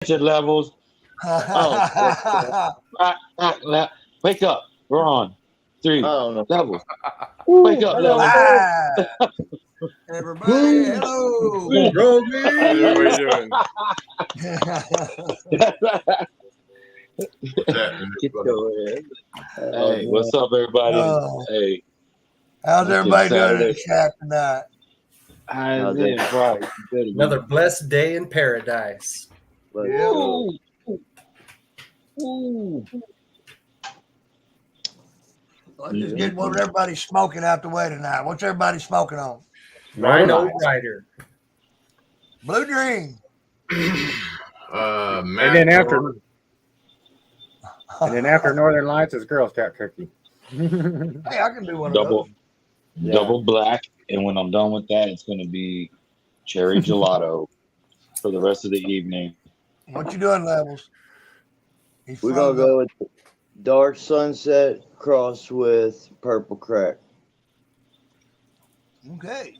attention levels. Wake up. We're on. I 3 don't know. levels. Wake up, levels. Everybody, hello. What are you doing? Get your head. Hey, what's up, everybody? Oh. Hey, How's everybody doing in Saturday. the shack tonight? how's it? Right. Another blessed day in paradise. Let's Yeah. go. Ooh. Let's just get what everybody's smoking out the way tonight. What's everybody smoking on? Rhino Rider. Blue Dream. And then after Northern Lights is Girl Scout cookie. Hey, I can do one of those. Double black, and when I'm done with that, it's going to be cherry gelato for the rest of the evening. What you doing, Levels? We're going to go with Dark Sunset crossed with Purple Crack. Okay.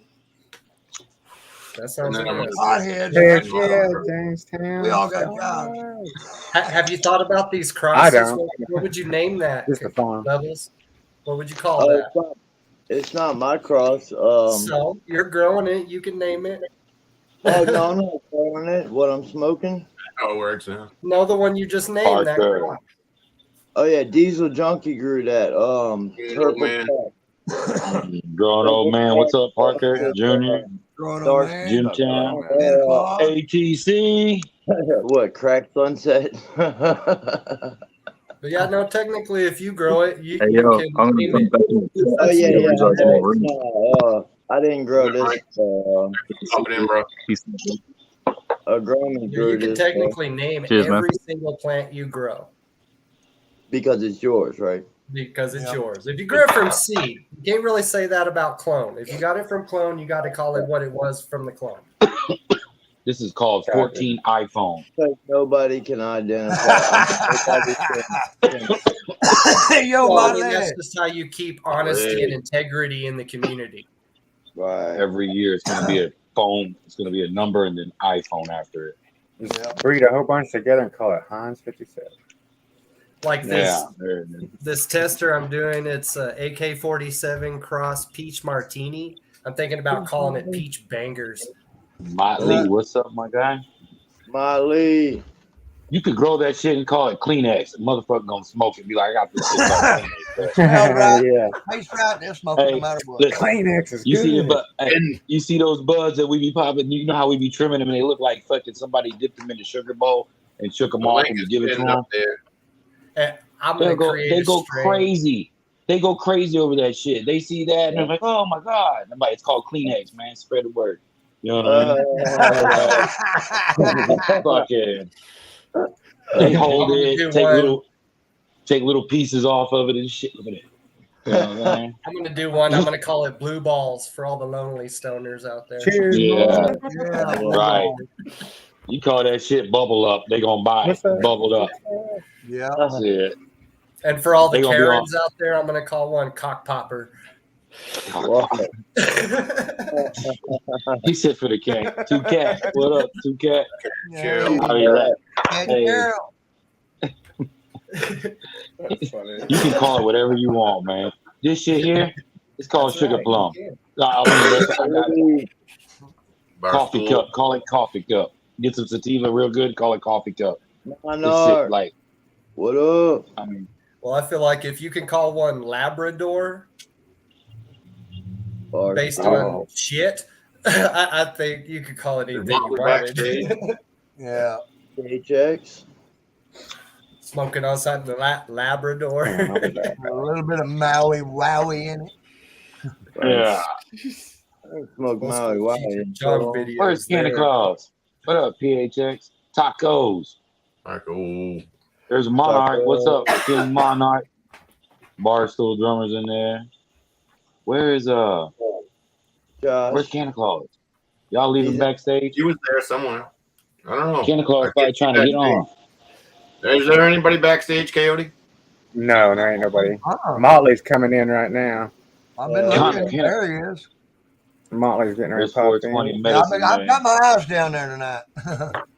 That sounds good. Hotheads. Jamestown. We all got jobs. Have you thought about these crosses? I don't. What would you name that? Just the farm. Levels? What would you call that? It's not my cross. So you're growing it. You can name it. Oh, no, I'm not growing it. What I'm smoking? How it works now. No, the one you just named. That Parker. girl. Oh, yeah, Diesel Junkie grew that. Purple man. Crack. Grown old man. What's up, Parker? Junior? Growing Dark on man. Jim Town? O'clock. ATC? What, Crack Sunset? But yeah, no, technically, if you grow it, you, Hey, you yo, can I'm name going it. back in. Oh, yeah, yeah. Results in the room. No, I didn't grow this. Pop it in, bro. Peace. A Growman You grew can this technically name Cheers, man. every single plant you grow because it's yours, right? because it's Yeah. yours. If you grew it from seed, you can't really say that about clone. If you got it from clone, you got to call it what it was from the clone. This is called 14 iPhone. Because nobody can identify. Yo, Well, my I mean, that's leg. just how you keep honesty and integrity in the community. Right. Every year it's going to be a phone. It's going to be a number and then iPhone after it. Yeah. Breed a whole bunch together and call it Hans 57. Like this, Yeah. There it is. this tester I'm doing, it's a AK-47 cross peach martini. I'm thinking about calling it peach bangers. Motley, what's up, my guy? Molly. You could grow that shit and call it Kleenex. The motherfucker gonna smoke it and be like, I got this shit called Kleenex. Smell right. Yeah. Tastes right. They'll smoke it no matter what. Listen, Kleenex is you good. see it, but hey, you see those buds that we be popping. You know how we be trimming them, and they look like fucking somebody dipped them in the sugar bowl and shook them off and give it to them. And I'm They gonna go, create they a go strain. crazy. They go crazy over that shit. They see that and they're like, oh my god. And I'm like, it's called Kleenex, man. Spread the word. You know what I mean? Fucking. They hold I'm gonna it, do take little pieces off of it and shit. Look at it. You know what I'm saying? I'm gonna do one. I'm gonna call it blue balls for all the lonely stoners out there. Cheers. Yeah. Yeah. Right. You call that shit bubble up, they gonna buy it. What's that? Bubbled up. Yeah. That's it. And for all the They gonna be Karens out there, I'm gonna call one cock popper. He said for the cat. 2 cat. What up, 2 cat? Yeah. How you at? And Hey. Carol. That's funny. You can call it whatever you want, man. This shit here, it's called That's sugar right, plum. you I mean, coffee cup. Call it coffee cup. Get some sativa real good. Call it coffee cup. This shit, like, What up? I mean, Well, I feel like if you can call one Labrador Or based on shit, I think you could call it anything you wanted. Yeah. HX. Smoking outside the Labrador. A little bit of Maui Wowie in it. yeah. Smoke Maui. Wow. Junk videos Where's Santa there. Claus? What up, PHX? Tacos. Michael. There's Monarch. What's up, King Monarch? Barstool drummers in there. Where is where's Josh. Santa Claus? Y'all leaving backstage? He was there somewhere. I don't know. Santa Claus probably trying to get on. Is there anybody backstage, Coyote? No, there ain't nobody. Oh, Motley's coming in right now. I've been Connor, looking. Connor. There he is. Motley's getting ready There's to pop 420 in. Yeah, medicine, I've man. got my eyes down there tonight.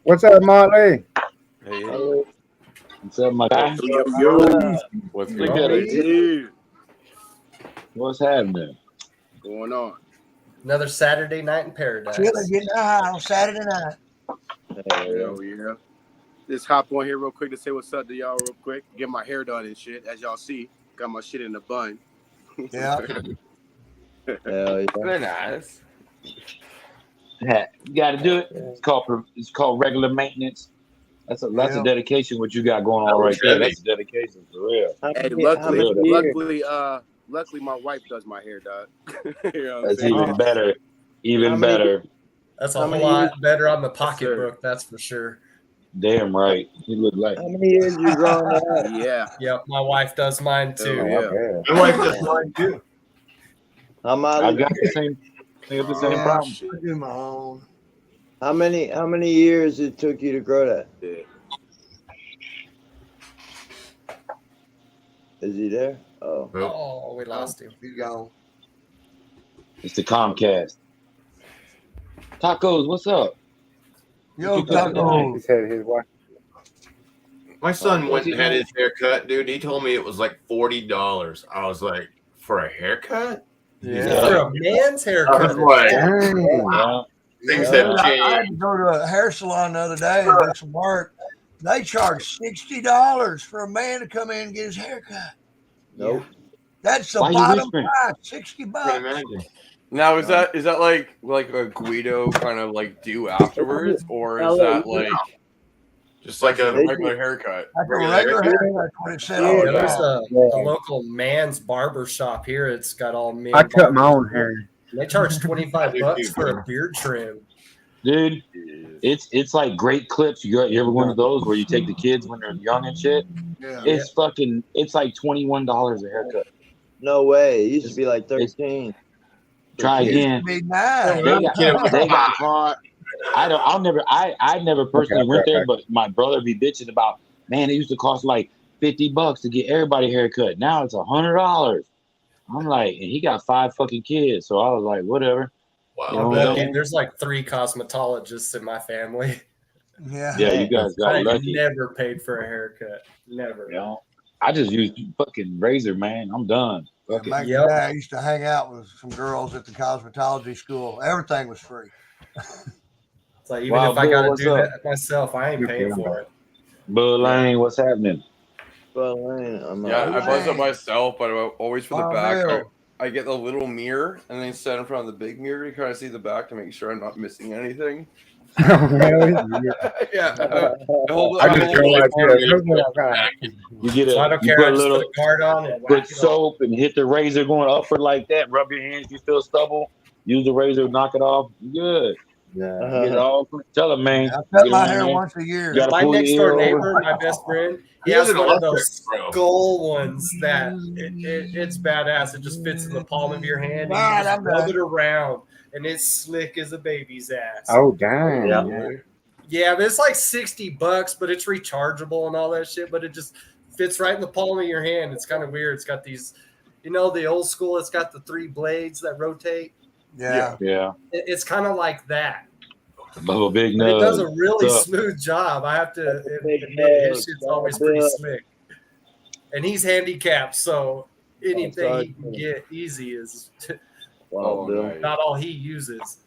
What's up, Motley? What's up, my guy? What's Look going at on? it. What's happening? Going on? Another Saturday night in paradise. Chilling, getting high on Saturday night. Hell yeah. Just hop on here real quick to say what's up to y'all real quick. Get my hair done and shit. As y'all see, got my shit in the bun. Yeah. Hell yeah. Very nice. You got to do it. It's called regular maintenance. That's a dedication. What you got going on right there? That's a dedication for real. Hey, luckily, my wife does my hair, dog. You know what I'm That's saying? even better. Even better. That's a whole lot better on the pocketbook, that's for sure. Damn right. You look like. How many years you growing up? Yeah. Yep, my wife does mine too. Yeah. My wife does mine too. How much? I got the same. I got the same problem. I do my own. How many years it took you to grow that? Yeah. Is he there? Oh. Oh, we lost him. He's gone. It's the Comcast. Tacos, what's up? Yo, Taco. He said his wife. My son went and had his hair cut, dude. He told me it was like $40. I was like, for a haircut? Yeah. For a man's I haircut. was like, Wow. things Dude, have I changed. had to go to a hair salon the other day and do some work. They charge $60 for a man to come in and get his hair cut. Nope. That's the Why you bottom whispering? price, $60. I can imagine. Now is that like a Guido kind of like do afterwards, or is that like Just like a a regular haircut? That's a regular haircut. That's what it said. Yeah. There's a local man's barber shop here. It's got all men. I cut my own hair. They charge $25 do too, for bro. a beard trim. Dude, it's like great clips. You ever one of those where you take the kids when they're young and shit? Yeah. It's like $21 a haircut. No way. It used to be like 13. Try again. Be nice. They got caught. I never personally went there, but my brother be bitching about, man, it used to cost like $50 to get everybody a haircut. Now it's $100. I'm like, and he got 5 fucking kids, so I was like, whatever. Wow. You know what I'm saying? There's like 3 cosmetologists in my family. Yeah. Yeah, you guys got I lucky. never paid for a haircut. Never. You know, I just used fucking razor, man. I'm done. Fuck it. Back in the day, I used to hang out with some girls at the cosmetology school. Everything was free. It's like even if I Bill, got to what's do up? that myself, I ain't paying for it. Bud Lane, what's happening? Well, Yeah, I buzz up myself, but always for the Oh, back. real. I get the little mirror and then stand in front of the big mirror to kind of see the back to make sure I'm not missing anything. Yeah, I just go like this. You get So I a, don't you care. put I a just little, put a card on and put whack it on. soap and hit the razor going upward like that. Rub your hands. You feel stubble. Use the razor, knock it off. You good. Yeah. Get it all. Tell him, man. I cut Get my on hair there. once a year. You gotta My pull next your door ear neighbor, over. my best friend, he He has has an one of those electric, bro. skull ones that it's badass. It just fits in the palm of your hand. And All you right, just I'm rub done. it around, and it's slick as a baby's ass. Oh, dang. Yeah, but it's like $60, but it's rechargeable and all that shit. But it just fits right in the palm of your hand. It's kind of weird. It's got these, the old school. It's got the 3 blades that rotate. Yeah. Yeah. It's kind of like that. Bubba Big But it does Nose. a really What's up? smooth job. I have to Big admit, his nose. shit's always pretty slick. And he's handicapped, so anything he can get easy is Wow, Bill. nice. not all he uses.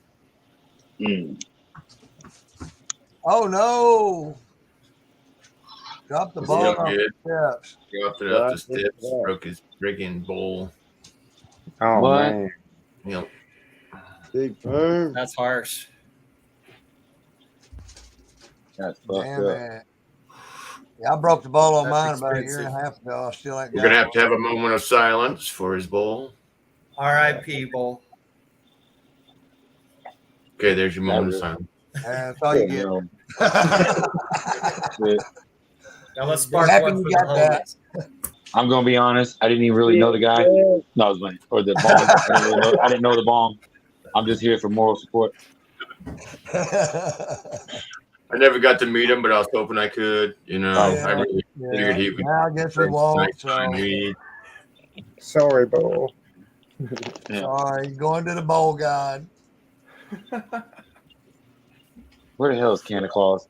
Oh, no. Drop the Is ball he on good? the steps. Dropped it up the steps, broke his friggin' bowl. Oh, What? man. You know, Big perm. That's harsh. That's fucked Damn up. it. Yeah, I broke the ball on That's mine about a year expensive. and a half ago. I still ain't we're got gonna it. have a moment of silence for his bowl. R.I.P. Bull. Okay, there's your moment of silence. That's all you get. Shit. Now let's spark Happy one you for got the that. homies. I'm gonna be honest. I didn't even really know the guy. No, I was playing. Or the bong. I didn't know the bong. I'm just here for moral support. I never got to meet him, but I was hoping I could. You know, Yeah. I really figured he would. Now I guess we won't. So Sorry, Bo. sorry, going to the bowl god. Where the hell is Santa Claus?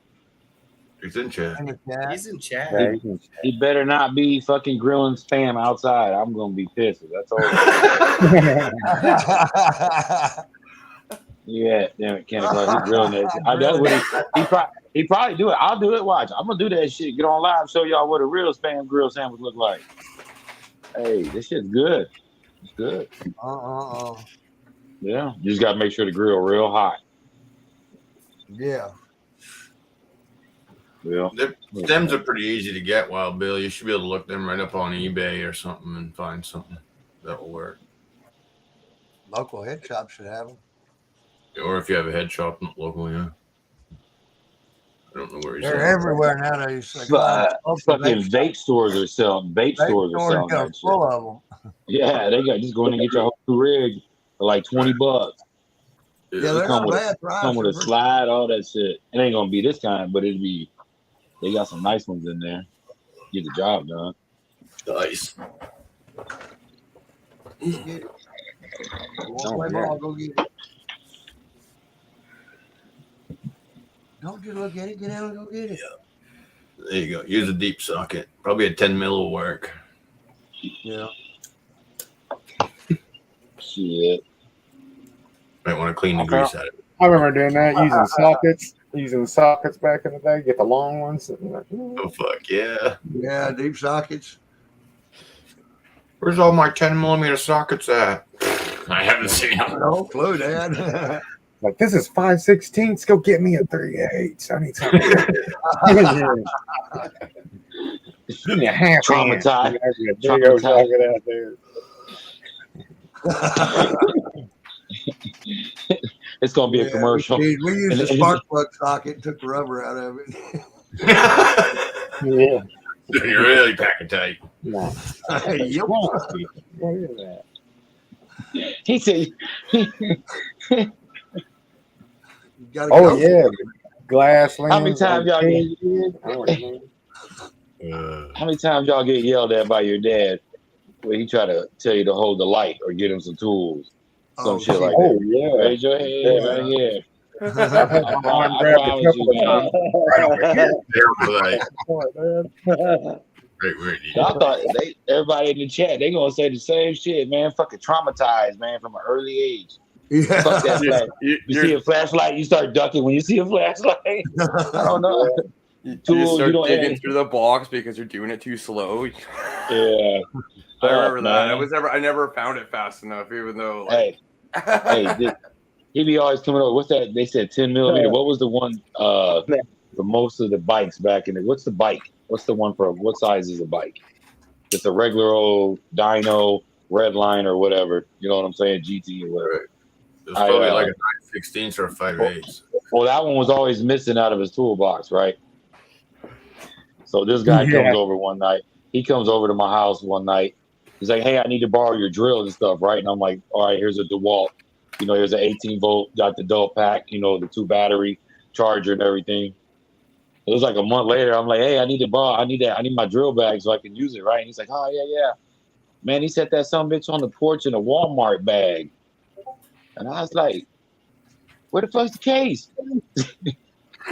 He's in chat. In the chat. He's in chat. Yeah, He better not be fucking grilling spam outside. I'm gonna be pissed. That's all. Yeah, damn it, Candy Claus. He grilling that shit. That's what he probably do it. I'll do it. Watch. I'm gonna do that shit. Get on live, show y'all what a real spam grill sandwich look like. Hey, this shit's good. It's good. Yeah, you just gotta make sure the grill real hot. Yeah. Yeah. Stems are pretty easy to get, Wild Bill. You should be able to look them right up on eBay or something and find something that will work. Local head shop should have them. Or if you have a head shop local, yeah. I don't know where he's They're at. everywhere nowadays. Like, Fucking vape stores are selling. Vape stores are selling got that full shit. of them. Yeah, they got just go in and get your whole rig for like $20. Yeah, They they're come not with bad come with a prices. slide, all that shit. It ain't gonna be this kind, but it'll be. They got some nice ones in there. Get the job done. Nice. Get it. You want to play ball, go get it. Don't just look at it. Get out and go get it. There you go. Use a deep socket. Probably a 10 mil will work. Yeah. Shit. Might want to clean the grease out of it. I remember doing that, using sockets back in the day, get the long ones. Oh, fuck, yeah. Yeah, deep sockets. Where's all my 10 millimeter sockets at? I haven't seen them. No clue, Dad. Like, this is 5/16. Go get me a 3/8. I need something. Give me a half Traumatized. Big old socket out there. It's gonna be a commercial. We used the spark plug socket and took the rubber out of it. Yeah. You're really packing tight. No. Yep. What is that? He said, Oh, yeah. Glass How many times y'all get? How many times y'all get yelled at by your dad when he try to tell you to hold the light or get him some tools, some shit like that? Yeah. Raise your hand right here. I promise you, man. I thought everybody in the chat, they gonna say the same shit, man. Fucking traumatized, man, from an early age. Yeah. Fuck that flash. You see a flashlight, you start ducking when you see a flashlight. I don't know. You Tools, start you don't digging have- through the box because you're doing it too slow. Yeah. I remember that. man. I never found it fast enough, even though like He be always coming over. What's that? They said 10 millimeter. What was the one for most of the bikes back in it? What's the bike? What's the one for what size is a bike? Just a regular old dyno, red line or whatever. You know what I'm saying? GT or whatever. It was probably like a 9/16 or a 5/8. Well, that one was always missing out of his toolbox, right? So this guy comes over one night. He comes over to my house one night. He's like, "Hey, I need to borrow your drills and stuff, right?" And I'm like, "All right, here's a DeWalt. You know, here's an 18 volt, got the adult pack, you know, the 2 battery charger and everything." It was like a month later. I'm like, "Hey, I need to borrow. I need my drill bag so I can use it, right?" And he's like, "Oh yeah. Man, he set that some bitch on the porch in a Walmart bag." And I was like, "Where the fuck's the case?"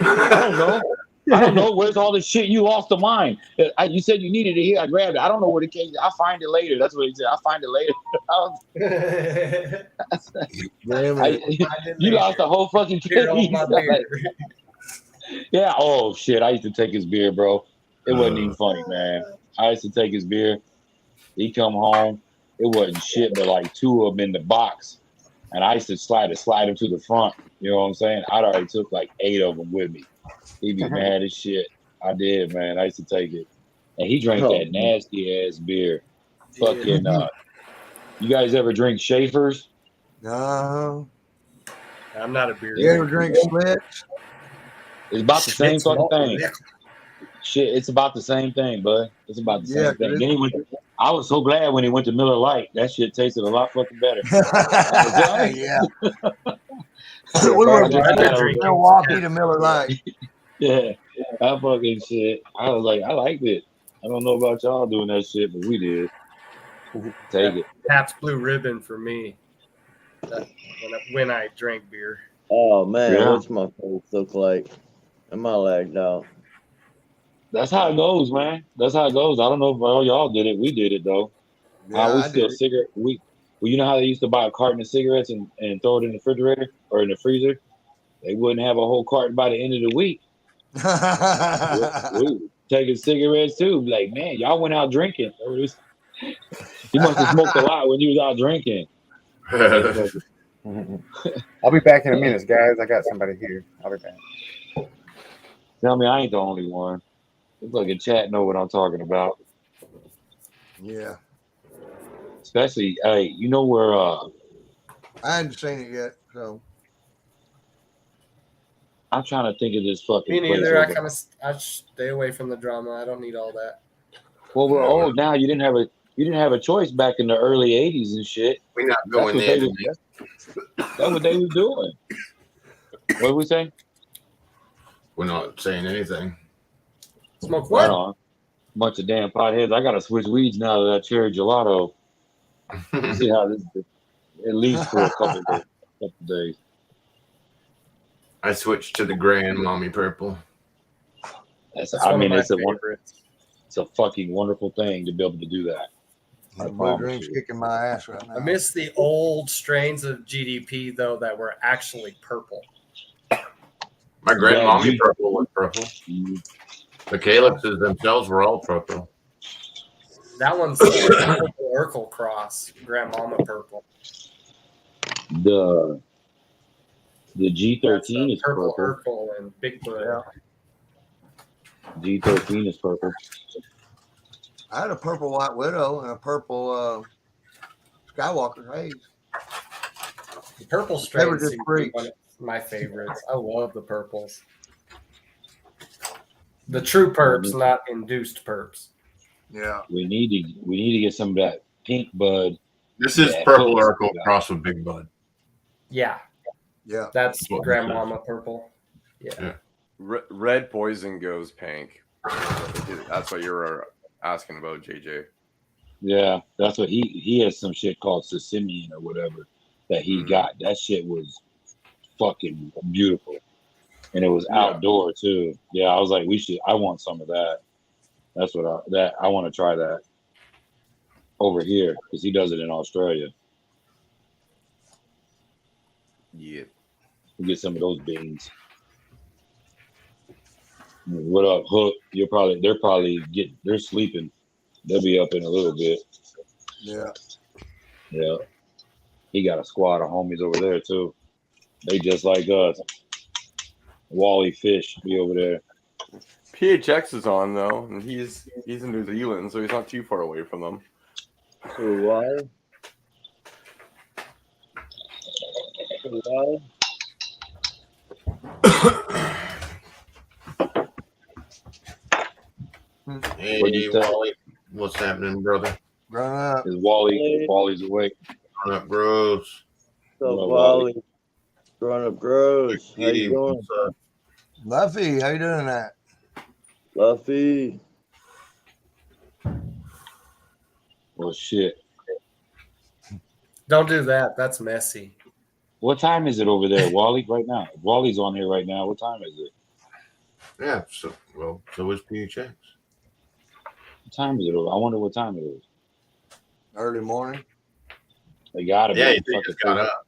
I don't know. Where's all the shit you lost the mine? You said you needed it here. I grabbed it. I don't know where the case. I'll find it later. That's what he said. I'll find it later. You lost the whole fucking case. Yeah. Oh shit. I used to take his beer, bro. It wasn't even funny, man. I used to take his beer. He come home. It wasn't shit, but like 2 of them in the box. And I used to slide him to the front. You know what I'm saying? I'd already took like 8 of them with me. He'd be mad as shit. I did, man. I used to take it. And he drank that nasty ass beer. Fucking you guys ever drink Schaefer's? No. I'm not a beer You ever drink Schlitz? It's about the same fucking thing. Shit, it's about the same thing, bud. It's about the same thing. Then I was so glad when he went to Miller Lite. That shit tasted a lot fucking better. Yeah. We were Milwaukee to Miller Lite. Yeah, that fucking shit. I was like, I liked it. I don't know about y'all doing that shit, but we did. Take it. Pabst Blue Ribbon for me. When I drank beer. Oh man, what's my face look like? Am I lagged out? That's how it goes, man. That's how it goes. I don't know if all y'all did it. We did it though. Yeah, We I still did. cigarette. Well, you know how they used to buy a carton of cigarettes and throw it in the refrigerator or in the freezer. They wouldn't have a whole carton by the end of the week. We taking cigarettes too. Like, man, y'all went out drinking. You must have smoked a lot when you was out drinking. I'll be back in a minute, guys. I got somebody here. I'll be back. Tell me I ain't the only one. The fucking chat know what I'm talking about. Yeah, Especially, hey, you know where I hadn't seen it yet, so I'm trying to think of this fucking Me place. neither. I stay away from the drama. I don't need all that. Well, we're old now. You didn't have a choice back in the early '80s and shit. We're not That's going what there they tonight. that's what they was doing. What did we say? We're not saying anything. Smoke Right what? on. Bunch of damn potheads. I gotta switch weeds now to that cherry gelato. Let's see how this is. At least for a couple days. I switched to the grand mommy purple. That's That's one of my it's favorites. it's a fucking wonderful thing to be able to do that. I Blue promise Dream's you. kicking my ass right now. I miss the old strains of GDP though that were actually purple. My grand Yeah, mommy purple was purple. Mhm. The Calyxes themselves were all purple. That one's the Urkel cross, Grandmama purple. The That's G13 is purple purple. Urkel and Big Bud. Yeah. G13 is purple. I had a purple White Widow and a purple Skywalker Haze. The purple They strain were just seems to be freaks. one of my favorites. I love the purples. The true perps, not induced perps. Yeah. We need to get some of that pink bud. This is Yeah, purple close. Urkel cross with Big Bud. Yeah, Yeah. that's That's what Grandmama purple. Yeah. Red poison goes pink. That's what you were asking about, JJ. Yeah, that's what he has some shit called Sicilian or whatever that he got. That shit was fucking beautiful. And it was outdoor too. Yeah, I was like, I want some of that. That's what I want to try that over here because he does it in Australia. Yeah. We'll get some of those beans. What up, Hook? They're sleeping. They'll be up in a little bit. Yeah. Yeah. He got a squad of homies over there too. They just like us. Wally Fish be over there. PHX is on though, and he's in New Zealand, so he's not too far away from them. Why? Why? Hey, What'd you say? Wally. What's happening, brother? Grown up. Is Wally's awake? Growing up gross. So, Hello, Wally. Grown up gross. How Kitty, you doing? what's up? Luffy, how you doing that? Luffy. Well, shit. Don't do that. That's messy. What time is it over there, Wally? Right now, Wally's on here right now. What time is it? Yeah, so is PHX. What time is it over? I wonder what time it is. Early morning. They gotta be. Yeah, you fucking just got up.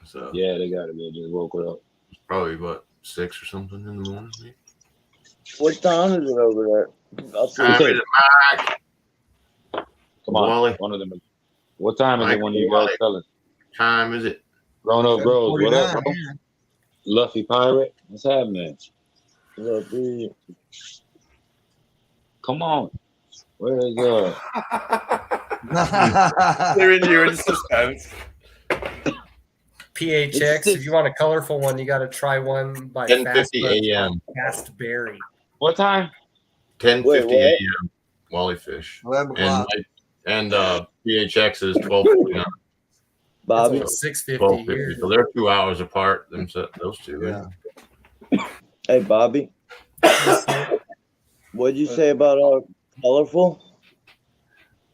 So Yeah, they gotta be. Just woke up. it's probably what 6 or something in the morning. Maybe. What time is it over there? I'll see. Time is it, Mike? Come on, Wally. one of them. What time is it? Mike, One of you guys Wally. tell us. Time is it? Grown up grows. What up, 7:49 bro? here. Luffy Pirate. What's happening? Luffy. Come on. Where is Leaving you in suspense. PHX, if you want a colorful one, you got to try one by 10:50 a.m. Fast Berry. what time? 10:50 Wait, what? a.m. Wally Fish 11 and o'clock. PHX is 12:49. Bobby. It's 6:50 12:50. here. So they're 2 hours apart. Those two. Yeah. Hey, Bobby. What'd you say about colorful?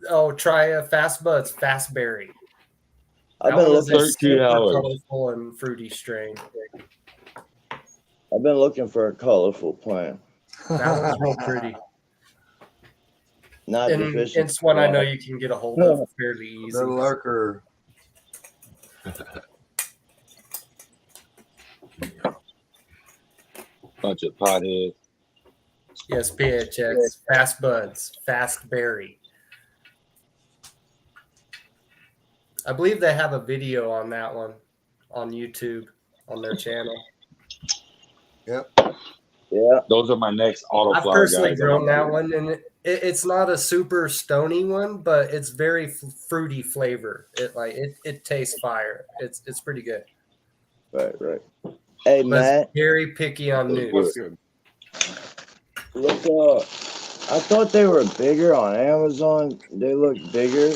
Oh, try a Fast Buds Fast Berry. I've That been one is looking. a 13 super hours. colorful and fruity strain. I've been looking for a colorful plant. That one's real pretty. Not And deficient. it's one I know you can get a hold of fairly easy. The lurker. Bunch of potheads. Yes, PHX. Fast Buds. Fast Berry. I believe they have a video on that one on YouTube on their channel. Yep. Yeah. Those are my next auto I've flower personally guys. grown that one, and it's not a super stony one, but it's very fruity flavor. It tastes fire. It's pretty good. Right. Hey, But Matt. it's very picky on Good. news. Look, I thought they were bigger on Amazon. They look bigger.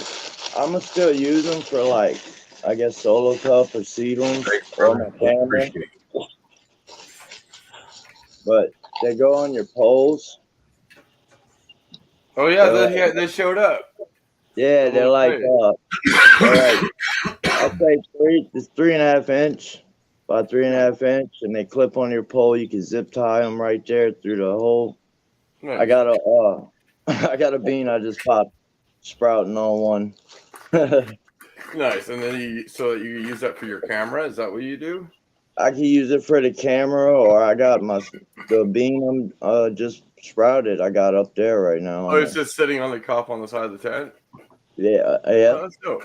I'm gonna still use them for like, I guess, solo cup or seedlings or my camera. But they go on your poles. Oh yeah, they showed up. Yeah, they're like, I'll say it's 3.5 inch, about 3.5 inch, and they clip on your pole. You can zip tie them right there through the hole. Nice. I got a bean I just popped sprouting on one. Nice, and then you use that for your camera. Is that what you do? I can use it for the camera, or I got the bean just sprouted. I got up there right now. Oh, it's just sitting on the cup on the side of the tent. Yeah. Oh, that's dope.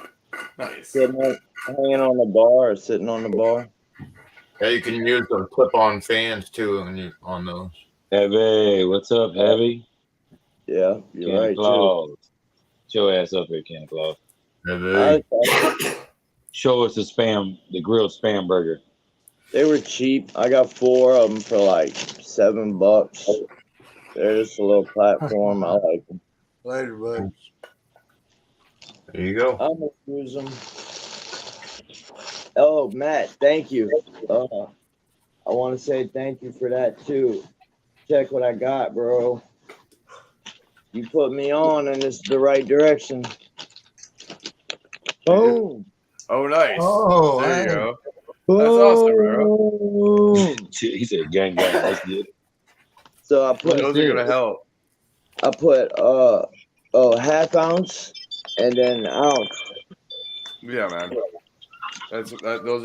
Nice. Hanging on the bar or sitting on the bar. Yeah, you can use those clip-on fans too on those. Heavy, what's up, Heavy? Yeah, you're Santa right Claus. too. Get your ass up here, Santa Claus. Heavy. Show us the grilled spam burger. They were cheap. I got 4 of them for like $7. They're just a little platform. I like them. Later, bud. There you go. I'm gonna use them. Oh, Matt, thank you. I want to say thank you for that too. Check what I got, bro. You put me on, and it's the right direction. Boom. Oh, nice. Oh, there you hey. go. That's awesome, bro. He said, "Gang, gang, let's get it." So I put Those are gonna help. I put half ounce and then an ounce. Yeah, man. Those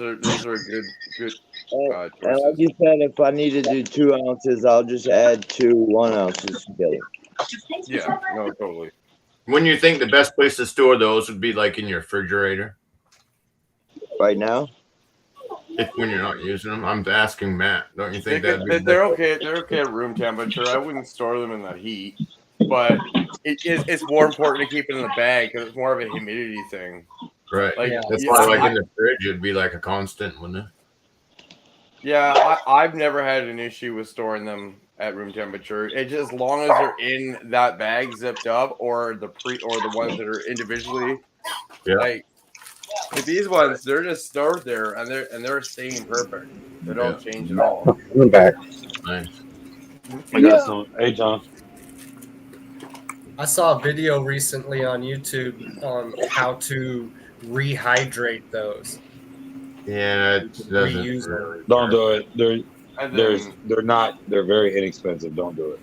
are good. And like you said, if I need to do 2 ounces, I'll just add 2 1 ounces together. Yeah, no, totally. When you think the best place to store those would be like in your refrigerator? Right now? When you're not using them? I'm asking Matt. Don't you think that'd be They're okay. They're okay at room temperature. I wouldn't store them in the heat, but it's more important to keep it in the bag because it's more of a humidity thing. Right. Like, That's why, like in the fridge, it'd be like a constant, wouldn't it? Yeah, I've never had an issue with storing them at room temperature. It's just as long as they're in that bag zipped up, or the ones that are individually. Yeah. Like these ones, they're just stored there and they're staying perfect. They don't change at all. I'm back. Nice. I got some. Hey, John. I saw a video recently on YouTube on how to rehydrate those. Yeah, it doesn't Reuse them. really Don't do it. They're And they're very inexpensive. Don't do it.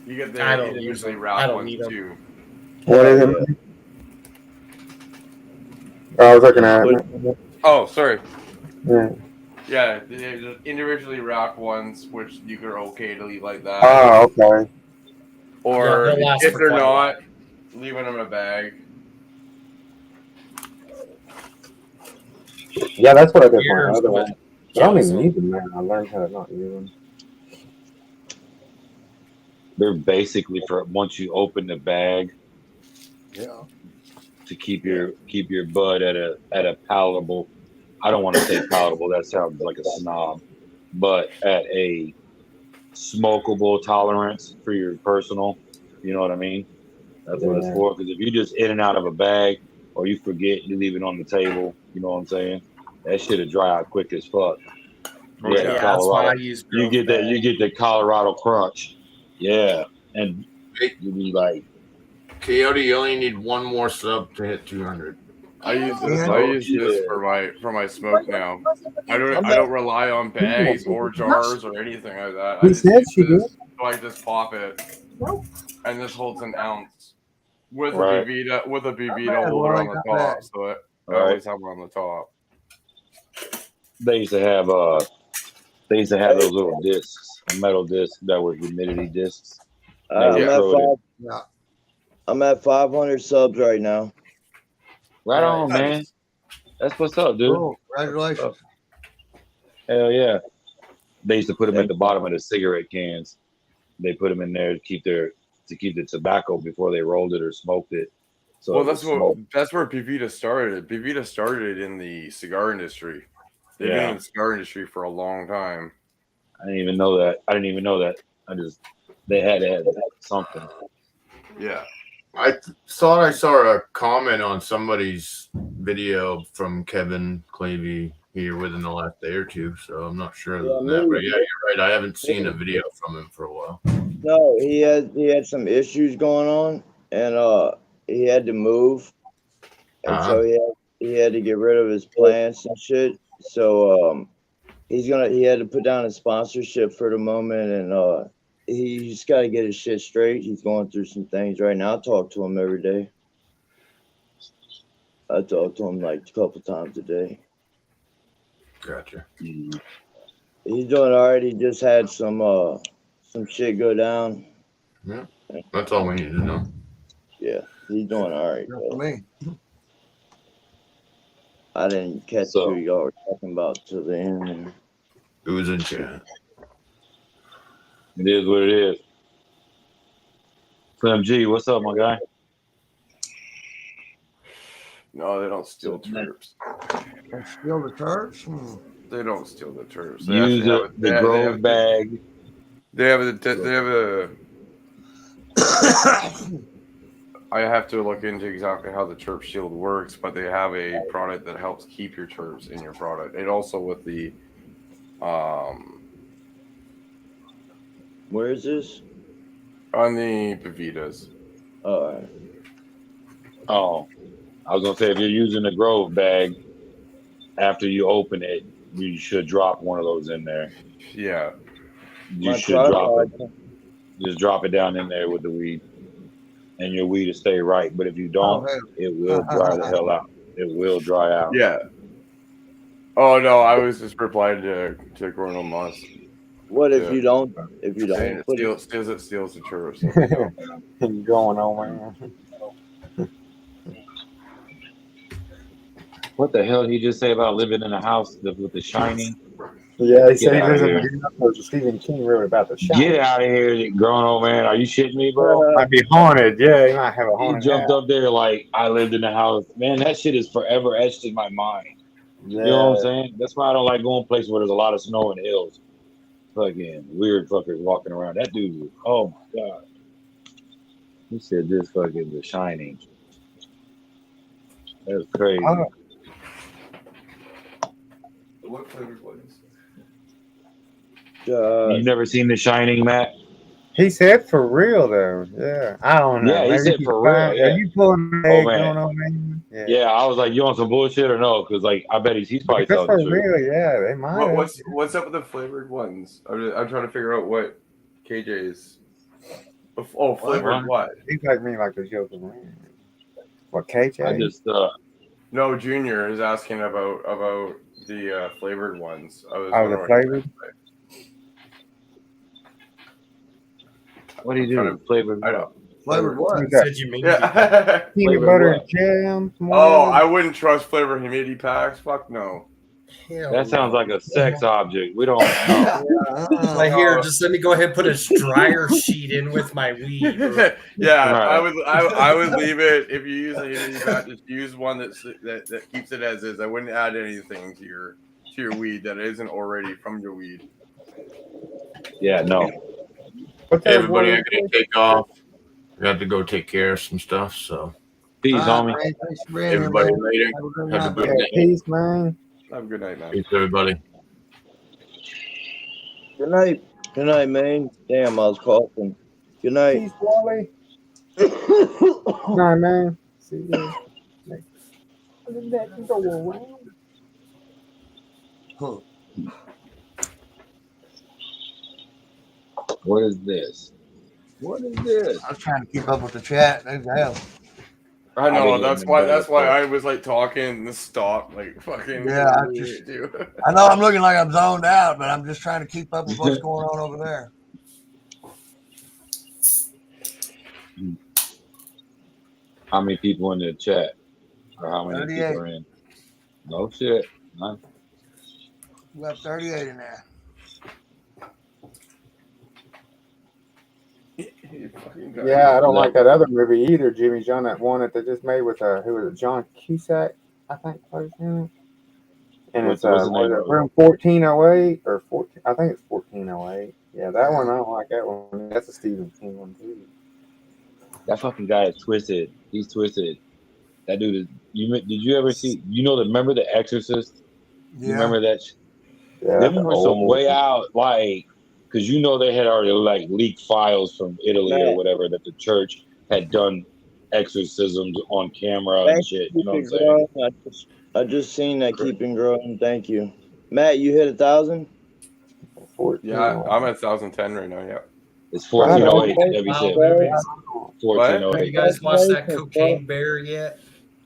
you get I the don't use individually them. wrapped I don't ones need them. too. What is it? I was looking at it. Oh, sorry. Yeah. Yeah, there's individually wrapped ones which you could okay to leave like that. Oh, okay. Or Yeah, they'll last if for they're quite a not, leaving them in a bag. Yeah, that's what I did for Years my other of one. it. I don't Kills even them. need them, man. I learned how to not use them. They're basically for once you open the bag Yeah. to keep your bud at a palatable. I don't want to say palatable. That sounds like a snob, but at a smokable tolerance for your personal. You know what I mean? That's what it's Yeah. for. Because if you just in and out of a bag, or you forget, you leave it on the table. You know what I'm saying? That shit'll dry out quick as fuck. Oh, Yeah, yeah. That's why I Colorado. use You get that. You get the Colorado crunch. Yeah, and Hey, you be like, Coyote, you only need one more sub to hit 200. I use this. Yeah. I use this Yeah. for my smoke now. I don't rely on bags or jars or anything like that. I He just said use she this. So I just pop it, and this holds an ounce with Right. a BVita bad, holder boy, on the not top. bad. So I Right. always have one on the top. They used to have those little discs, metal discs that were humidity discs. I'm Yeah. at Throw it in. Yeah. I'm at 500 subs right now. Right on, Nice. man. That's what's up, dude. Cool. Congratulations. Hell yeah. They used to put them at the bottom of the cigarette cans. They put them in there to keep the tobacco before they rolled it or smoked it. So Well, it would smoke. that's where BVita started. BVita started in the cigar industry. They've been Yeah. in the cigar industry for a long time. I didn't even know that. They had to have something. Yeah. I thought I saw a comment on somebody's video from Kevin Clavey here within the last day or two, so I'm not sure Yeah, than that. me. But yeah, you're right. I haven't seen a video from him for a while. No, he had some issues going on, and he had to move, and so he had to get rid of his plants and shit. So he had to put down his sponsorship for the moment, and he's got to get his shit straight. He's going through some things right now. I talk to him every day. I talk to him like a couple times a day. Gotcha. Mhm. He's doing all right. He just had some shit go down. Yeah, that's all we need to know. Yeah, he's doing all right. Good for me. I didn't catch So- who y'all were talking about till the end. It was in chat. It is what it is. Slim G, what's up, my guy? No, they don't steal terps. They steal the turps. They don't steal the terps. They Use actually have the Grove bag. They have a. I have to look into exactly how the terp shield works, but they have a product that helps keep your terps in your product. And also with the, Where is this? on the Bevitas. All right. Oh, I was gonna say if you're using the Grove bag, after you open it, you should drop one of those in there. Yeah. You My should drop it. tripod. Just drop it down in there with the weed, and your weed will stay right. But if you don't, it will dry the hell out. It will dry out. Yeah. Oh no, I was just replying to Grono Moss. What if you don't? If you Saying don't put it, steals the terps. So they don't. Going on, man. What the hell did he just say about living in a house with the shining? Yeah, he said he Get lives out in of the Stephen King wrote about the shot. Get out of here, grown old man. Are you shitting me, bro? Might be haunted. Yeah, he might have a He haunted jumped house. up there like I lived in a house. Man, that shit is forever etched in my mind. Yeah. You know what I'm saying? That's why I don't like going places where there's a lot of snow and hills. Fucking weird fuckers walking around. That dude was, oh my God. He said this fucking The Shining. That's crazy. What flavor was? You never seen The Shining, Matt? He said for real though. Yeah. I don't know. Yeah, he Maybe said he's for real. fine. Yeah. Are you pulling the Oh, egg man. going on, man? Yeah, I was like, you on some bullshit or no? Because like, I bet he's probably If it's telling for the truth. real, yeah, they might. have. What's up with the flavored ones? I'm trying to figure out what KJ's. Oh, flavored what? He's like me, like a joke around. What KJ? I just No, Junior is asking about the flavored ones. I was the flavored. what do you do? Flavored I know. Flavored what? What's that? Said you mean Yeah. Peanut Flavored butter what? jam. Oh, I wouldn't trust flavor humidity packs. Fuck no. That sounds like a sex object. We don't know. Like here, just let me go ahead and put a dryer sheet in with my weed. Yeah, Right. I would leave it if you use a humidity pack. Just use one that keeps it as is. I wouldn't add anything to your weed that isn't already from your weed. Yeah, no. What's Hey, that everybody, word? I gotta take off. I got to go take care of some stuff. So, Peace, homie. Ray, thanks for being here, everybody man. later. Have a good Have a night, good man. Yeah, night. peace, man. Have a good night, man. Peace, everybody. good night. Good night, man. Damn, I was coughing. Good night. Peace, Wally. Night, man. See you. Look at that go around. Huh. What is this? What is this? I was trying to keep up with the chat. Hell. I know. I've been That's getting why. better That's why stuff. I was like talking and the stop, like fucking. Yeah, I know I'm looking like I'm zoned out, but I'm just trying to keep up with what's going on over there. How many people in the chat? Or how many 38. people are in? No shit. None. We got 38 in there. Yeah, I don't like that other movie either, Jimmy John. That one that they just made with who was it? John Cusack, I think plays in it. And What's it's the name of it? room 1408 or 14. I think it's 1408. Yeah, that one I don't like that one. That's a Stephen King one too. That fucking guy is twisted. He's twisted. That dude is. Did you ever see? Remember The Exorcist? You Yeah. remember that? Yeah, Them that's were some old. way out, like, because they had already like leaked files from Italy or whatever that the church had done exorcisms on camera and shit. You know what I'm saying? I just seen that keeping growing. Thank you, Matt. You hit 1,000. 14. Yeah, I'm at 1010 right now. Yeah. It's Wow, 1408. Every Wow, shit. movies. 1408. Have you guys watched that Cocaine Bear yet?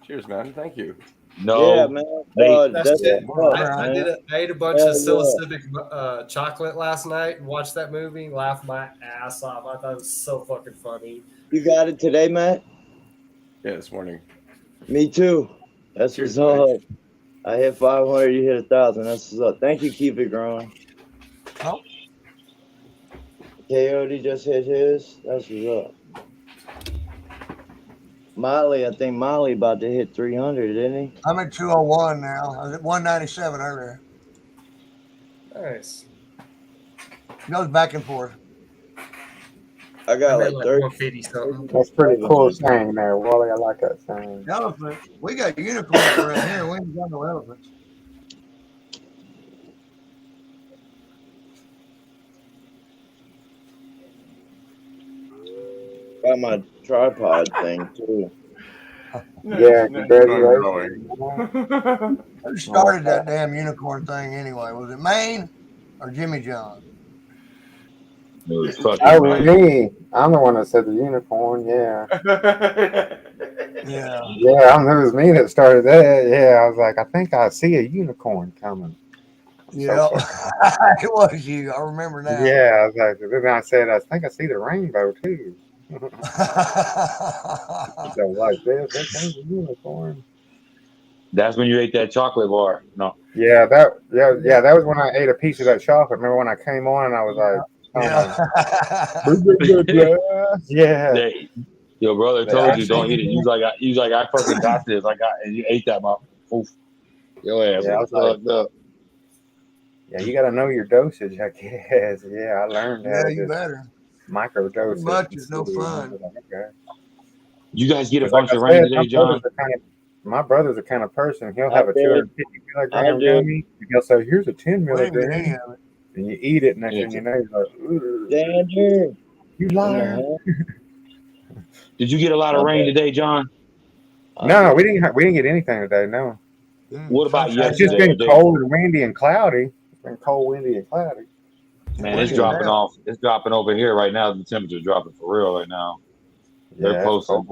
Cheers, man. Thank you. No, Yeah, man. That's it. I man. ate a bunch of psilocybin chocolate last night and watched that movie. Laughed my ass off. I thought it was so fucking funny. You got it today, Matt? Yeah, this morning. Me too. That's Cheers, what's up. I hit 500. You hit 1,000. That's what's up. Thank you. Keep it growing. Oh. Coyote just hit his. That's what's up. Molly, I think Molly about to hit 300, didn't he? I'm at 201 now. I was at 197 earlier. Nice. It goes back and forth. I got I'm at like 30. 150 something. That's pretty cool saying there, Wally. I like that saying. Elephant. We got unicorns around here. We ain't got no elephants. Got my tripod thing too. Yeah, congratulations. Who started that damn unicorn thing anyway? Was it Maine or Jimmy John? it was fucking Oh, man. me. I'm the one that said the unicorn. Yeah. Yeah. Yeah, it was me that started that. Yeah, I was like, I think I see a unicorn coming. Yeah. It was you. I remember now. Yeah, I was like, then I said, I think I see the rainbow too. So like this, that's a unicorn. That's when you ate that chocolate bar. No. Yeah, that was when I ate a piece of that chocolate. Remember when I came on and I was like, yeah. Hey, your brother told you don't eat it. You was like I fucking got this. And you ate that mouth. Oof. Your ass was fucked up. Yeah, you got to know your dosage, I guess. Yeah, I learned that. Yeah, you better. Micro dosage. Too much is no fun. Okay. You guys get a Like bunch of rain today, John? My brother's the kind of person, he'll have a 250 milligram gummy, and he'll say, here's a 10 milligram. And you eat it, and next thing you know, you're like, Danger. You liar. Did you get a lot of rain today, John? No, we didn't get anything today, no. What about yesterday? It's just been cold and windy and cloudy. It's been cold, windy, and cloudy. Man, it's dropping off. It's dropping over here right now. The temperature's dropping for real right now. They're posting.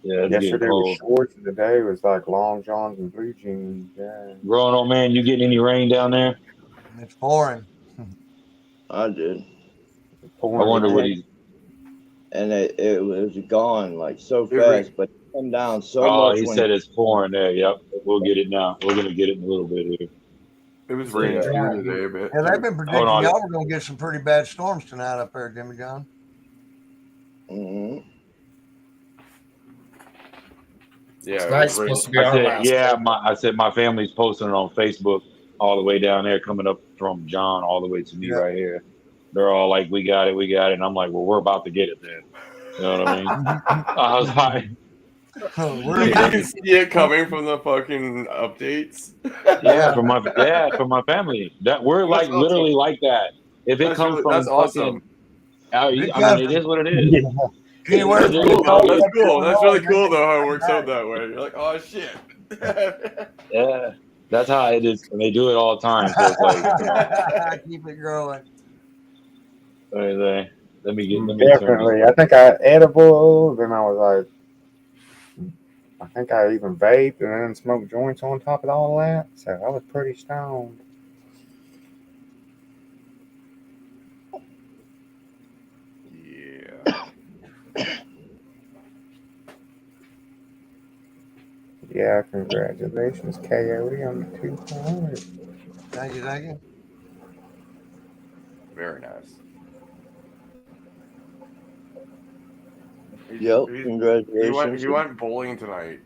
Yeah, it's yesterday getting cold. was shorts, and today was like long johns and blue jeans. Yeah. Growing old man, you getting any rain down there? It's pouring. I did. I wonder what he's. And it was gone like so fast, but it come down so much. Oh, he said it's pouring there. Yep, we'll get it now. We're gonna get it in a little bit here. It was raining today a bit. And they've been predicting y'all were gonna get some pretty bad storms tonight up there, Jimmy John. Mm-hmm. Yeah, I said my family's posting it on Facebook all the way down there, coming up from John all the way to me right here. They're all like, "We got it, we got it," and I'm like, "Well, we're about to get it then." You know what I mean? I was like, "You can see it coming from the fucking updates." Yeah, from my family. That we're That's like awesome. literally like that. If it comes from that's awesome. I mean, it is what it is. Yeah. That's cool. That's really cool though how it works out that way. You're like, oh shit. Yeah, that's how it is, and they do it all the time. So it's like, keep it growing. Let me turn this. Definitely. I think I edible. Then I was like, I think I even vaped and then smoked joints on top of all that. So I was pretty stoned. Yeah. Yeah, congratulations, Coyote, on the 200. Thank you, thank you. Very nice. Yep, congratulations. He went bowling tonight.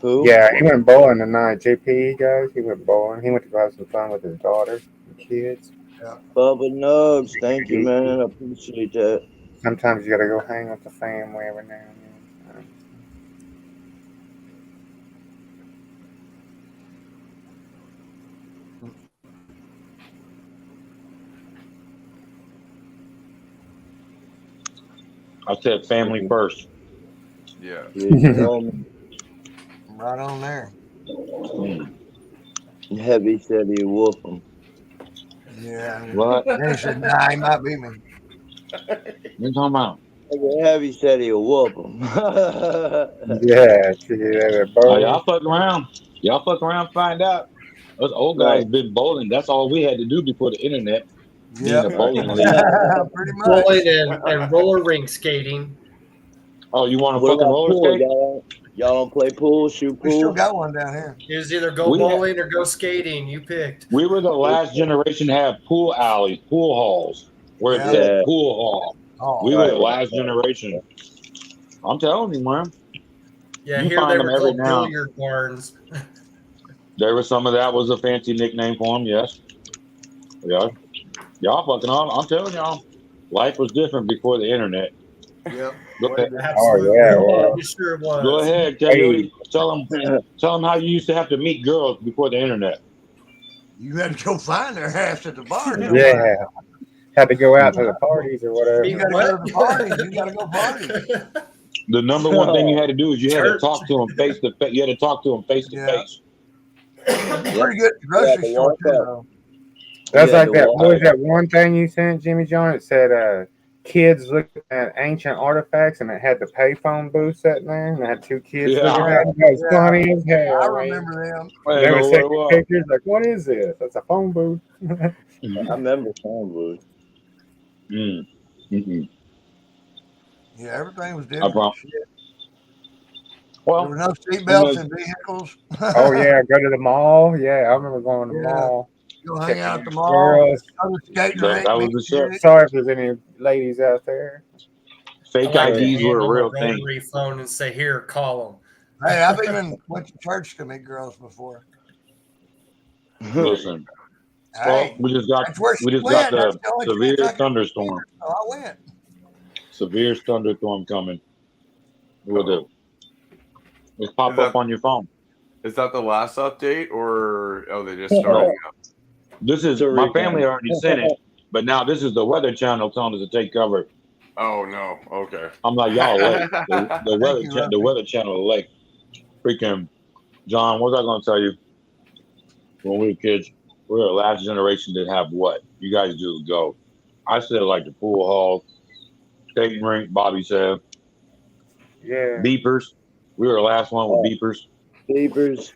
Who? Yeah, he went bowling tonight. JP, guys, he went bowling. He went to go have some fun with his daughter and kids. Bubba Nugs. Thank you, man. I appreciate that. Sometimes you gotta go hang with the family every now and then. I said family first. Yeah. Right on there. Heavy said he whoop him. Yeah. What? Then he said, nah, he might be me. What you talking about? Heavy said he'll whoop him. Yeah, see that Oh, y'all bowling. fuck around. Y'all fuck around, find out. Us old guys Right. been bowling. That's all we had to do before the internet. Be in Yep. a bowling league. Pretty much. Bowling and roller rink skating. Oh, you want to What fucking about roller pool? skate? Y'all don't play pool, shoot We still pool? got one down here. It was either go We had- bowling or go skating. You picked. We were the last generation to have pool alleys, pool halls, where it Yeah. said Yeah. pool hall. Oh, We were the Right. last generation. I'm telling you, man. Yeah, You here find they them were every called now. billiard barns. There was some of that was a fancy nickname for them. Yes. Yeah. Y'all fucking on. I'm telling y'all, life was different before the internet. Yep. Go ahead. Absolutely. Oh, yeah, well. You sure was. Go ahead, Coyote. Tell them how you used to have to meet girls before the internet. You had to go find their ass at the bar. Yeah. Had to go out to the parties or whatever. You got to go to the parties. You got to go party. The number one thing you had to do is you had to Church. talk to them face to face. You had to talk to them face to Yeah. face. Pretty good at the grocery Yeah, store, walk too, up. though. That's Yeah, like the that. walk What was up. that one thing you sent, Jimmy John? It said, kids looking at ancient artifacts, and it had the payphone booth sitting there, and it had two kids Yeah. looking at it. That was Yeah. funny as hell. I man. remember them. They were taking What? pictures like, what is this? That's a phone booth. I remember phone booth. Yeah, everything was I different. promise. Shit. There Well, were no seatbelts in vehicles. Oh yeah, go to the mall. Yeah, I remember going to the Yeah. mall. Go hang out at the mall. Girls. Go to the skating that rink. was meet the shit. chicks. Sorry if there's any ladies out there. Fake I like to IDs hand were a them real thing. rotary phone and say, "Here, call them." Hey, I've even went to church to meet girls before. Listen, Hey, we just got that's where she the went. That's the only severe chance I could thunderstorm. so I went. Severe thunderstorm coming. With it. Just pop Is that- up on your phone. Is that the last update, or they just started? This is my family already sent it, but now this is the Weather Channel telling us to take cover. Oh no. Okay. I'm like, y'all late. The Weather Channel is late. Freaking John, what was I going to tell you? When we were kids, we were the last generation to have what? You guys just go. I said like the pool hall, skating rink. Bobby said Yeah. beepers. We were the last one with beepers. Beepers.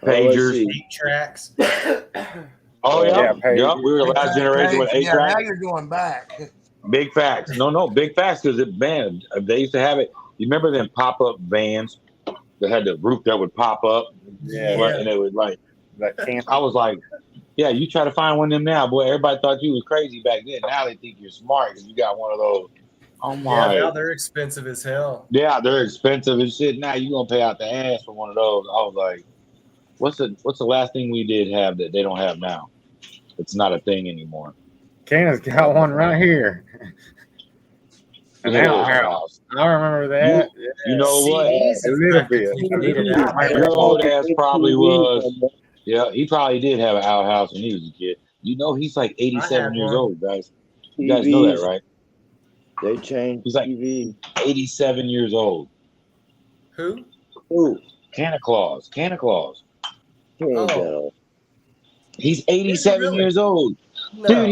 Pagers. 8 tracks. Oh yeah, pagers. We were the last generation with 8 Yeah, tracks. now you're going back. Big facts. No, big facts because man, they used to have it. You remember them pop-up vans that had the roof that would pop up? Yeah. Right, and it was like, That camp. I was like, yeah, you try to find one of them now, boy. Everybody thought you was crazy back then. Now they think you're smart because you got one of those. Oh my. Yeah, now they're expensive as hell. Yeah, they're expensive as shit. Now you gonna pay out the ass for one of those. I was like, what's the last thing we did have that they don't have now? It's not a thing anymore. Kana's got one right here. Look at this house. I remember that. You know what? CDs A have little bit. practically A little faded bit. out. Your old ass probably was. Yeah, he probably did have an outhouse when he was a kid. You know, he's like 87 years one. old, guys. You guys know that, right? They changed He's like TV. 87 years old. Who? Ooh, Santa Claus. can't Oh. go. He's 87 really? years old. No. Dude,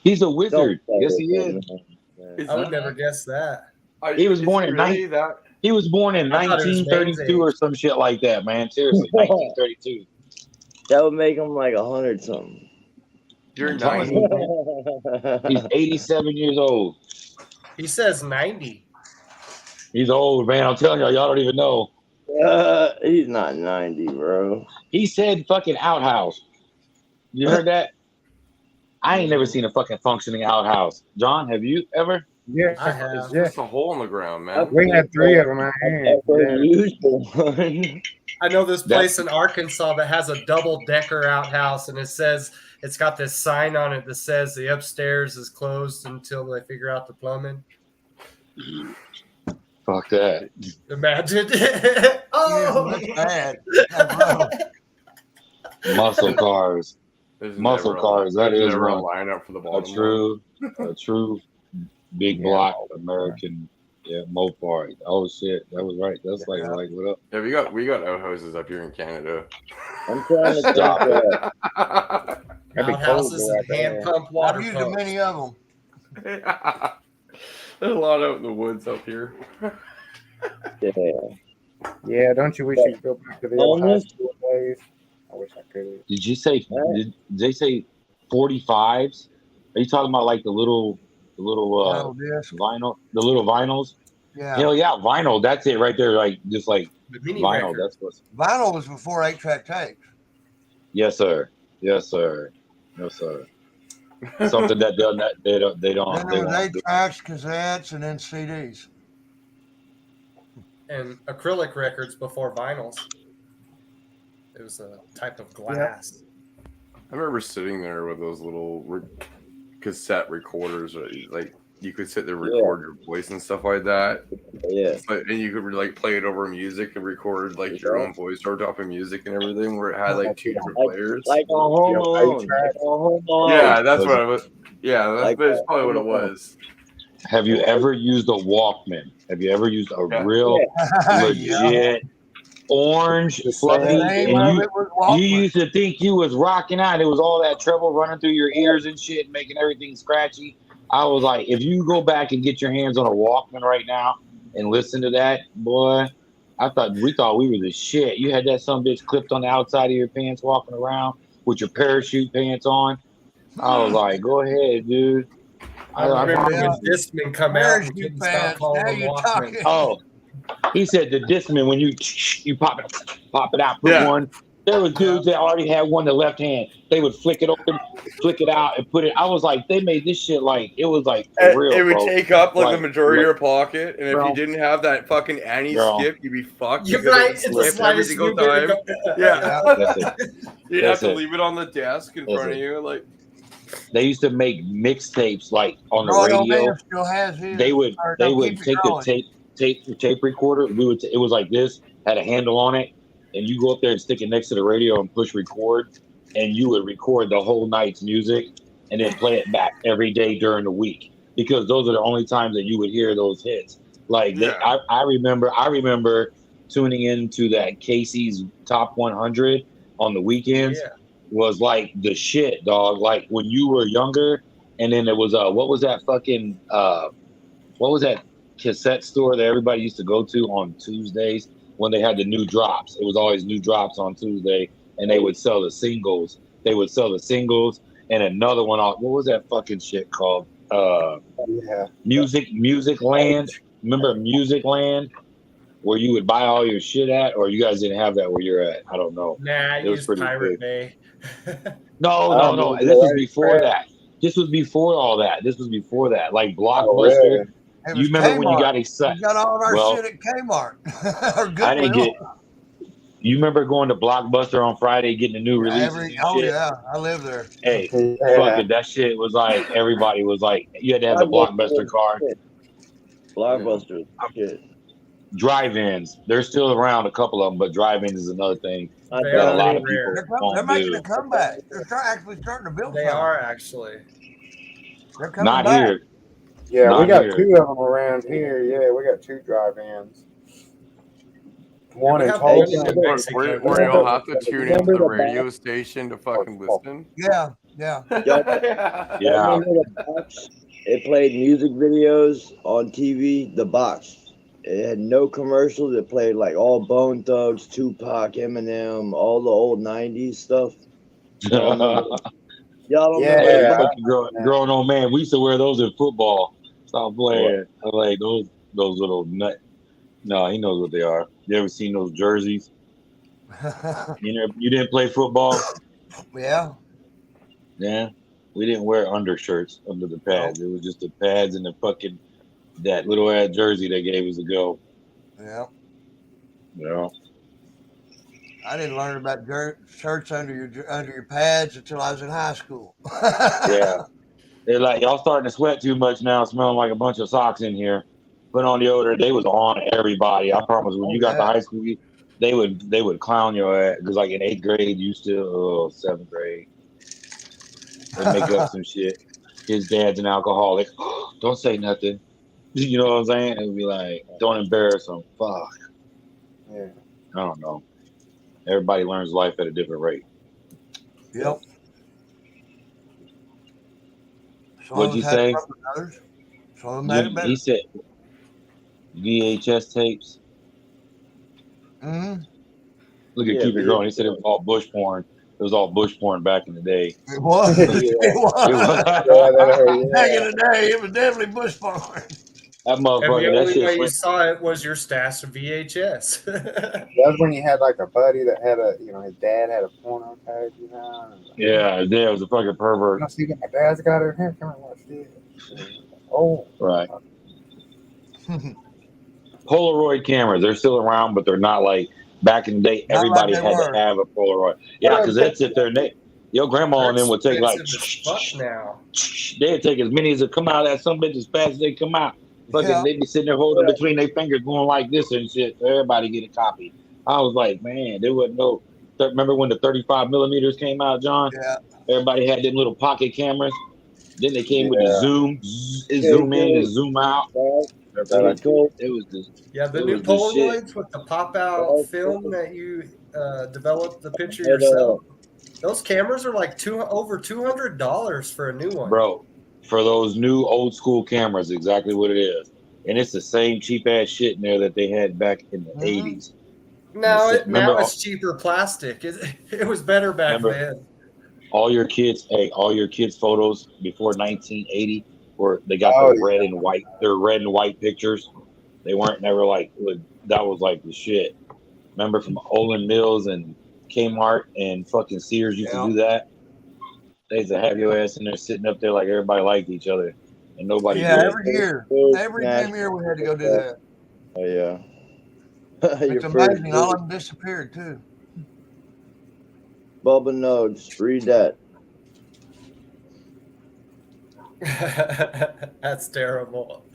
he's a wizard. Don't Yes, he is. I would never guess that. He was born in really that. He was born in I thought it was Maine's 1932 or age. some shit like that, man. Seriously, 1932. That would make him like 100 something. You're I'm telling 90. you, man. He's 87 years old. He says 90. He's old, man. I'm telling y'all don't even know. He's not 90, bro. He said fucking outhouse. You heard that? I ain't never seen a fucking functioning outhouse. John, have you ever? Yeah, I have. It's just a hole in the ground, man. we had 3 of them out here. Never used one. I know this place in Arkansas that has a double-decker outhouse, and it's got this sign on it that says the upstairs is closed until they figure out the plumbing. Fuck that. Imagine. Oh, that's bad. That's wrong. Muscle cars. There's Muscle never a- cars. That there's is never a one. lineup for the A bottom. true big block American Mopar. Oh shit, that was right. That's like what up? Yeah, we got outhouses up here in Canada. I'm trying to think Stop of it. That'd be cold Outhouses to go out and hand there. pump water I've used pumps. many of them. There's a lot out in the woods up here. Yeah, don't you wish you could go back to the old high Homeless? school days? I wish I could. Did you say? Did they say 45s? Are you talking about like the little Vinyl disc. vinyl, the little vinyls? Yeah. Hell yeah, vinyl. That's it right there. Like just like The mini vinyl. record. That's what's. Vinyl was before 8-track tapes. Yes, sir. Yes, sir. Yes, sir. Something that they don't. Then They there was won't do. 8-tracks, cassettes, and then CDs. And acrylic records before vinyls. It was a type of glass. I remember sitting there with those little cassette recorders. Like you could sit there and record your voice and stuff like that. Yeah. And you could like play it over music and record like your own voice over top of music and everything, where it had like 2 different players. Like on Home Alone. Like on Home Alone. Yeah, that's what it was. Yeah, that's Like probably what it was. Have you ever used a Walkman? Have you ever used a real legit orange fluffy? The name And of you it was Walkman. used to think you was rocking out. It was all that treble running through your ears and shit, making everything scratchy. I was like, if you go back and get your hands on a Walkman right now and listen to that, boy, we thought we were the shit. You had that some bitch clipped on the outside of your pants walking around with your parachute pants on. I was like, go ahead, dude. I remember when Discman come out and couldn't stop Now calling you're them talking. Walkman. Oh, he said the Discman, when you pop it out, put one. There was dudes that already had one in the left hand. They would flick it open, flick it out, and put it. I was like, they made this shit like it was like for real. It would bro. take up like the Like- majority of your pocket, and if Bro. you didn't have that fucking anti-skip, you'd be fucked. You're because it right. would It's the slip every slightest single movement time. to go- Yeah, That's it. you'd have That's to it. leave it on the desk in That's front it. of you, like. They used to make mixtapes like on the Royal radio. Man still has his. They would Or they no, would keep it take the going. tape recorder. It was like this, had a handle on it, and you go up there and stick it next to the radio and push record, and you would record the whole night's music and then play it back every day during the week, because those are the only times that you would hear those hits. Like I remember tuning into that Casey's Top 100 on the weekends. Yeah. Was like the shit, dog. Like when you were younger, and then there was what was that fucking what was that cassette store that everybody used to go to on Tuesdays when they had the new drops? It was always new drops on Tuesday, and they would sell the singles. They would sell the singles and another one off. What was that fucking shit called? Music Land. Remember Music Land? Where you would buy all your shit at, or you guys didn't have that where you're at? I don't know. Nah, It was use pretty Pirate big. Bay. No. This was before that. This was before all that. This was before that. Like Blockbuster. It You was remember when you Kmart. got excited? We got all of our Well, shit at Kmart. Or I didn't Goodwill. get. You remember going to Blockbuster on Friday, getting the new releases? and shit? Yeah, I live there. Hey, fuck it. That shit was like everybody was like, you had to have the Blockbuster card. Blockbuster. Shit. Drive-ins, they're still around, a couple of them, but drive-ins is another thing. They that a are lot of rare. people They're don't making do. a comeback. They're actually starting to build. They some. are actually. They're coming Not back. here. Yeah, we Not got here. 2 of them around here. Yeah, we got 2 drive-ins. One we in have Tulsa. one in Where, Mexico. where you'll have to tune into Remember the the radio box? station to fucking listen. Yeah. Y'all Yeah. remember the box? It played music videos on TV. The box. It had no commercials. It played like all Bone Thugs, Tupac, Eminem, all the old '90s stuff. Y'all remember? Y'all don't remember Hey, the Yeah. box? fucking grown old man. We used to wear those in football. Stop playing. I like those little nut. No, he knows what they are. You ever seen those jerseys? You didn't play football? Yeah. Yeah. We didn't wear undershirts under the pads. It was just the pads and the fucking that little ass jersey they gave us to go. Yeah. Yeah. I didn't learn about shirts under your pads until I was in high school. Yeah. They're like, y'all starting to sweat too much now, smelling like a bunch of socks in here. Put on deodorant. They was on everybody. I promise. When Oh, you got to yeah. high school, they would clown your ass because like in 8th grade, you still 7th grade. They make up some shit. His dad's an alcoholic. Don't say nothing. You know what I'm saying? And be like, don't embarrass him. Fuck. Yeah. I don't know. Everybody learns life at a different rate. Yep. Some What'd of you us had it say? rougher than others. Some of them had it better. He said VHS tapes. Mm-hmm. Look at Yeah, Keep It Growing. He said it was all bush porn. It was all bush porn back in the day. It was. Yeah. It was. It was Back in the day, it was definitely bush porn. that And motherfucker. the That only shit. way you saw it was your stash of VHS. That's when you had like a buddy that had his dad had a porno page, and Yeah, it was a fucking pervert. I see what my dad's got her here. Come on, watch this. Oh, Right. Polaroid cameras. They're still around, but they're not like back in the day. Not like Everybody they had to were. have a Polaroid. Yeah, because they'd sit there and your grandma They're and them would take like expensive as fuck now. they'd take as many as would come out of that some bitch as fast as they come out. Fucking Yeah. they'd be sitting there holding between their fingers going like this and shit. So everybody get a copy. I was like, man, there wasn't no. Remember when the 35 millimeters came out, John? Yeah. Everybody had them little pocket cameras. Then they came with the Yeah. zoom, zoom in and zoom out. Pretty cool. It was the Yeah, the it new was the shit. Polaroids with the pop out film that you developed the picture And, yourself. Those cameras are like over $200 for a new one. Bro, for those new old school cameras, exactly what it is. And it's the same cheap ass shit in there that they had back in the 80s. Now Remember, it's cheaper plastic. It was better back then. all your kids' photos before 1980 were they got the red and white. They're red and white pictures. They weren't never like that was like the shit. Remember from Olin Mills and Kmart and fucking Sears used to do that. They used to have your ass in there sitting up there like everybody liked each other and nobody did. Every year. Every damn year we had to go do that. Oh yeah. It's amazing. All of them disappeared too. Bubba Nodes, read that. That's terrible.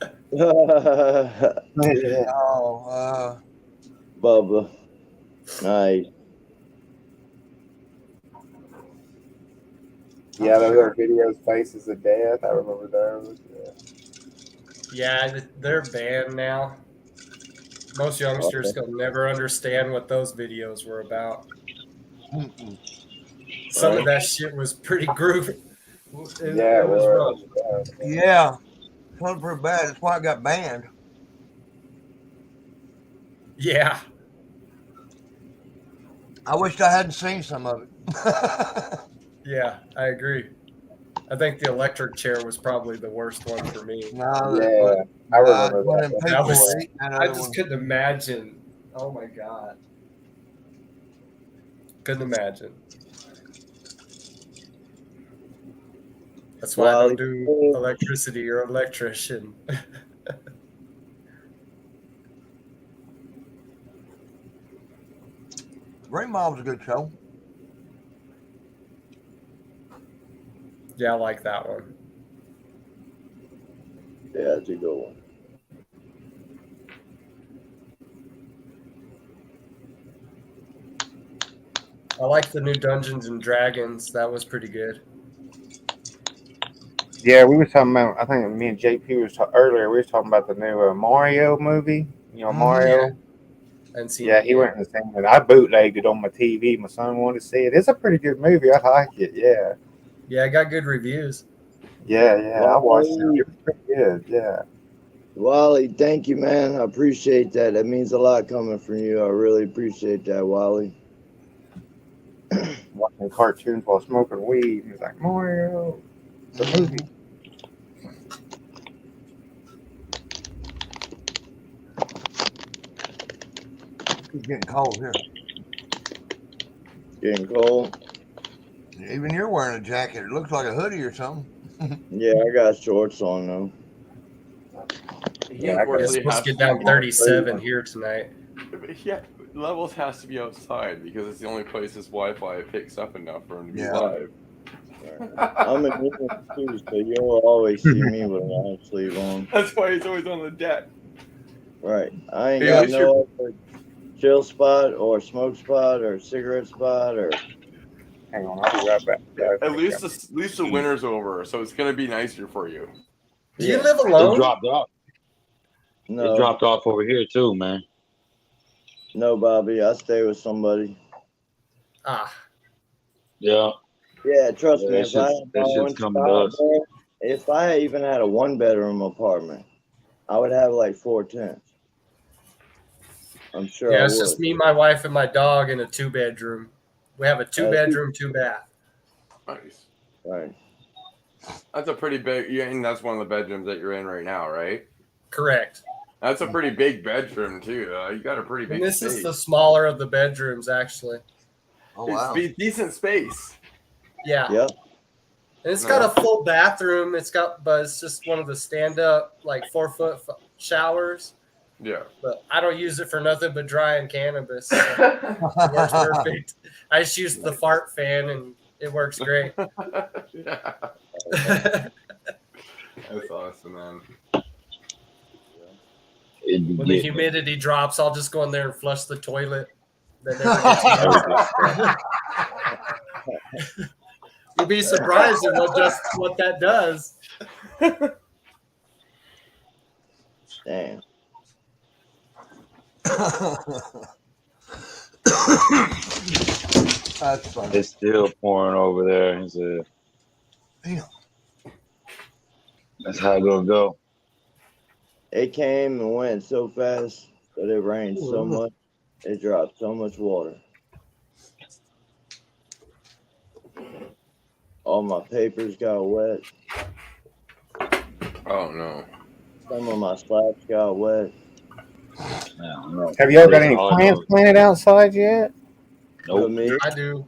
Bubba. Nice. Yeah, those are videos, Faces of Death. I remember those. Yeah, they're banned now. Most youngsters will never understand what those videos were about. Some of that shit was pretty groovy. Yeah, it was rough. Yeah. It wasn't pretty bad. That's why it got banned. Yeah. I wished I hadn't seen some of it. Yeah, I agree. I think the electric chair was probably the worst one for me. No, I remember that. I just couldn't imagine. Oh my God. Couldn't imagine. That's why I don't do electricity or electrician. Green Mile was a good show. Yeah, I like that one. Yeah, it's a good one. I like the new Dungeons and Dragons. That was pretty good. Yeah, we were talking about. I think me and JP was earlier. We were talking about the new Mario movie. You know, Mario. And seen Yeah, it he yet. went and seen it. I bootlegged it on my TV. My son wanted to see it. It's a pretty good movie. I like it. Yeah. Yeah, I got good reviews. Yeah. I watched it. It was pretty good. Yeah. Wally, thank you, man. I appreciate that. That means a lot coming from you. I really appreciate that, Wally. Watching cartoons while smoking weed. He's like, Mario, the movie. It's getting cold here. Getting cold. Even you're wearing a jacket. It looks like a hoodie or something. Yeah, I got shorts on though. He Yeah, I got It's unfortunately supposed has to to get down be 37 here tonight. Yeah, Levels has to be outside because it's the only place his Wi-Fi picks up enough for him to be Yeah. live. I'm in England too, so you'll always see me with a long sleeve on. That's why he's always on the deck. Right. I ain't Hey, at got least no other chill spot or smoke spot or cigarette spot or. Hang on, I'll be right back. At least the winter's over, so it's gonna be nicer for you. Do you Yeah. live It alone? dropped off. It No, dropped off over here too, man. no, Bobby. I stay with somebody. Ah, Yeah. Yeah, trust Yeah, me. that If I shit's- had that my shit's own coming to spot, us. bro, if I even had a 1-bedroom apartment, I would have like 4 tents. I'm sure yeah, I it's would. just me, my wife, and my dog in a 2-bedroom. We have a 2-bedroom, 2-bath. Nice. Right. That's a pretty big. Yeah, and that's one of the bedrooms that you're in right now, right? Correct. That's a pretty big bedroom too. You got a pretty big And this space. is the smaller of the bedrooms, actually. Oh, wow. It's decent space. Yeah. Yep. And it's got a full bathroom. But it's just one of the stand-up, like 4-foot showers. Yeah. But I don't use it for nothing but drying cannabis. So it works perfect. I just use the fart fan, and it works great. Yeah. That's awesome, man. It'd be When the getting it. humidity drops, I'll just go in there and flush the toilet. That never gets used. You'd be surprised at what that does. Damn. That's funny. It's still pouring over there. He said, Damn. that's how it gonna go. It came and went so fast, but it rained so much. It dropped so much water. All my papers got wet. Oh no. Some of my slabs got wet. I don't know. Have y'all got any All I plants know- planted outside yet? Nope. Me, I do.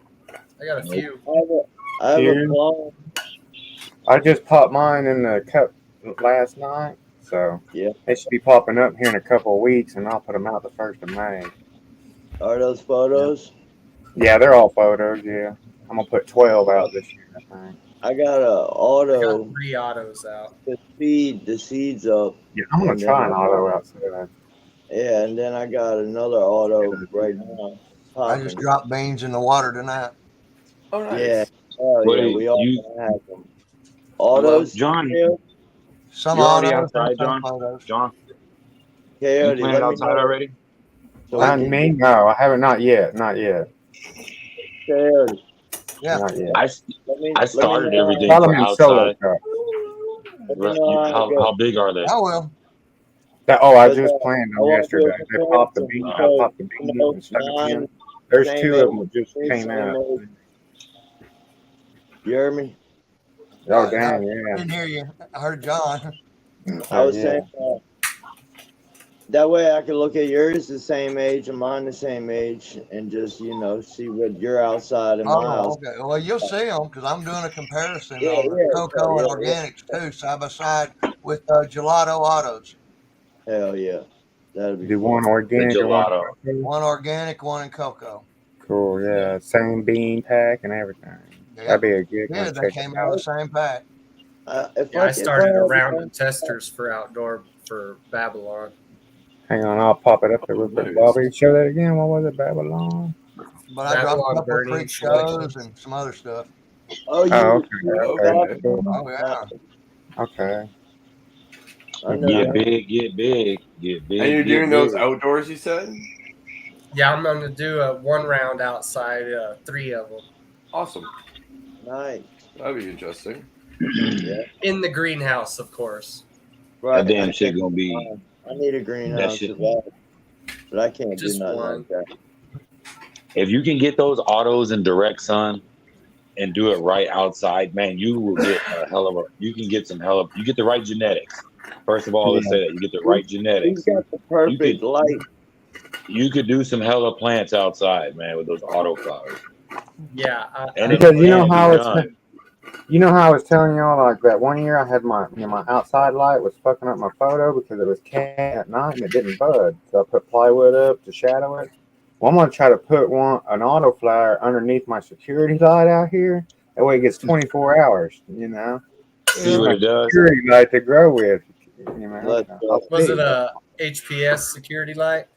I got a few. I have a Here. plum. I just popped mine in the cup last night, so Yeah. they should be popping up here in a couple of weeks, and I'll put them out the 1st of May. Are those photos? Yeah, they're all photos. Yeah, I'm gonna put 12 out this year, I think. I got a I auto got 3 autos out. to feed the seeds up. Yeah, I'm gonna And try then an auto outside. Yeah, and then I got another auto right now. I just Popping. dropped beans in the water tonight. Oh nice. Yeah. Oh What yeah, do you- we all you- have them. Autos. John, Coyote, Some You already autos, outside, some John? photos. John, you Coyote, planted let me outside know. already? So Not we can- me? No, I haven't. Not yet. Not yet. Coyote, Yeah. Not yet. I started everything Follow for me solo outside. truck. Let me know how it How goes. big are they? I will. I just planted I them want yesterday. to They do popped the some beans. I photos, popped the beans and stuck them in. There's same 2 age, of them that just same came out. age. You heard me? Oh dang, I yeah. didn't hear you. I heard John. I was yeah. saying that way I could look at yours the same age and mine the same age and just, see what you're outside and my Oh, house. okay. Well, you'll see them because I'm doing a comparison Yeah, on the yeah, cocoa yeah, and yeah. organics too, side by side with gelato autos. Hell yeah. That'd be Do fun. one The organic and one gelato. cocoa. One organic, one in cocoa. Cool, yeah. Same bean pack and everything. Yeah. That'd be a good Yeah, one. they Check came it out out. of the same pack. I started a round of testers for outdoor for Babylon. Hang on, I'll pop it up there real quick. Bobby, show that again. What was it? Babylon? But I dropped a Babylon couple of burning freak shows selections. and some other stuff. Oh, you Oh, okay. Okay. Cool. Oh, yeah. Okay. I know Get that. big, get big, get big. And you're get doing those big. outdoors, you said? Yeah, I'm going to do a 1 round outside, 3 of them. Awesome. Nice. That'd be interesting. In the greenhouse, of course. Right. That damn shit gonna be. I need a greenhouse shit. as well, but I can't Just do nothing one. like that. If you can get those autos in direct sun and do it right outside, man, you will get a hell of a. You can get some hell of. You get the right genetics. First of all, let's say that you get the right genetics. He's got the perfect light. You could do some hella plants outside, man, with those auto flowers. Yeah. And Because you know can be how it's done. you know how I was telling y'all like that one year I had my my outside light was fucking up my photo because it was cat at night and it didn't bud. So I put plywood up to shadow it. Well, I'm gonna try to put an auto flower underneath my security light out here. That way it gets 24 hours, you know. See what it does? Security light to grow with, you know. Was it a HPS security light?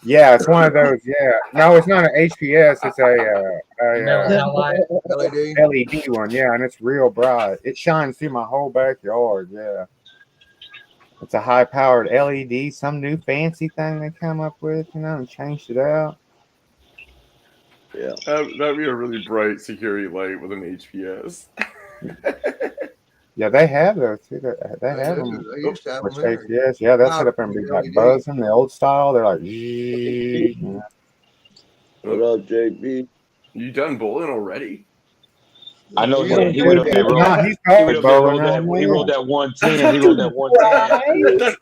Yeah, it's one of those. Yeah, no, it's not an HPS. It's LED one. Yeah, and it's real bright. It shines through my whole backyard. Yeah, it's a high-powered LED. Some new fancy thing they come up with, you know, and changed it out. Yeah, that'd be a really bright security light with an HPS. Yeah, they have those too. They have them. used to have them here. HPS. Yeah, they'll set up and be like buzzing the old style. They're like, you know. What up, JB? You done bowling already? I know he went up there. He rolled that 110. He rolled that 110.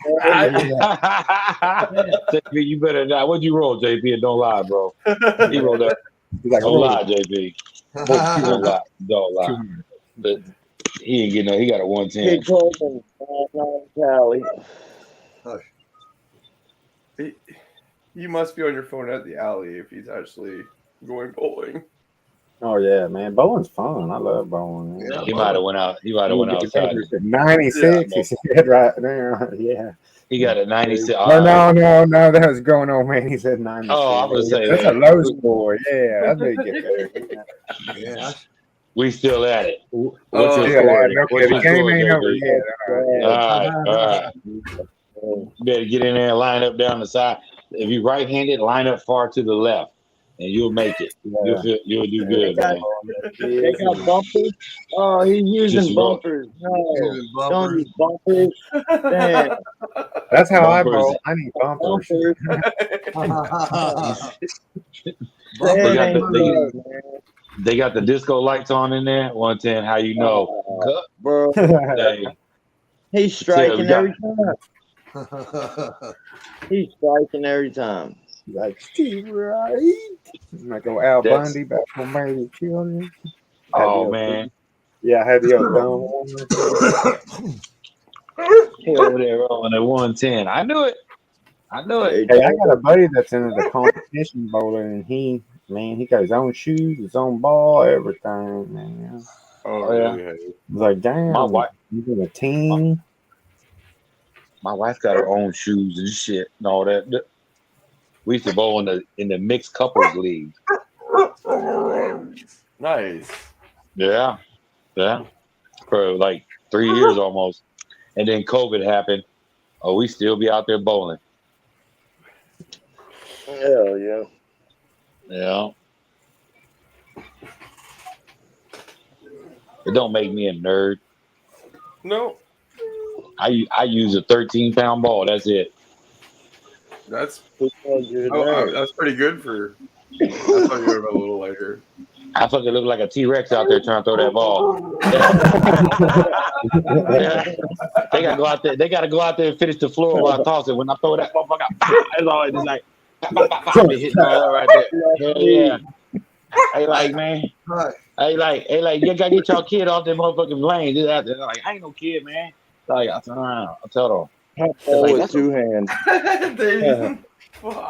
JB, you better not. What'd you roll, JB? And don't lie, bro. He rolled that. Don't lie, JB. Don't lie. Don't lie. But he ain't getting no. He got a 110. Hey, Colton, Cali. You must be on your phone at the alley if he's actually going bowling. Oh yeah, man, bowling's fun. I love bowling. Man. He might have went out. He might have went outside. 96. He said right there. Yeah. He got a 96. No, that was going on, man. He said 96. Oh, I was saying that's a low score. Yeah, I did get there. Yeah. We still at it. What's your score? The game ain't over yet. All right. You better get in there and line up down the side. If you're right-handed, line up far to the left, and you'll make it. Yeah. You'll do good, man. They got bumpers. Oh, he's using bumpers. No, don't use bumpers. Damn. That's how I bowl. I need bumpers. They got the disco lights on in there. 110. How you know, bro? He's striking every time. He's striking every time. Like Steve Wright. Like go Al Bundy back from Married Children. Oh man. Yeah, I had the He over there rolling at 110. I knew it. Hey, I got a buddy that's into the competition bowling, and he got his own shoes, his own ball, everything, man. Oh yeah. It's like, damn, my wife, he's in a team. My wife got her own shoes and shit and all that. We used to bowl in the mixed couples league. Nice. Yeah. For like 3 years almost. And then COVID happened. Oh, we still be out there bowling. Hell yeah. Yeah. It don't make me a nerd. No. I use a 13-pound ball. That's it. That's pretty good for. I thought you were a little lighter. I fucking look like a T-Rex out there trying to throw that ball. Yeah. They gotta go out there. They gotta go out there and finish the floor while I toss it. When I throw that motherfucker, it's always just like hitting all right there. Hell yeah. Hey, like, man. Hey, like, you gotta get y'all kid off that motherfucking lane. Just out there. Like, I ain't no kid, man. Like, I turn around. I tell them. Like, with 2 hands.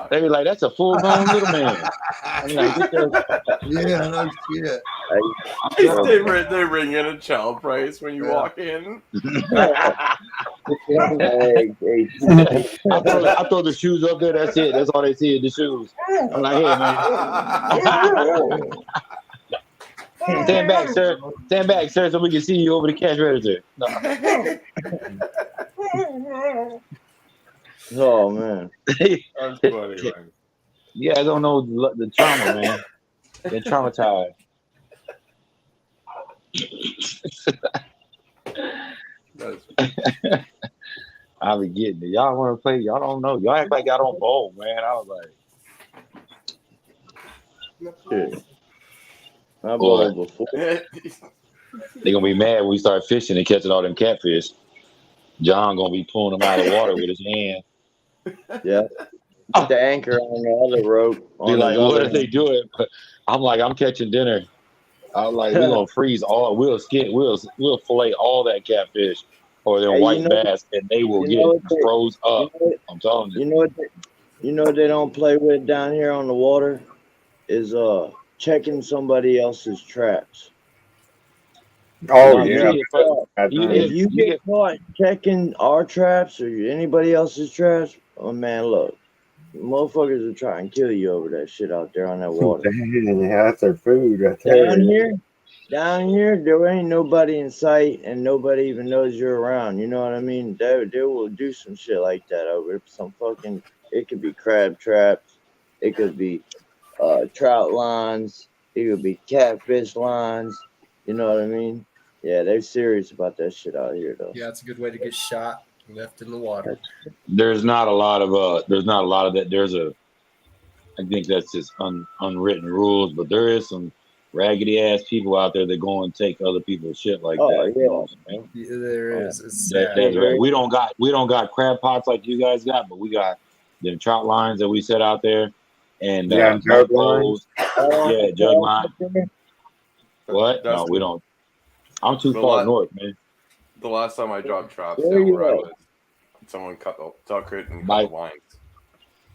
They be like, that's a full-grown little man. Like, yeah, no shit. They ring in a child price when you walk in. I throw the shoes up there. That's it. That's all they see is the shoes. I'm like, hey, man. Stand back, sir. Stand back, sir, so we can see you over the cash register. No. Oh man. That's funny, man. Yeah, I don't know the trauma, man. They're traumatized. I be getting it. Y'all want to play? Y'all don't know. Y'all act like y'all don't bowl, man. I was like, Shit. I boy, bowled before. they gonna be mad when we start fishing and catching all them catfish. John gonna be pulling them out of the water with his hand. Yeah. The anchor on the other rope. Be On like, his what other are they doing? I'm like, I'm catching dinner. I'm like, we gonna freeze all. We'll fillet all that catfish or them Hey, white bass, and they will you know get what they, froze you up. know what, I'm telling you. you know what they, you know what they don't play with down here on the water is checking somebody else's traps. Oh No, yeah, If you get caught checking our traps or anybody else's traps, oh man, look, motherfuckers will try and kill you over that shit out there on that water. yeah, that's their food right there. Down here, there ain't nobody in sight and nobody even knows you're around. You know what I mean? They will do some shit like that over some fucking. It could be crab traps, it could be trout lines, it could be catfish lines. You know what I mean? Yeah, they're serious about that shit out here, though. Yeah, it's a good way to get shot and left in the water. There's not a lot of that. I think that's just unwritten rules, but there is some raggedy ass people out there that go and take other people's shit like that. Yeah. You know what I'm saying? Yeah, there is. It's That's sad. right. We don't got crab pots like you guys got, but we got them trout lines that we set out there, and jug lines. Yeah, jug line. What? No, we Dustin, don't. I'm too far north, man. The last time I dropped traps Where down you where I at? was, someone took it and cut the lines.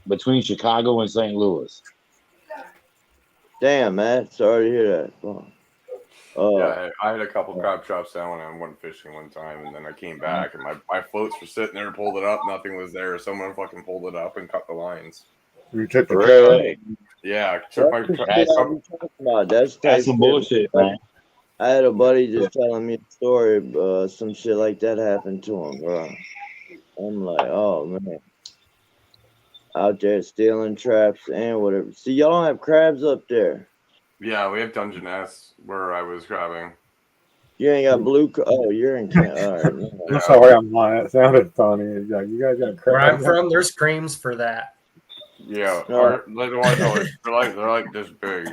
Between Chicago and St. Louis. Damn, man. Sorry to hear that. Yeah, I had a couple crab traps down when I went fishing one time, and then I came back, and my floats were sitting there, pulled it up, nothing was there. Someone fucking pulled it up and cut the lines. You took the Really? Yeah, took my. That's some bullshit, man. I had a buddy just telling me a story. Some shit like that happened to him, bro. I'm like, oh man, out there stealing traps and whatever. See, y'all don't have crabs up there. Yeah, we have Dungeness where I was grabbing. You ain't got blue. Oh, you're in Canada. All right. No. I'm sorry, I'm lying. It sounded funny. Like, you guys got Where I'm crabs. from, there's creams for that. Yeah, No. they're like this big.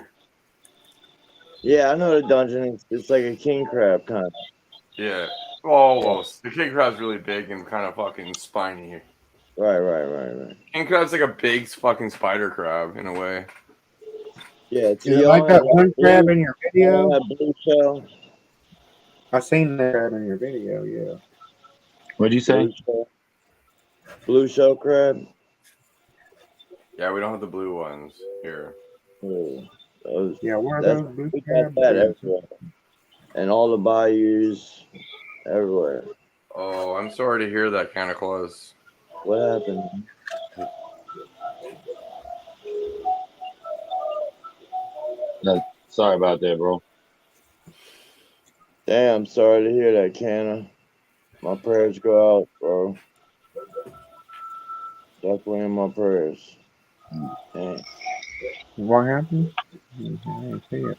Yeah, I know the dungeon. It's like a king crab kind of. Yeah, almost. The king crab's really big and kind of fucking spiny. Right. King crab's like a big fucking spider crab in a way. Yeah, so Yeah, y'all like that have one crab in your y'all video. have blue shell. I seen that crab in your video. Yeah. What'd you say? Blue shell crab. Yeah, we don't have the blue ones here. Yeah, where are those blue crabs? Everywhere. And all the bayous, everywhere. Oh, I'm sorry to hear that kind of close. What happened? No, sorry about that, bro. Damn, sorry to hear that, Canna. My prayers go out, bro. Definitely in my prayers. Damn. What happened? I didn't see it.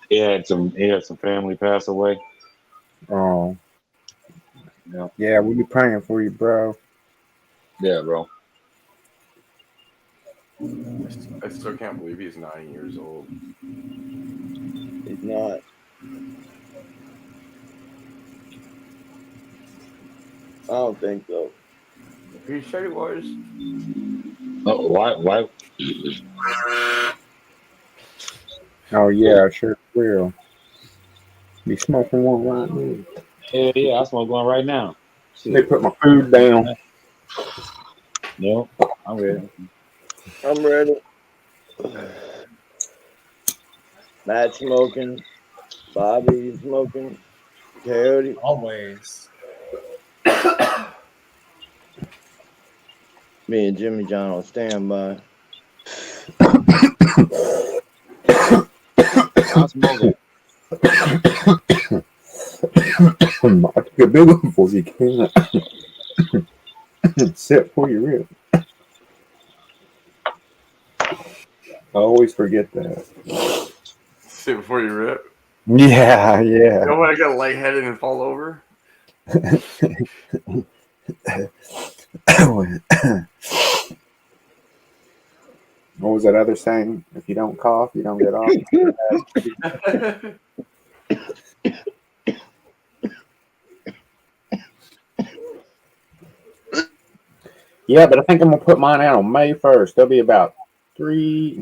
He had some family pass away. Oh. Yeah. Yeah, we'll be praying for you, bro. Yeah, bro. I still can't believe he's 9 years old. He's not. I don't think so. He said he was. Oh, why? Oh yeah, I sure will. Be smoking one right now. Yeah, I smoke one right now. Shit. They put my food down. No, I'm ready. I'm ready. Matt smoking. Bobby smoking. Coyote. Always. Me and Jimmy John on standby. I'm smoking. I took a big one for you, can Sit for you, real. I always forget that. Sit before you rip. Yeah, yeah. You don't want to get lightheaded and fall over. What was that other saying? If you don't cough, you don't get off. Yeah, but I think I'm gonna put mine out on May 1st. They'll be about 2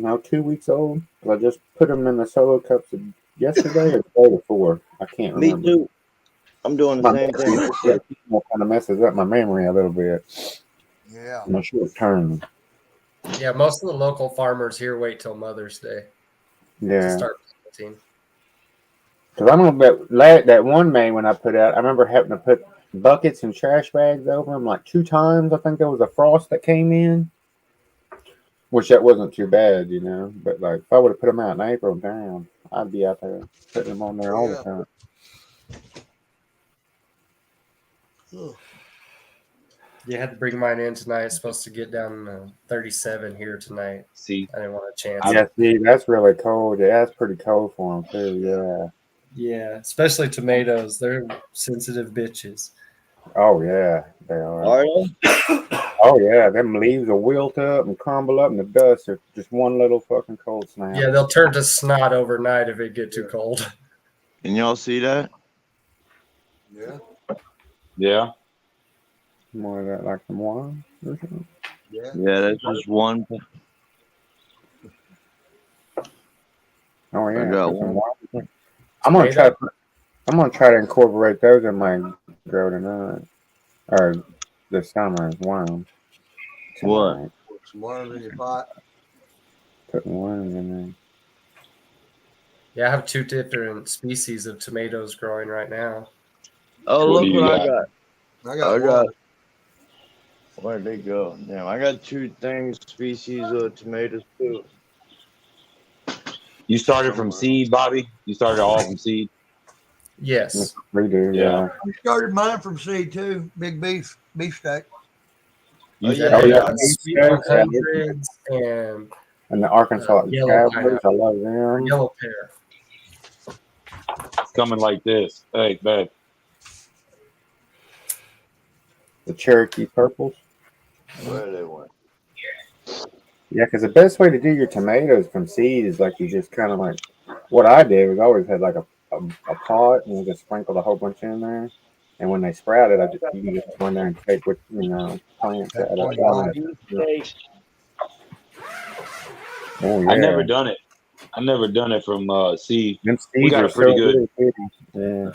weeks old. I just put them in the solo cups yesterday or the day before. I can't Me remember. too. I'm doing the My same thing. memory kind of messes up my memory a little bit. Yeah. My short term. Yeah, most of the local farmers here wait till Mother's Day to Yeah. start planting. Because I'm gonna bet that one May when I put out, I remember having to put buckets and trash bags over them like 2 times. I think there was a frost that came in, which that wasn't too bad, you know. But like if I would have put them out in April, damn, I'd be out there putting them on there all the time. You had to bring mine in tonight. It's supposed to get down to 37 here tonight. See, I didn't want a chance. Yeah, see, that's really cold. Yeah, that's pretty cold for them too. Yeah. Yeah, especially tomatoes. They're sensitive bitches. Oh yeah, they are. Are they? Oh yeah, them leaves will wilt up and crumble up in the dust. Or just one little fucking cold snap. Yeah, they'll turn to snot overnight if it get too cold. Can y'all see that? Yeah. yeah. More of that, like some wine or something. Yeah. Yeah, that's just one. Oh yeah, I got put some one. wine. I'm gonna try to incorporate those in my grow tonight or this summer. Wine. What? Tonight. Put some worms in your pot. Putting worms in there. Yeah, I have 2 different species of tomatoes growing right now. Oh, What look do you what I got? got. I got I got. one. Where'd they go? Damn, I got 2 species of tomatoes too. You started from seed, Bobby? You started all from seed? Yes. We do, yeah. I started mine from seed too. Big beefsteak. You Yeah, Oh they yeah, got sweet 100s and the Arkansas yellow Cowboys. I love them. yellow pear. It's coming like this. Hey, babe. The Cherokee purples. Where they went? Yeah, because the best way to do your tomatoes from seed is like you just kind of like what I did was always had like a pot and you just sprinkled a whole bunch in there, and when they sprouted, you can just go in there and take what plants out of it. Oh yeah, I never done it. I never done it from seed. them We seeds got are a pretty so good. good. Yeah,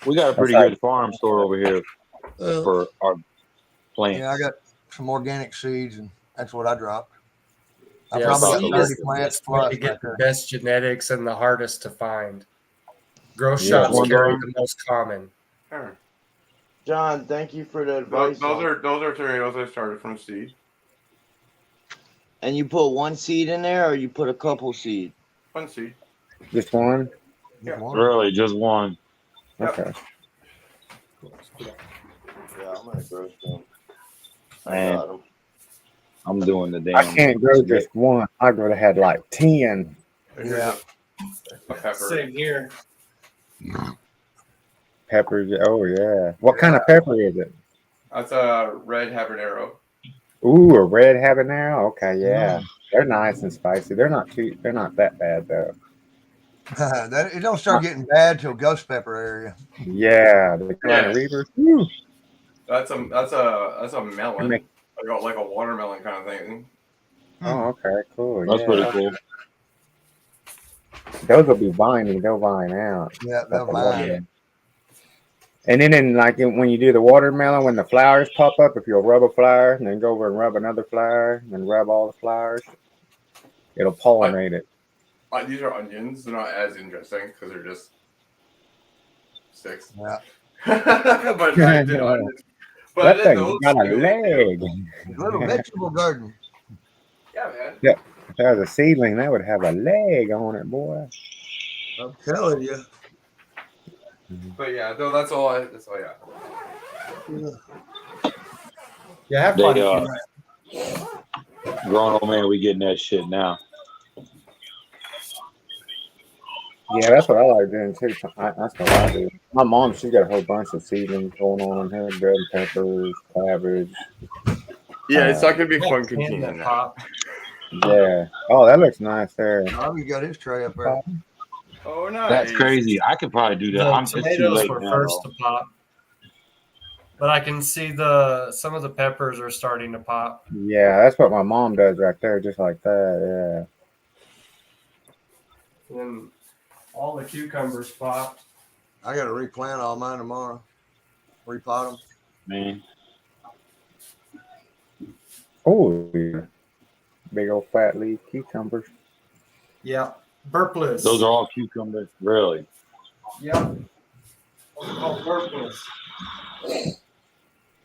We got a pretty That's good farm store over here for our plants. Yeah, I got some organic seeds, and that's what I dropped. I Yeah, probably seed got is 30 the plants best way plus to get right the there. best genetics and the hardest to find. Grow Yeah. shops One carry dog. the most common. Sure. John, thank you for the Those, advice. those are tomatoes I started from seed. And you put one seed in there, or you put a couple seed? One seed. just one. Yeah. Really, just one. Okay. Yeah, I'm gonna grow some. I Man, got 'em. I'm doing the damn. I can't grow just one. I'd rather had like 10. Yeah. A pepper. Same here. Peppers. Oh yeah. What kind of pepper is it? That's a red habanero. Ooh, a red habanero. Okay, yeah. They're nice and spicy. They're not that bad though. It don't start getting bad till ghost pepper area. Yeah, the Carolina Yeah. Reapers. Woo. That's a melon. Make- Like a watermelon kind of thing. Oh, okay, cool. That's yeah. pretty cool. Those will be viney. They'll vine out. Yeah, That's they'll a vine. watermelon. And then, when you do the watermelon, when the flowers pop up, if you'll rub a flower and then go over and rub another flower and then rub all the flowers, it'll pollinate it. These are onions. They're not as interesting because they're just sticks. Yeah. But I did onions. But That I did thing's those got a too. leg. Little vegetable garden. Yeah, man. Yeah. If that was a seedling, that would have a leg on it, boy. I'm telling you. But yeah, no, that's all. Yeah. Yeah, have They fun. grown old man, we getting that shit now. Yeah, that's what I like doing too. That's what I do. My mom, she's got a whole bunch of seedlings going on in her, red peppers, cabbage. Yeah, it's not gonna be Yeah, fun can containing that that. pop. Yeah. Oh, that looks nice there. Bobby got his tray up there. Oh, nice. That's crazy. I could probably do that. The It's too tomatoes late were now, first though. to pop, but I can see some of the peppers are starting to pop. Yeah, that's what my mom does right there, just like that. And all the cucumbers popped. I got to replant all mine tomorrow. Repot them. Man, Oh, yeah. Big old fat leaf cucumbers. Yeah, burpless. those are all cucumbers. Really? Yep. Those are called burpless.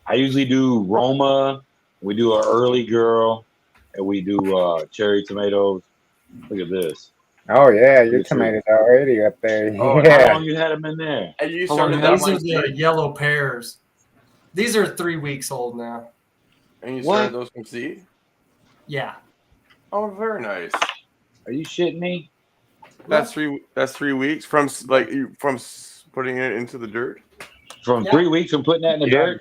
I usually do Roma. We do an early girl, and we do cherry tomatoes. Look at this. Oh yeah, your Pretty sure. tomatoes already up there. Oh, Yeah. how long you had them in there? And you How long started you that had These them? are the yellow pears. These are 3 weeks old now. And you What? started those from seed? Yeah. Oh, very nice. Are you shitting me? That's 3 weeks from putting it into the dirt. From Yeah. 3 weeks from putting that in the Yeah. dirt?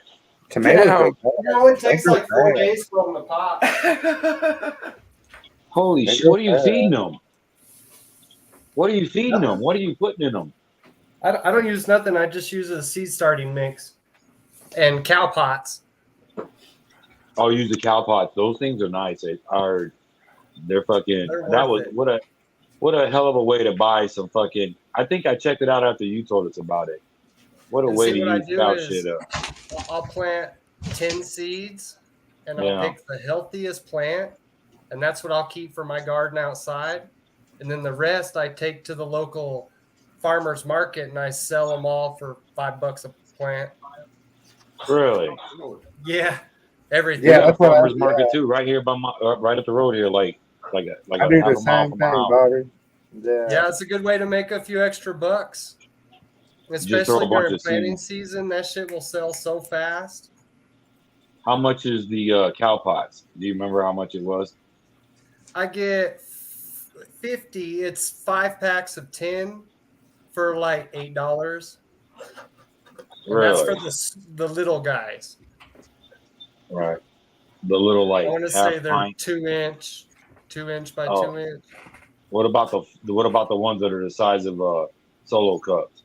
Tomatoes. Damn. are It only takes They're like 4 bad. days from the pop. Holy They shit! go What are you bad. feeding them? What are you feeding them? What are you putting in them? I don't use nothing. I just use a seed starting mix and cow pots. Oh, use the cow pots. Those things are nice. They're fucking. They're That worth was it. what a hell of a way to buy some fucking. I think I checked it out after you told us about it. What a And way see, to what I use do cow is- shit up. I'll plant 10 seeds and Yeah. I'll pick the healthiest plant, and that's what I'll keep for my garden outside. And then the rest I take to the local farmer's market and I sell them all for $5 a plant. Really? Yeah, everything. We Yeah, got a that's what farmer's market too, right here by my, right up the road here, like I a do half the a mile same from my thing, house. Bobby. Yeah. Yeah, it's a good way to make a few extra bucks. throw Especially a bunch during of planting seeds. season, that shit will sell so fast. How much is the cow pots? Do you remember how much it was? I get 50. It's 5 packs of 10 for like $8. And that's for Really? the little guys. Right. The little I like want to half say they're pint. 2 inch by Oh. 2 inch. What about the ones that are the size of solo cups?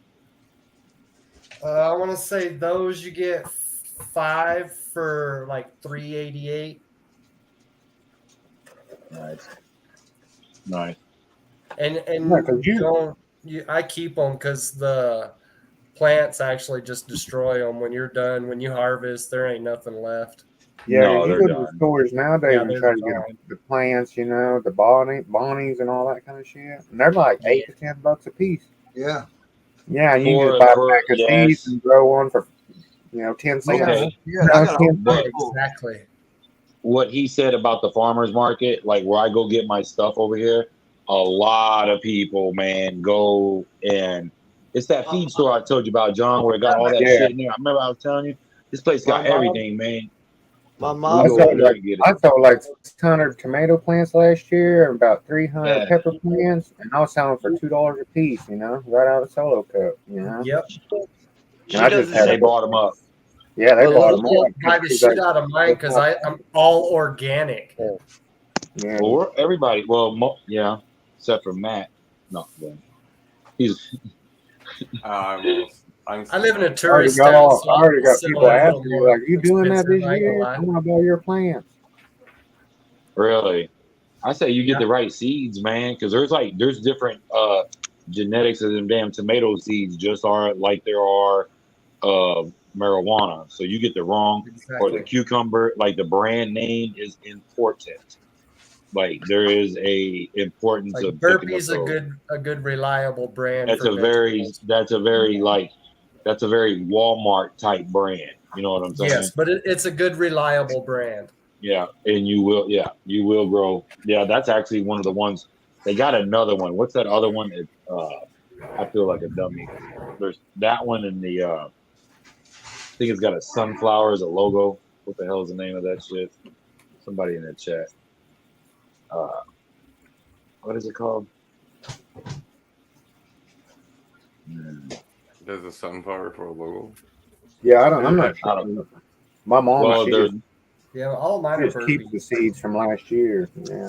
I want to say those you get 5 for like $3.88. Nice. And Yeah, 'cause I keep them because the plants actually just destroy them when you're done. When you harvest, there ain't nothing left. Yeah, No, you they're go to the done. stores nowadays Yeah, and they're try to get gone. the plants, the bonnies and all that kind of shit. And they're like $8 to $10 a piece. Yeah. Yeah, and you can For- just buy for- a pack of yes. seeds and grow one for 10 cents. Okay. Yeah, I got a whole But- bunch full. Exactly. What he said about the farmers market, like where I go get my stuff over here, a lot of people, man, go and it's that feed store I told you about, John, where it got all that Yeah. shit in there. I remember I was telling you, this place got My mom- everything, man. My We mom go saw over there and get it. I sold like 600 tomato plants last year and about 300 Yeah. pepper plants, and I was selling for $2 a piece, right out of the solo cup, Yep. she And I does just the had They same. bought them up. Yeah, they Well, bought those them people up. Buy the shit out of mine because I'm all organic. Yeah. Well, everybody, yeah, except for Matt. No, he's I'm I live in a I already tourist got, town, so I already got sell people a little asking me, more like, you doing that this expensive, I ain't gonna year? lie. I'm going to buy your plants. really. I say you get Yeah. the right seeds, man, because there's different genetics of them damn tomato seeds, just are like there are marijuana. So you get the wrong or the Exactly. cucumber, like the brand name is important. Like there is a importance Like of picking up Burpee's those. a good reliable brand. That's for a very vegetables. that's a very Walmart type brand. You know what I'm saying? Yes, but it's a good reliable brand. Yeah, and you will grow. Yeah, that's actually one of the ones. They got another one. What's that other one? I feel like a dummy. There's that one and I think it's got a sunflower as a logo. What the hell is the name of that shit? Somebody in the chat. What is it called? Does a sunflower for a logo? Yeah, I'm not sure. My mom, Well, she there's just, Yeah, all mine she are just keeps the burpees. seeds from last year. Yeah.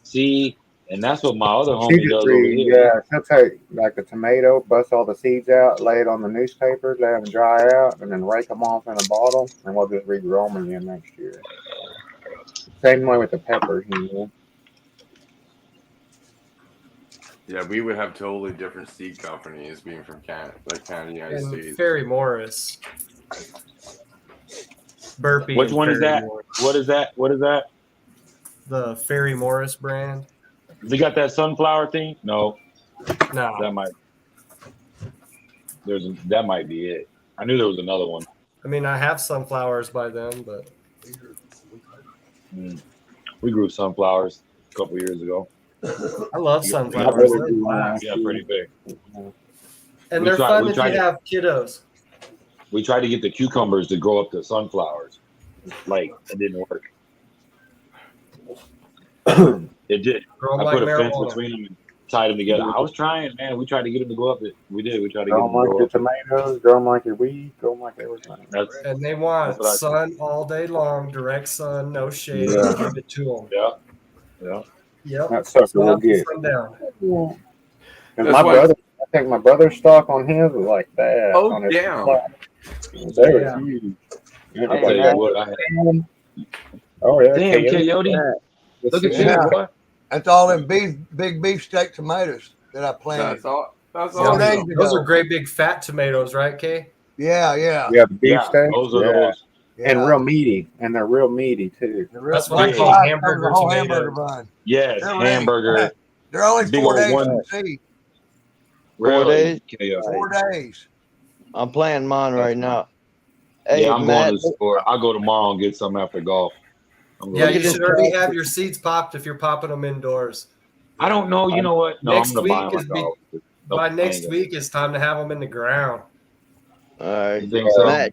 see, and that's what my other She homie just does over here. yeah, she'll take like a tomato, bust all the seeds out, lay it on the newspaper, let them dry out, and then rake them off in a bottle, and we'll just regrow them again next year. Same way with the peppers, you know. Yeah, we would have totally different seed companies being from Canada, like Canada, United And States. Ferry Morris. Burpee. Which and one is Ferry that? Morris. What is that? What is that? The Ferry Morris brand. They got that sunflower thing? No, No. that might. That might be it. I knew there was another one. I mean, I have sunflowers by then, but We grew sunflowers a couple years ago. I love My sunflowers. brother They're grew one blast. last Yeah, year. pretty big. And We they're tried- fun we if tried you to- have kiddos. We tried to get the cucumbers to grow up to sunflowers. Like, it didn't work. It did. Grow 'em I like put a fence marijuana. between them and tied them together. I was trying, man. We tried to get them to go up. We did. We tried to get Grow them them to like go your up. tomatoes, grow them like your weed, grow them like everything. That's And they want That's what I- sun all day long, direct sun, no shade. Yeah. Give it to them. yeah. Yep. That sucker will Sun up to get. sundown. And That's my why- brother, I think my brother's stock on his was like that. Oh, on his damn. They were Yeah. huge. I'll tell you what. I had. Oh yeah, Damn, Cayote. Coyote. Look at Yeah. you, boy. That's all them big beefsteak tomatoes that I planted. That's all. That's Yeah, all. days Awesome. ago. Those are great big fat tomatoes, right, Kay? Yeah. Yeah, the Yeah, beefsteak. those are yeah. those. And real meaty, and they're real meaty too. That's what I big. call Cover hamburger the whole tomatoes. hamburger bun. Yes, They're hamburger. ready. They're only Big 4 old days one. to seed. Really? days? Coyote. 4 days. I'm playing mine right now. Hey, Yeah, I'm Matt, going to the store. I'll go tomorrow and get some after golf. I'm Yeah, gonna- you should already have your seeds popped if you're popping them indoors. I don't know. You know what? No, Next I'm gonna buy week them is at golf. By Nope, next I ain't week, it's time to have them in the ground. All right, You think so? Matt,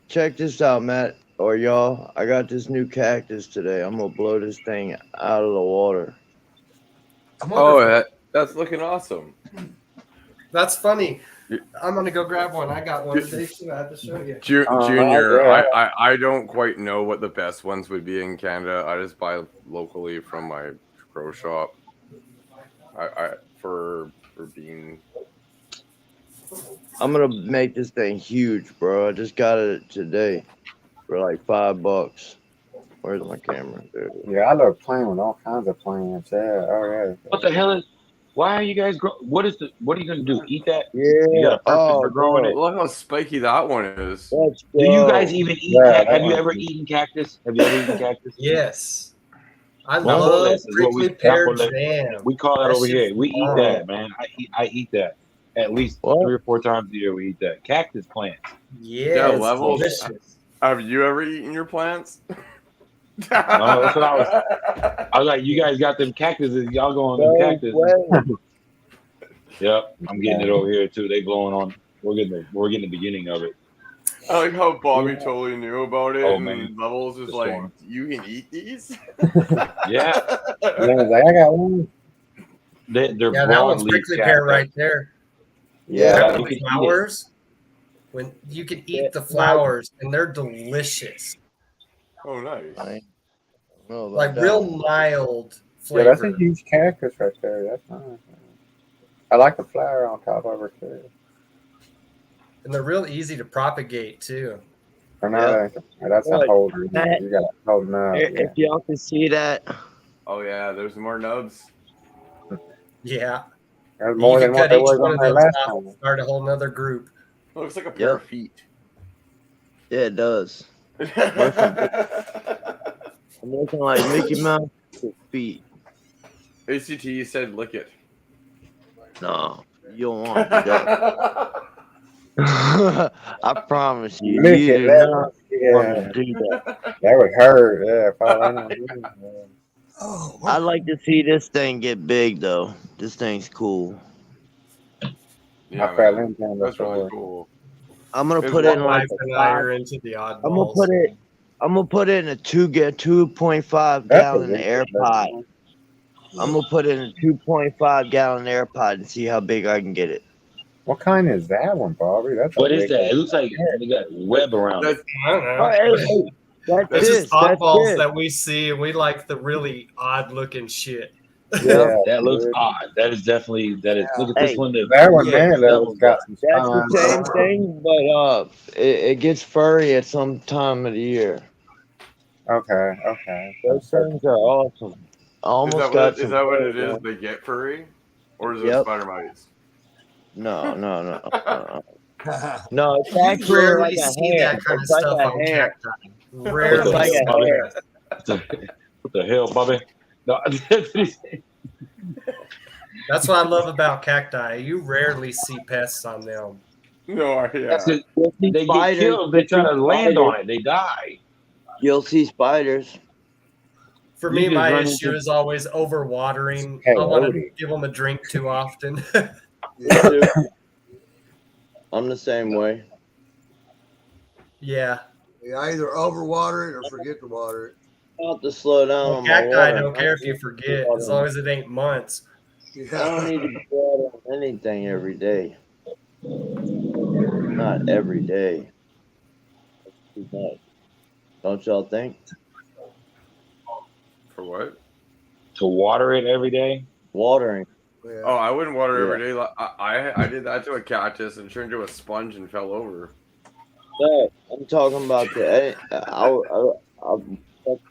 check this out, Matt, or y'all. I got this new cactus today. I'm gonna blow this thing out of the water. Oh, that's looking awesome. That's funny. I'm gonna go grab one. I got one today too. I have to show you. Junior, yeah. I don't quite know what the best ones would be in Canada. I just buy locally from my grow shop. I for being. I'm gonna make this thing huge, bro. I just got it today for like $5. Where's my camera? There it is. Yeah, I love playing with all kinds of plants. Yeah, all right. What the hell is? Why are you guys grow? What are you gonna do? Eat that? Yeah. You got a purpose for growing bro. it? Look how spiky that one is. Let's Do you go. guys even eat? Yeah, Have that you one. ever eaten cactus? Have you ever eaten cactus? Yes. I Well, love this is what we- prickly pear that's what jam. We call that That over shit's here. We eat bomb. that, man. I eat that at least What? 3 or 4 times a year. We eat that cactus plants. Yeah, it's levels. delicious. Have you ever eaten your plants? No, that's what I was like, you guys got them cactuses. Y'all going No them cactus? way. Yep, I'm getting it over here too. They blowing on. We're getting the beginning of it. I like how Bobby totally knew about it, Oh, and man. Levels is This like, one. you can eat these? Yeah, Yeah, I was like, I got one. they're Yeah, that one's broadleaf prickly pear cactus. right there. Yeah, That you one can eat it. flowers. When you can eat the flowers, and they're delicious. Oh, nice. I don't know about Like that. real mild Yeah, that's flavor. a huge cactus right there. That's nice. I like the flower on top of her too. And they're real easy to propagate too. Or no, that's a Look, holder. that- You got to hold them up. If y'all can see that, Oh, yeah, there's more nubs. Yeah. There's more You than can what cut there each was one on of there those last off time. and start a whole nother group. Looks like a pair Yep. of feet. yeah, it does. I'm looking like Mickey Mouse with feet. ACT said lick it. No, you don't want to do that. I promise you, Lick you it, do let not Yeah, want to do that. that would hurt. Yeah, if I land on you. Oh, I'd like to see this thing get big, though. This thing's cool. Yeah, I fell man. into them That's before. really cool. I'm gonna It's put it in one like Wife a and I five. are into the oddballs. I'm gonna put it in a 2.5 That's a gallon big air one. pot. I'm gonna put it in a 2.5 gallon air pot and see how big I can get it. What kind is that one, Bobby? That's What is that? It looks like they got web around it. I don't know. Oh, hey, that's It's just That's oddballs it. that we see, and we like the really odd looking shit. Yeah. That looks odd. That is definitely that is. Look at this Hey, one. That one Yeah, there, that though, one's got some That's the spines. same thing, but it gets furry at some time of the year. Okay. Those things are awesome. I almost got some. Is that what it fur, is? They get furry, or is it Yep. spider mites? No. No, it's You actually rarely like a see hair. that kind of It's like stuff a on hair. cacti. What Rarely the like see a hell, Bobby? hair. What the hell, Bobby? No, That's what I love about cacti. You rarely see pests on them. No, that's yeah. it. They get killed. They try to land on it. They die. You'll see spiders. For You me, just my run issue into- is always overwatering. I Coyote. want to give them a drink too often. Me too. I'm the same way. Yeah. You either overwater it or forget to water it. I have to slow down Well, on my cacti water. don't care if you forget, as long as it ain't months. I don't need to be water on anything every day. Not every day. Too much. Don't y'all think? For what? To water it every day. Watering. Yeah. Oh, I wouldn't water Yeah. every day. I did that to a cactus and turned into a sponge and fell over. No, I'm talking about the.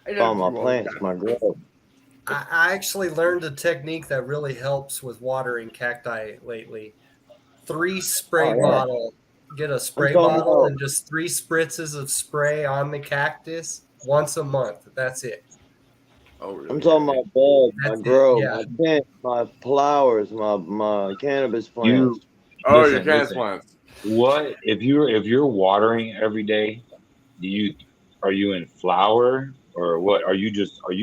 I'm on my plants, my growth. I actually learned a technique that really helps with watering cacti lately. 3 spray Oh, yeah. bottle. Get a spray talking bottle about- and just 3 spritzes of spray on the cactus once a month. That's it. Oh, really? I'm talking about bugs, my That's it, grow, yeah. my plants, my flowers, my cannabis plants. Oh, Listen, your cannabis listen. plants. What if you're watering every day? Are you in flower or what? Are you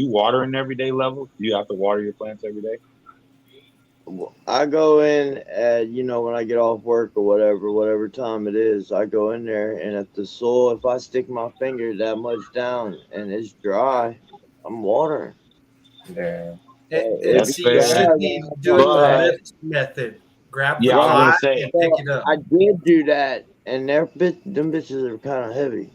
watering everyday level? Do you have to water your plants every day? I go in at when I get off work or whatever time it is. I go in there, and if the soil, if I stick my finger that much down and it's dry, I'm watering. Yeah. That's You fair. should be doing the But- lift method. Grab the Yeah, I was gonna pot say. and pick it up. I did do that, and them bitches are kind of heavy.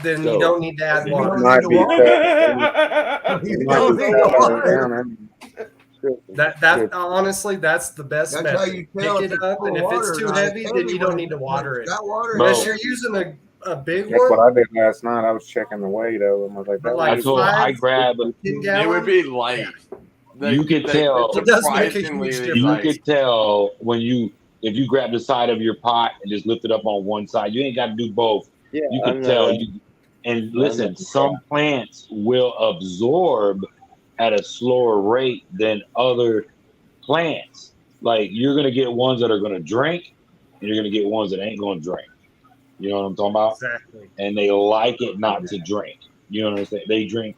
Then you So- don't need to add You water. don't Might need to be water. You You might don't be need to falling water. down. That honestly, that's the best That's method. how you tell Pick if it up, full and of if it's water or too not. heavy, It's then you don't when need to water it's it. got water. Bro. Unless you're using a big That's what one, I did last night. I was checking the weight of them. I was like, but that like I grab. 10 It gallons. would be light. You could tell. It does make a surprisingly, huge it is difference. You light. could tell if you grab the side of your pot and just lift it up on one side. You ain't got to do both. Yeah, You I could know tell. that. And listen, some plants will absorb at a slower rate than other plants. Like you're gonna get ones that are gonna drink, and you're gonna get ones that ain't gonna drink. You know what I'm talking about? Exactly. And they like it not to drink. You know what I'm saying? They drink.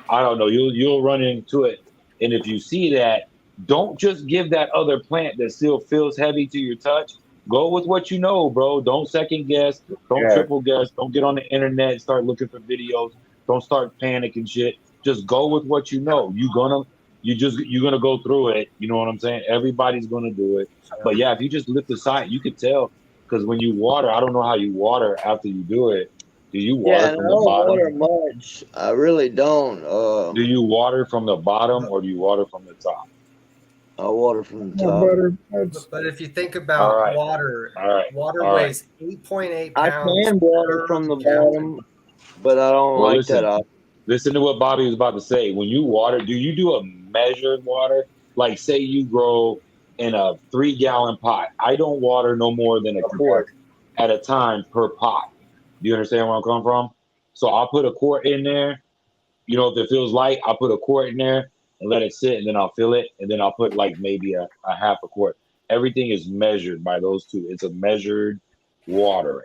I don't know. You'll run into it, and if you see that, don't just give that other plant that still feels heavy to your touch. Go with what you know, bro. Don't second guess. Don't Yeah. triple guess. Don't get on the internet and start looking for videos. Don't start panicking shit. Just go with what you know. You're gonna go through it. You know what I'm saying? Everybody's gonna do it. But yeah, if you just lift the side, you could tell because when you water, I don't know how you water after you do it. Do you water Yeah, and I from the don't bottom? water much. I really don't. Do you water from the bottom or do you water from the top? I water from the Yeah, top. butter. That's, But if you think about All right. water, All right. water All right. weighs 8.8 I pounds. can water per from the gallon. bottom, but I don't Well, like listen. that option. Listen to what Bobby was about to say. When you water, do you do a measured water? Like, say you grow in a 3-gallon pot. I don't water no more than a quart at a time per pot. Do you understand where I'm coming from? So I'll put a quart in there. You know, if it feels light, I'll put a quart in there and let it sit, and then I'll fill it, and then I'll put like maybe a half a quart. Everything is measured by those two. It's a measured watering.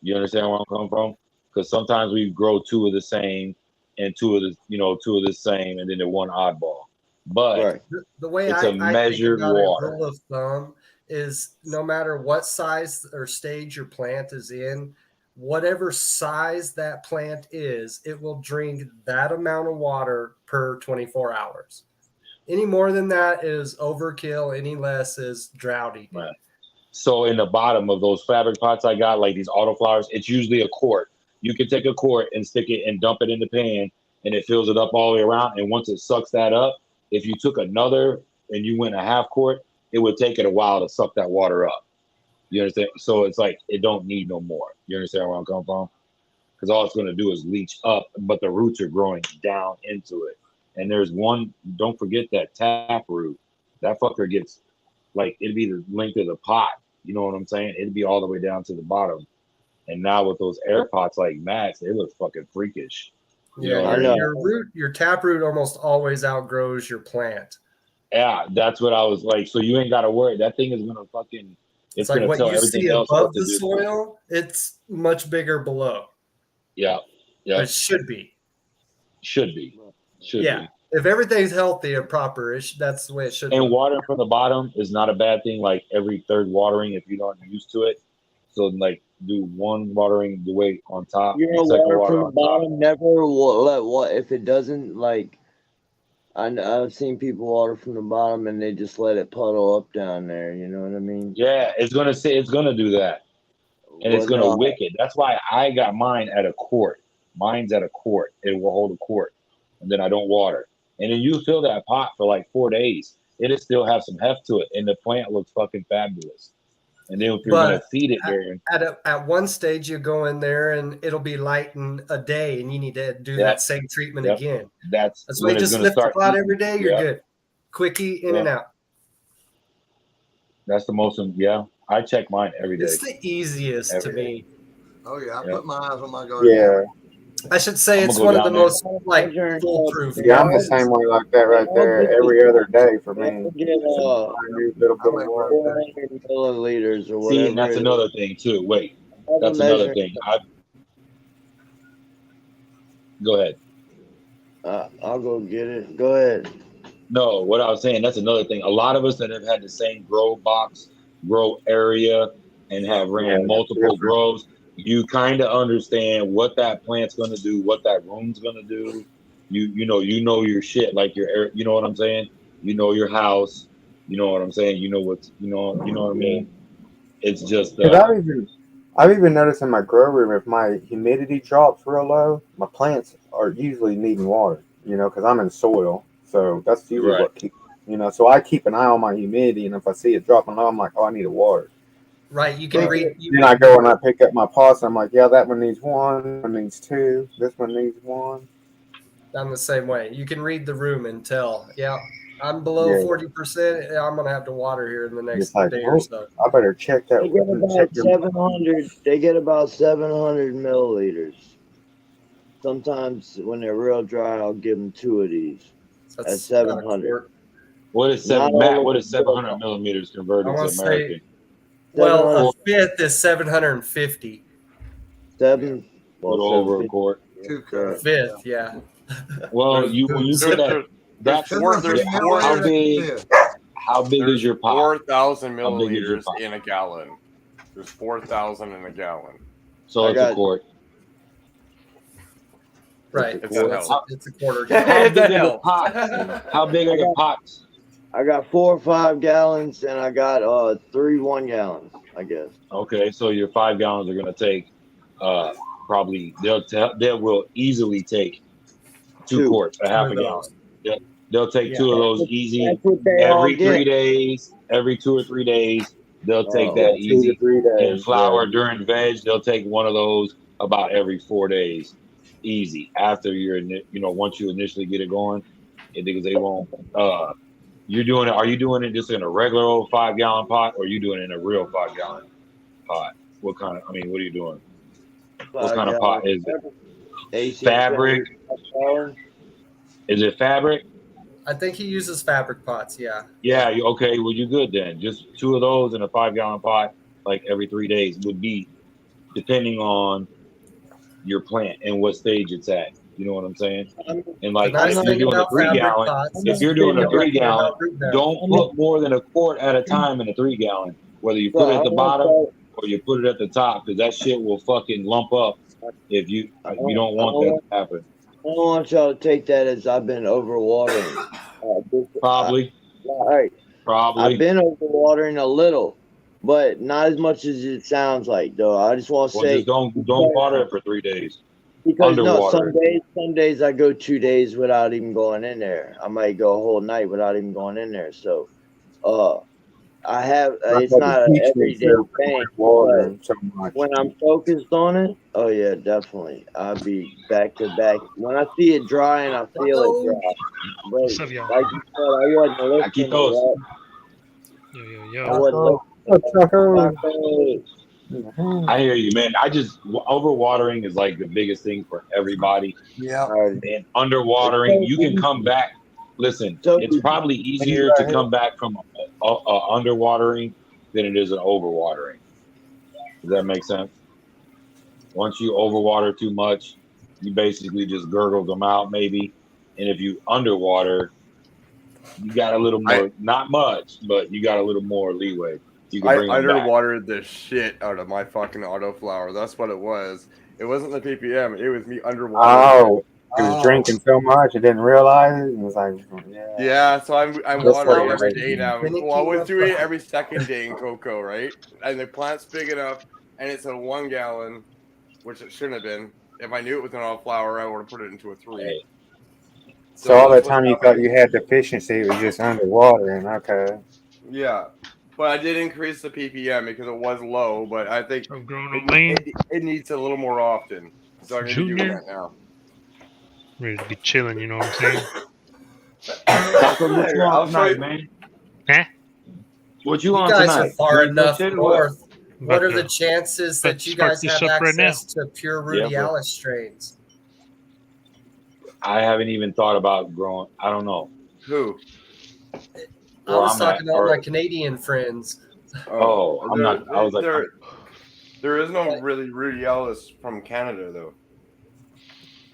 You understand where I'm coming from? Because sometimes we grow 2 of the same and 2 of the same, and then they're one oddball. But Right. The way it's I a think measured about water. a rule of thumb is no matter what size or stage your plant is in, whatever size that plant is, it will drink that amount of water per 24 hours. Any more than that is overkill. Any less is drought eating. Right. So in the bottom of those fabric pots I got, like these autoflowers, it's usually a quart. You can take a quart and stick it and dump it in the pan, and it fills it up all the way around. And once it sucks that up, if you took another and you went a half quart, it would take it a while to suck that water up. You understand? So it's like it don't need no more. You understand where I'm coming from? Because all it's going to do is leach up, but the roots are growing down into it. And there's one, don't forget that tap root. That fucker gets, like, it'd be the length of the pot. You know what I'm saying? It'd be all the way down to the bottom. And now with those air pots like Max, they look fucking freakish. Yeah, your tap root almost always outgrows your plant. Yeah, that's what I was like. So you ain't got to worry. That thing is going to fucking, it's like what you see above the soil, it's much bigger below. Yeah. Yeah. It should be. Should be. If everything's healthy and proper, that's the way it should be. And watering from the bottom is not a bad thing, like every third watering if you aren't used to it. So, like, do one watering the way on top. You know, water from the bottom never let what if it doesn't, like, I've seen people water from the bottom and they just let it puddle up down there. You know what I mean? Yeah, it's gonna do that, and it's gonna wick it. That's why I got mine at a quart. Mine's at a quart. It will hold a quart, and then I don't water. And then you fill that pot for like 4 days. It'll still have some heft to it, and the plant looks fucking fabulous. And then if you're gonna feed it there, at one stage you go in there and it'll be light in a day, and you need to do that same treatment again. That's why you just lift the pot every day. You're good. Quickie in and out. That's the most. Yeah, I check mine every day. It's the easiest to me. Oh yeah, I put my eyes on my garden. Yeah. I should say it's one of the most like foolproof. Yeah, I'm the same way like that right there. Every other day for me. Little bit of 400 milliliters or whatever. See, and that's another thing too. Wait, that's another thing. Go ahead. I'll go get it. Go ahead. No, what I was saying, that's another thing. A lot of us that have had the same grow area, and have ran multiple grows, you kind of understand what that plant's going to do, what that room's going to do. You know your shit, like your, you know what I'm saying? You know your house. You know what I'm saying? You know what I mean? It's just. I've even noticed in my grow room, if my humidity drops real low, my plants are usually needing water. You know, because I'm in soil, so that's usually what keeps. You know, so I keep an eye on my humidity, and if I see it dropping low, I'm like, oh, I need a water. Right, you can read. Then I go and I pick up my pots. And I'm like, yeah, that one needs one needs two. This one needs one. I'm the same way. You can read the room and tell. Yeah, I'm below 40%. I'm gonna have to water here in the next day or so. I better check that. They get about 700. They get about 700 milliliters. Sometimes when they're real dry, I'll give them 2 of these. That's 700. What is 700 millimeters converted to American? Well, a fifth is 750. A little over a quart. A fifth, yeah. Well, when you say that's how big is your pot? 4,000 milliliters in a gallon. There's 4,000 in a gallon. So it's a quart. Right. It's a quarter. How big are the pots? I got 4 or 5 gallons, and I got 3 1 gallons, I guess. Okay, so your 5 gallons are gonna take probably they will easily take 2 quarts, a half a gallon. They'll take 2 of those easy every 3 days. Every 2 or 3 days, they'll take that easy. 2 to 3 days. And flour during veg, they'll take one of those about every 4 days, easy. After once you initially get it going, because they won't. You're doing it. Are you doing it just in a regular old 5 gallon pot, or are you doing it in a real 5 gallon pot? What kind of? I mean, what are you doing? What kind of pot is it? Fabric? Is it fabric? I think he uses fabric pots. Yeah. Yeah. Okay. Well, you're good then. Just 2 of those in a 5 gallon pot, like every 3 days, would be, depending on your plant and what stage it's at. You know what I'm saying? And like if you're doing a 3 gallon, don't put more than a quart at a time in a 3 gallon. Whether you put it at the bottom or you put it at the top, because that shit will fucking lump up if you don't want that to happen. I don't want y'all to take that as I've been overwatering. Probably. All right. Probably. I've been overwatering a little, but not as much as it sounds like, though. I just want to Well, say just don't water it for 3 days. because no, Underwater. some days I go 2 days without even going in there. I might go a whole night without even going in there. So, I have it's not an everyday thing, water but so much. when I'm focused on it, oh yeah, definitely, I'll be back to back. When I see it dry and I feel it dry, but What's up, y'all? like you said, I wasn't listening. Taquitos. I wasn't listening. I hear you, man. Overwatering is like the biggest thing for everybody. Yeah. And underwatering, you can come back. Listen, it's probably easier to come back from underwatering than it is an overwatering. Does that make sense? Once you overwater too much, you basically just gurgle them out, maybe. And if you underwater, you got a little more, not much, but you got a little more leeway. You can I bring them back. underwatered the shit out of my fucking autoflower. That's what it was. It wasn't the ppm. It was me underwater. Oh, he was drinking so much, I didn't realize it. It was like, yeah. So I'm That's watering what every it day is. now. Well, I was doing it every second day in cocoa, right? And the plant's big enough, and it's a 1 gallon, which it shouldn't have been. If I knew it was an autoflower, I would have put it into a 3. So all the time you thought you had deficiency, it was just underwatering. Okay. Yeah. But I did increase the ppm because it was low, but I think it needs a little more often. So I'm going to be doing that now. Ready to be chilling, you know what I'm saying? What you on tonight, man? Huh? What you You on guys tonight? are far You enough shit or north. What are About the to- chances about that to you spark guys this have up right now. access to pure Rudialis strains? I haven't even thought about growing. I don't know. Who? I was talking to all my Canadian friends. Oh, I'm not. I was like, there is no really Rudialis from Canada, though.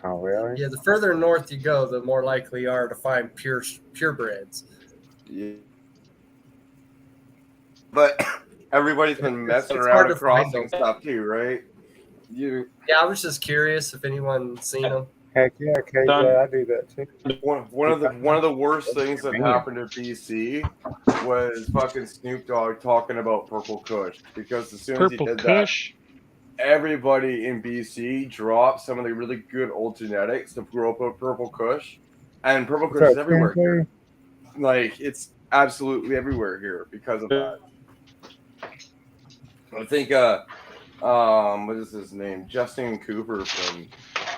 Oh, really? Yeah, the further north you go, the more likely you are to find purebreds. Yeah. But everybody's been messing It's hard around to and find crossing them. stuff too, right? Yeah, I was just curious if anyone's seen them. Heck yeah, KJ, I do that too. One of the worst things that happened in BC was fucking Snoop Dogg talking about Purple Kush, because as soon as he did that, everybody in BC dropped some of the really good old genetics to grow up a Purple Kush, and Purple Kush is everywhere here. Like, it's absolutely everywhere here because of that. I think what is his name? Justin Cooper from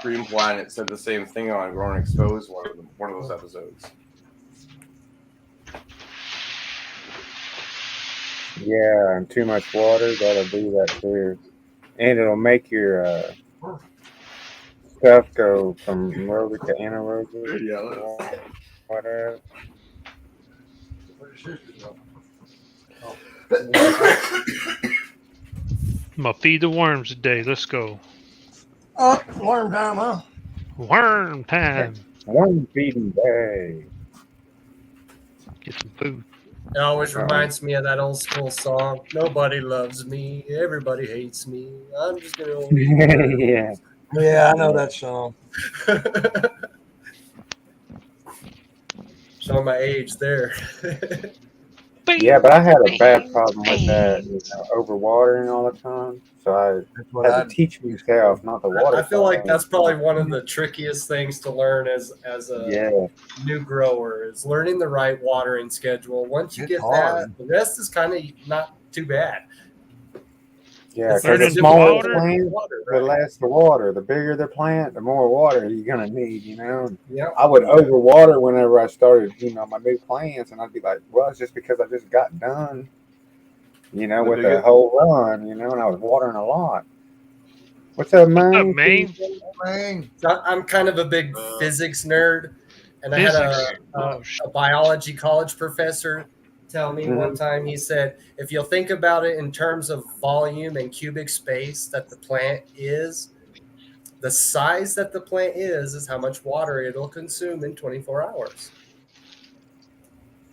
Green Planet said the same thing on Growing Exposed, one of those episodes. Yeah, and too much water, that'll do that too. And it'll make your stuff go from aerobic to anaerobic. Yeah. Whatever. I'm gonna feed the worms today. Let's go. Oh, worm time, huh? Worm time. Worm feeding day. Get some food. It always reminds me of that old school song. Nobody loves me. Everybody hates me. I'm just going to... Yeah. Yeah, I know that song. Showing my age there. Yeah, but I had a bad problem with that, overwatering all the time. So I had to teach myself not to water. I feel like that's probably one of the trickiest things to learn as a new grower, is learning the right watering schedule. Once you get that, the rest is kind of not too bad. Yeah, because the smaller the plant, the less the water. The bigger the plant, the more water you're gonna need. You know. Yeah. I would overwater whenever I started, my new plants, and I'd be like, "Well, it's just because I just got done, with the whole run, and I was watering a lot." What's up, man? I'm kind of a big physics nerd, and I had a biology college professor tell me one time. He said, if you'll think about it in terms of volume and cubic space that the plant is, the size that the plant is how much water it'll consume in 24 hours.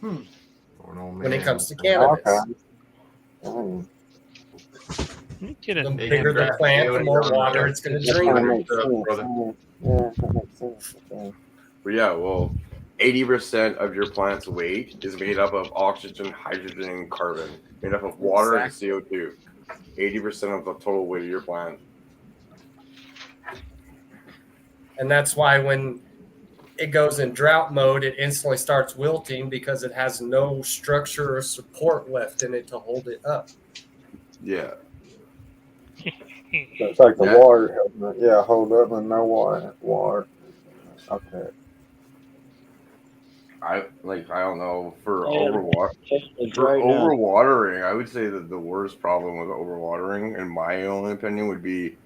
When it comes to cannabis. Okay. The bigger the plant, the more water it's going to drink. But yeah, well, 80% of your plant's weight is made up of oxygen, hydrogen, and carbon, made up of water and CO2. 80% of the total weight of your plant. And that's why when it goes in drought mode, it instantly starts wilting because it has no structure or support left in it to hold it up. Yeah. So it's like the water, hold up and no water. Okay. I don't know, for Yeah, overwatering, I would say that the worst problem with overwatering, in my own opinion, would be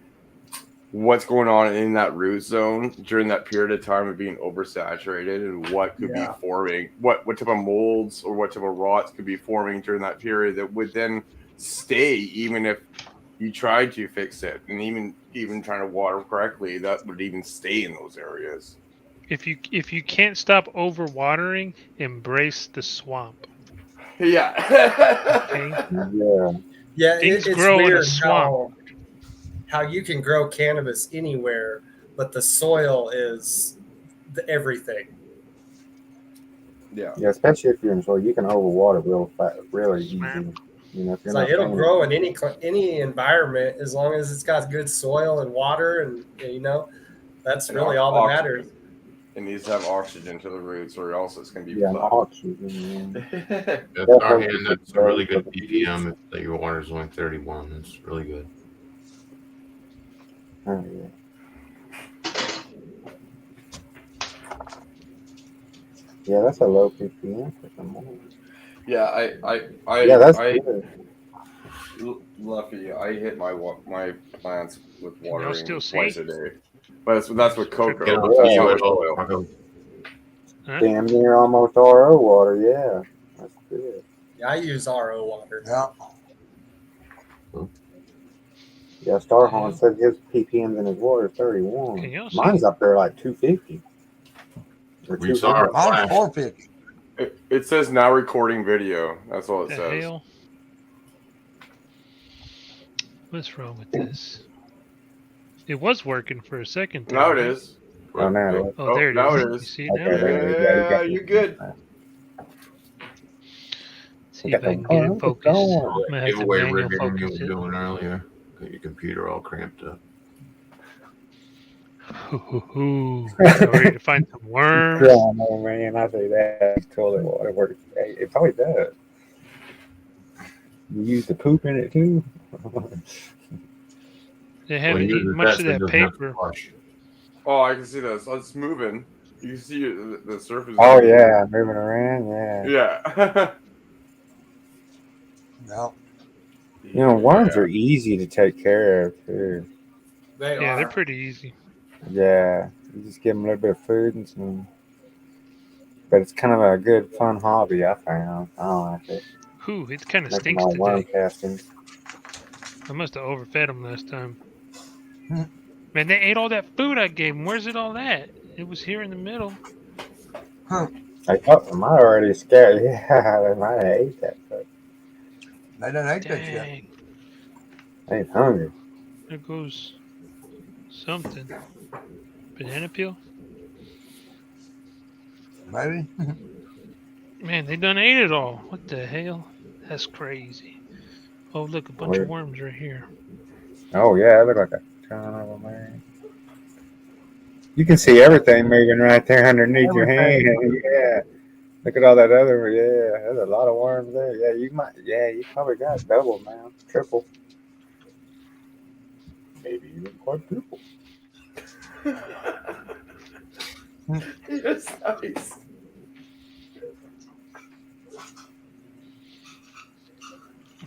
what's going on in that root zone during that period of time of being oversaturated, and what could be forming, what type of molds or what type of rots could be forming during that period that would then stay even if you tried to fix it, and even trying to water correctly, that would even stay in those areas. If you can't stop overwatering, embrace the swamp. Yeah. Okay. Yeah. Things It's grow weird in a swamp. how you can grow cannabis anywhere, but the soil is everything. Yeah. Yeah, especially if you're in soil, you can overwater real fast, really easy. You know, if you're not it'll grow in any environment as long as it's got good soil and water, and that's really all that matters. It needs to have oxygen to the roots, or else it's going to be oxygen. That's our hand. That's a really good ppm if your water is only 31. That's really good. Oh, yeah. Yeah, that's a low ppm for some more. Yeah, that's good. Lucky, I hit my plants with watering twice a day, but that's with cocoa. Damn near almost RO water. Yeah, that's good. Yeah, I use RO water. Yeah. Yeah, Starhorn said his ppms in his water is 31. Mine's up there like 250. We saw our Mine's 450. It says now recording video. That's all it says. Hell? What's wrong with this? It was working for a second there. Now it is. Oh, now it is. Oh, there it now is. It is. You see it now? Yeah, you're good. See if I can get it focused. I'm gonna have to manual focus it. Doing earlier. Got your computer all cramped up. Ready to find some worms? Oh man, I say that toilet water works. It probably does. You use the poop in it too. They haven't eaten much of that paper. Oh, I can see this. It's moving. You can see the surface. Oh yeah, moving around. Yeah. Yeah. No. You know, worms are easy to take care of too. They're pretty easy. Yeah, you just give them a little bit of food and some. But it's kind of a good, fun hobby. I found. I like it. It kind of Making stinks my today. worm casting. I must have overfed them last time. Man, they ate all that food I gave them. Where's it all at? It was here in the middle. I might already scared. Yeah, they might have ate that. But they didn't eat that yet. I ain't hungry. There goes something. Banana peel? Maybe. Man, they done ate it all. What the hell? That's crazy. Oh, look, a bunch of worms right here. Oh, yeah, it looked like a ton of them, man. You can see everything moving right there underneath your hand. Yeah. Look at all that other. Yeah, there's a lot of worms there. Yeah, you probably got double now, triple. Maybe even quadruple. It's nice.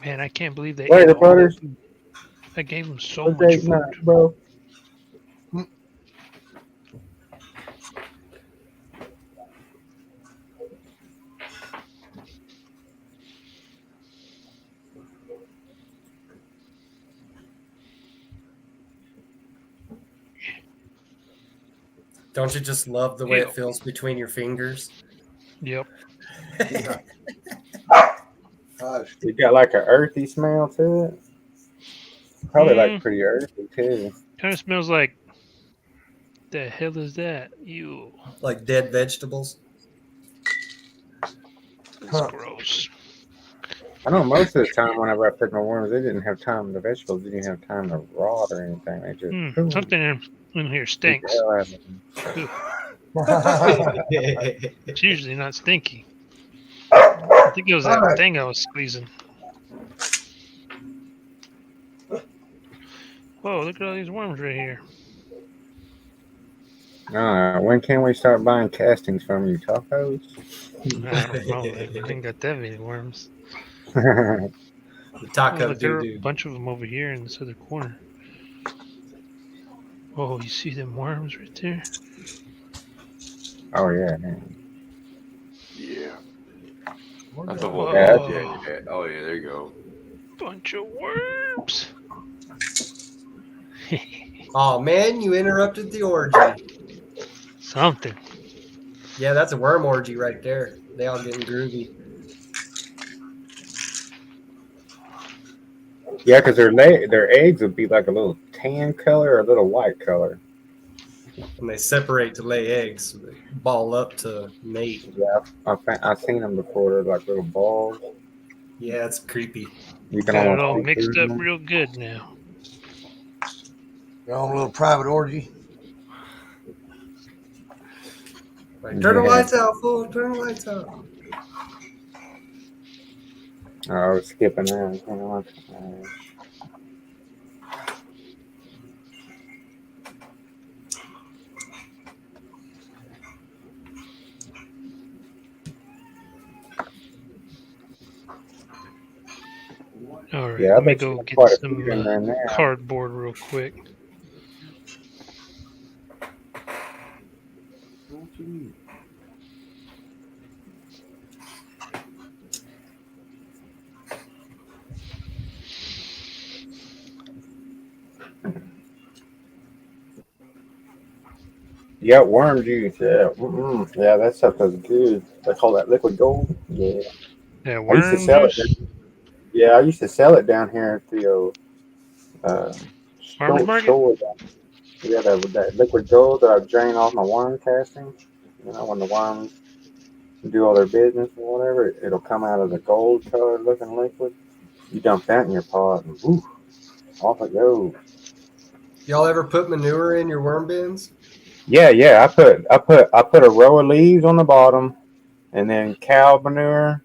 Man, I can't believe they Wait, ate the all butters. that food. I gave them so much food. Bro. Don't you just love the way it feels between your fingers? Yep. It got like an earthy smell to it. Probably like pretty earthy too. Kind of smells like. The hell is that? You like dead vegetables. That's gross. I know most of the time whenever I pick my worms, they didn't have time. The vegetables didn't have time to rot or anything. They just Something in here stinks. It's usually not stinky. I think it was that thing I was squeezing. Whoa, look at all these worms right here. When can we start buying castings from you, tacos? I don't know. I ain't got that many worms. The taco look, there are a doo-doo. bunch of them over here in this other corner. Oh, you see them worms right there? Oh, yeah. Yeah. That's a whole Oh, yeah, there you go. Bunch of worms. Oh, man, you interrupted the orgy. Something. Yeah, that's a worm orgy right there. They all getting groovy. Yeah, because their eggs would be like a little tan color or a little white color. And they separate to lay eggs. So they ball up to mate. Yeah, I've seen them before. They're like little balls. Yeah, it's creepy. You can Got it almost all see mixed through up them. real good now. Your own little private orgy. Like, turn the lights out, fool. Turn the lights out. Oh, I was skipping that. All right, Yeah, I let me bet you go got get quite a some few in there now. cardboard real quick. You got worm juice, yeah. Yeah, that stuff is good. They call that liquid gold. Yeah. Yeah, I used to worm sell juice. it. I used to sell it down here at the Farmers market? store. Yeah, that liquid gold that I drain off my worm castings. You know, when the worms do all their business or whatever, it'll come out of the gold colored looking liquid. You dump that in your pot and woof, off it goes. Y'all ever put manure in your worm bins? Yeah. I put a row of leaves on the bottom, and then cow manure,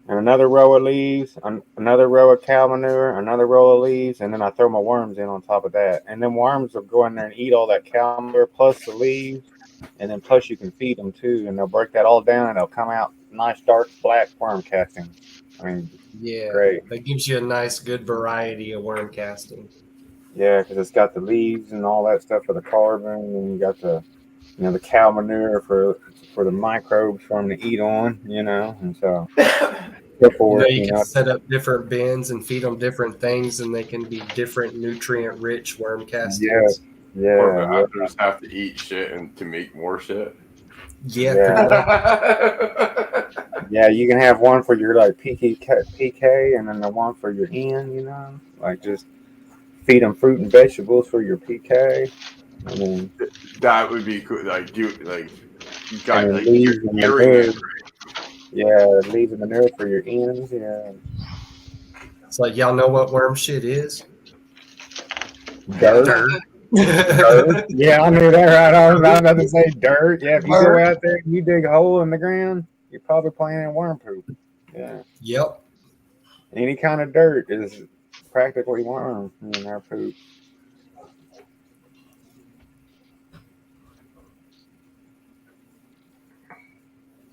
and another row of leaves, another row of cow manure, another row of leaves, and then I throw my worms in on top of that. And then worms will go in there and eat all that cow manure plus the leaves, and then plus you can feed them too, and they'll break that all down, and they'll come out nice dark black worm castings. I mean, Yeah, great. that gives you a nice, good variety of worm casting. Yeah, because it's got the leaves and all that stuff for the carbon, and you got the cow manure for the microbes for them to eat on, and so You can set up different bins and feed them different things, and they can be different nutrient-rich worm castings. Yeah. Just have to eat shit and to make more shit. Yeah, you can have one for your like PK, and then the one for your N. Like just feed them fruit and vegetables for your PK. And then that would be cool. Like you got like leaves you're and hearing manure. it. Yeah, leaves and manure for your ends. Yeah. It's like y'all know what worm shit is? Dirt. Dirt. Yeah, I knew that right. I was about to say dirt. Yeah, if you go out there and you dig a hole in the ground, you're probably playing in worm poop. Yeah. Yep. Any kind of dirt is practically worm in our poop.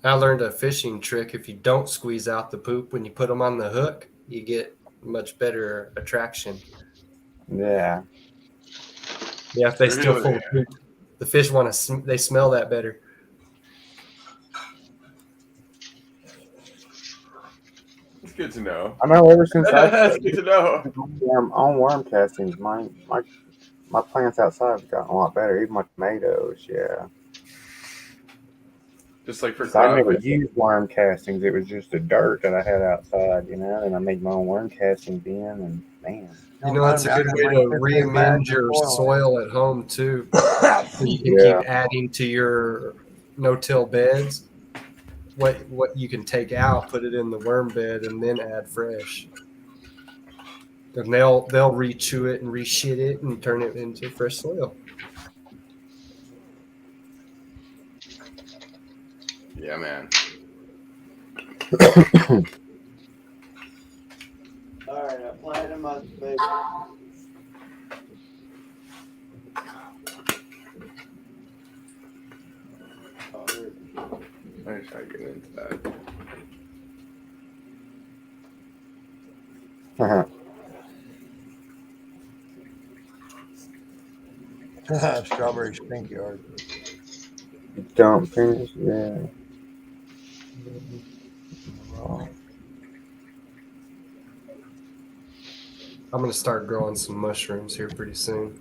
I learned a fishing trick. If you don't squeeze out the poop when you put them on the hook, you get much better attraction. Yeah. Yeah, if they still full of poop, the fish they smell that better. It's good to know. I know ever since That's good to know. on worm castings, my plants outside have gotten a lot better. Even my tomatoes, yeah. Just like for I never used worm castings. It was just the dirt that I had outside, and I made my own worm castings in, and man. It's a good way to reamend your soil at home too. So you can keep adding to your no-till beds. what you can take out, put it in the worm bed, and then add fresh. And they'll re-chew it and re-shit it and turn it into fresh soil. Yeah, man. All right, I planted my space. Let me try to get into that. Strawberry stink yard. Don't finish, yeah. I'm gonna start growing some mushrooms here pretty soon.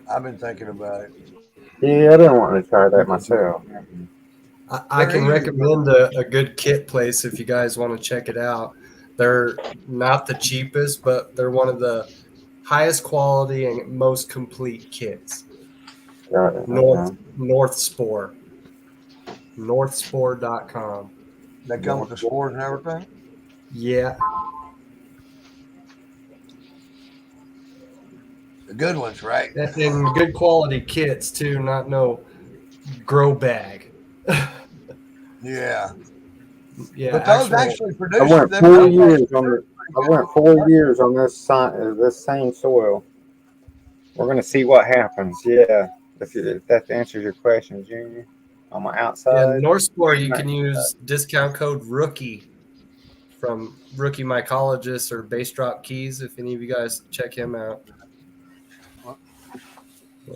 I've been thinking about it. Yeah, I didn't want to try that myself. I can recommend a good kit place if you guys want to check it out. They're not the cheapest, but they're one of the highest quality and most complete kits. Got it. North Spore. Northspore.com. They come with the spores and everything? Yeah. The good ones, right? And good quality kits too, not no grow bag. Yeah. Yeah. But those actually produce. I went 4 years on the. I went 4 years on this same soil. We're gonna see what happens. Yeah, if that answers your question, Junior. On my outside. In North Spore, you can use discount code ROOKIE from Rookie Mycologist or Bass Drop Keys. If any of you guys check him out,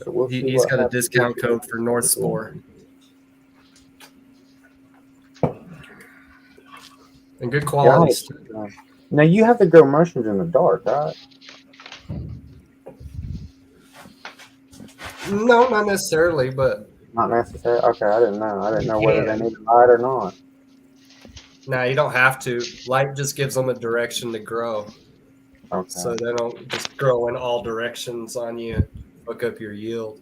So he's got a discount code for North Spore. And good quality stuff. Now you have to grow mushrooms in the dark, right? No, not necessarily, but not necessarily. Okay, I didn't know. I didn't know whether they need light or not. No, you don't have to. Light just gives them a direction to grow. Okay. So they don't just grow in all directions on you, fuck up your yield.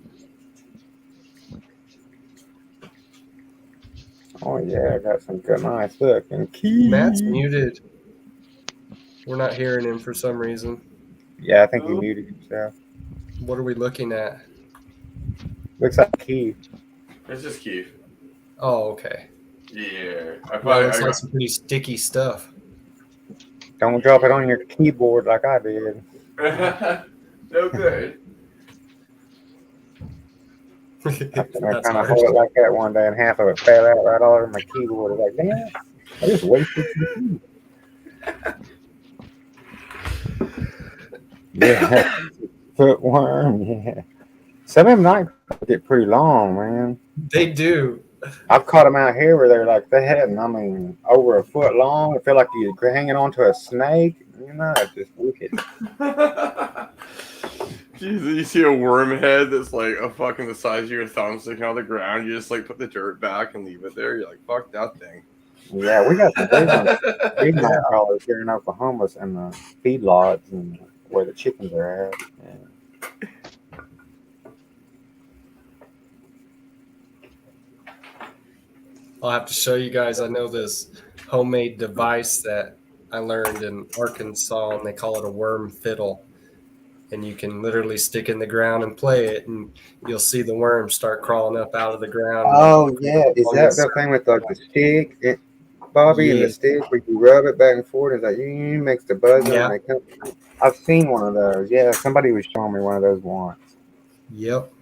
Oh yeah, I got some good nice looking keys. Matt's muted. We're not hearing him for some reason. Yeah, I think he muted himself. What are we looking at? Looks like Keith. It's just Keith. Oh, okay. Yeah. Well, it's like some pretty sticky stuff. Don't drop it on your keyboard like I did. No good. I kind of hold it like that one day, and half of it fell out right all over my keyboard. I was like, damn, I just wasted some keys. Yeah, footworm. Yeah, some of them nights get pretty long, man. They do. I've caught them out here where they're like they had, I mean, over a foot long. It feel like you're hanging onto a snake. You know, it's just wicked. You see a worm head that's like a fucking the size of your thumb sticking out of the ground. You just like put the dirt back and leave it there. You're like, fuck that thing. Yeah, we got some big night crawlers here in Oklahoma and the feedlots and where the chickens are at. Yeah. I'll have to show you guys. I know this homemade device that I learned in Arkansas, and they call it a worm fiddle. And you can literally stick in the ground and play it, and you'll see the worms start crawling up out of the ground. Oh, yeah. Is that the thing with like the stick, Bobby, and the stick where you rub it back and forth? It's like, makes the buzz. Yeah. And they come. I've seen one of those. Yeah, somebody was showing me one of those once. Yep.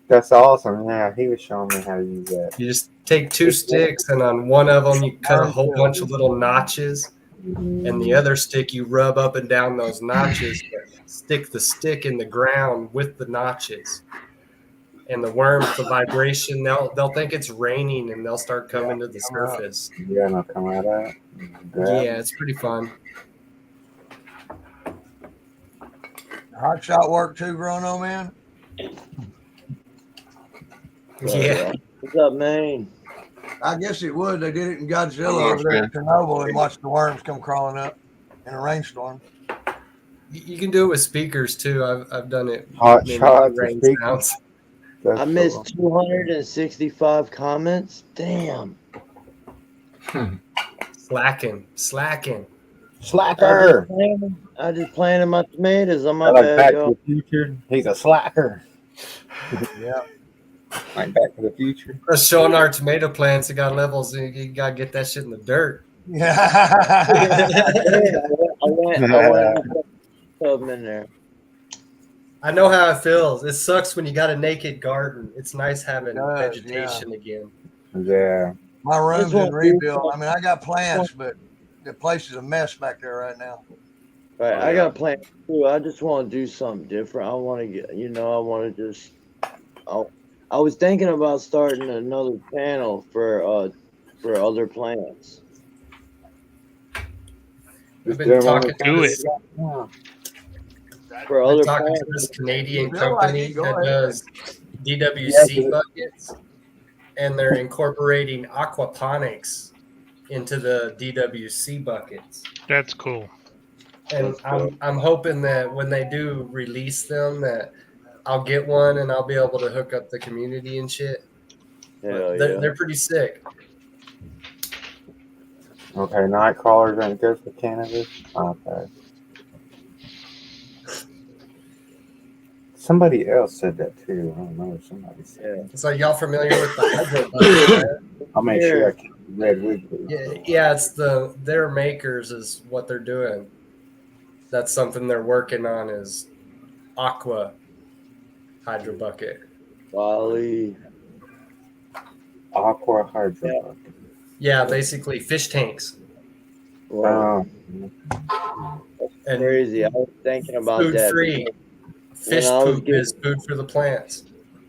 That's awesome. Yeah, he was showing me how to use that. You just take two sticks, and on one of them, you cut a whole bunch of little notches. And the other stick, you rub up and down those notches, stick the stick in the ground with the notches. And the worms, the vibration, they'll think it's raining, and they'll start coming to the surface. Yeah, and they'll come right out. Yeah, it's pretty fun. Hot shot work too, Grono, man? Yeah. What's up, man? I guess it would. They did it in Godzilla over there in Chernobyl and watched the worms come crawling up in a rainstorm. You can do it with speakers too. I've done it. Hot shots. I missed 265 comments. Damn. Slacking. Slacker. I just planted my tomatoes on my Like Back bad, to y'all. the Future. He's a slacker. Yeah. Like Back to the Future. Us showing our tomato plants, it got levels. You got to get that shit in the dirt. Yeah. I went and put them in there. I know how it feels. It sucks when you got a naked garden. It's nice having vegetation again. Yeah. My room's This in one- rebuild. I mean, I got plants, but the place is a mess back there right now. Right, Oh, I yeah. got plans too. I just want to do something different. I want to get, I want to just. I was thinking about starting another channel for other plants. I've been talking to Do this, For I've other been talking to plants. this Canadian Feel like company it, go that ahead. does DWC buckets, and they're incorporating aquaponics into the DWC buckets. That's cool. And I'm hoping that when they do release them, that I'll get one and I'll be able to hook up the community and shit. Hell They're, yeah. they're pretty sick. Okay, night crawlers ain't good for cannabis. Okay. Somebody else said that too. I don't know. Somebody said. So y'all familiar with the hydro bucket? I'll make sure I keep the red wiggly. Yeah, it's their makers is what they're doing. That's something they're working on is aqua hydro bucket. Wally. Aqua hydro. Yeah, basically fish tanks. Wow. And Crazy. I was thinking about food that. free. Fish When I was poop is food for the plants.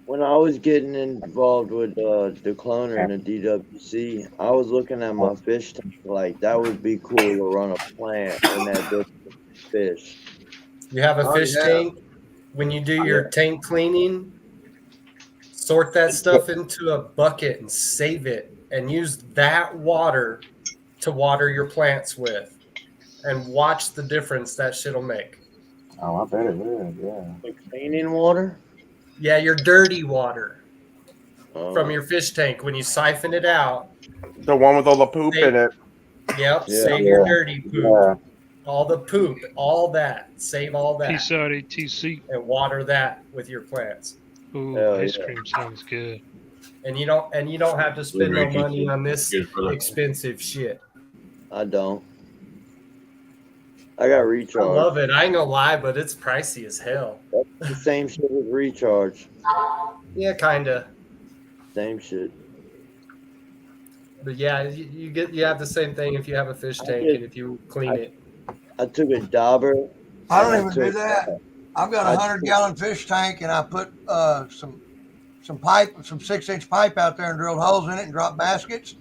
When I was getting involved with the cloner and the DWC, I was looking at my fish tank like that would be cool to run a plant in that big fish. You have a Oh, fish yeah. tank. When you do your tank cleaning, sort that stuff into a bucket and save it and use that water to water your plants with and watch the difference that shit'll make. Oh, I bet it would. Yeah. Like cleaning water? Yeah, your dirty water Oh. from your fish tank. When you siphon it out, The one with all the poop in it. Yep, Yeah. save your dirty poop. Yeah. All the poop, all that. Save all that. Peace out, ATC. And water that with your plants. Ooh, Hell ice yeah. cream sounds good. And you don't have to spend no money on this Good for that. expensive shit. I don't. I got I recharge. love it. I ain't gonna lie, but it's pricey as hell. That's the same shit with recharge. Yeah, kinda. Same shit. But yeah, you have the same thing if you have a fish tank did- and if you clean it. I took a dauber. I don't and even do took- that. I've got a 100-gallon fish tank, and I put some 6-inch pipe out there and drilled holes in it and dropped baskets,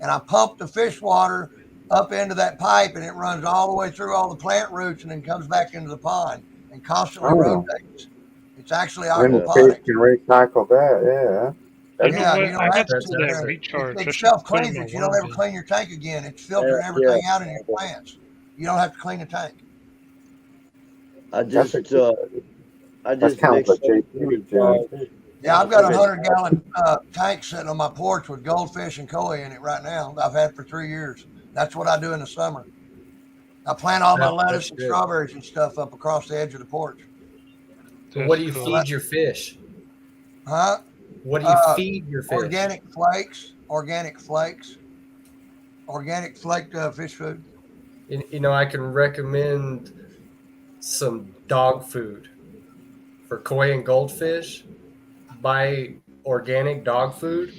and I pump the fish water up into that pipe, and it runs all the way through all the plant roots and then comes back into the pond and constantly rotates. It's actually Then the fish aquaponics. can recycle that. Yeah. You know Yeah, what? you don't I have got to some sit of that there. recharge. I It should put self-cleans in my it. You don't worm ever bin. clean your tank again. It's filtering Yeah, everything yeah. out in your plants. You don't have to clean the tank. I just That's mixed kind of what it. JP was doing. Yeah, I've got a 100-gallon tank sitting on my porch with goldfish and koi in it right now. I've had for 3 years. That's what I do in the summer. I plant all my lettuce and strawberries and stuff up across the edge of the porch. But what do you That's feed your fish? Huh? What do you feed your fish? Organic flakes. Organic flakes. Organic flaked fish food. You know, I can recommend some dog food for koi and goldfish. Buy organic dog food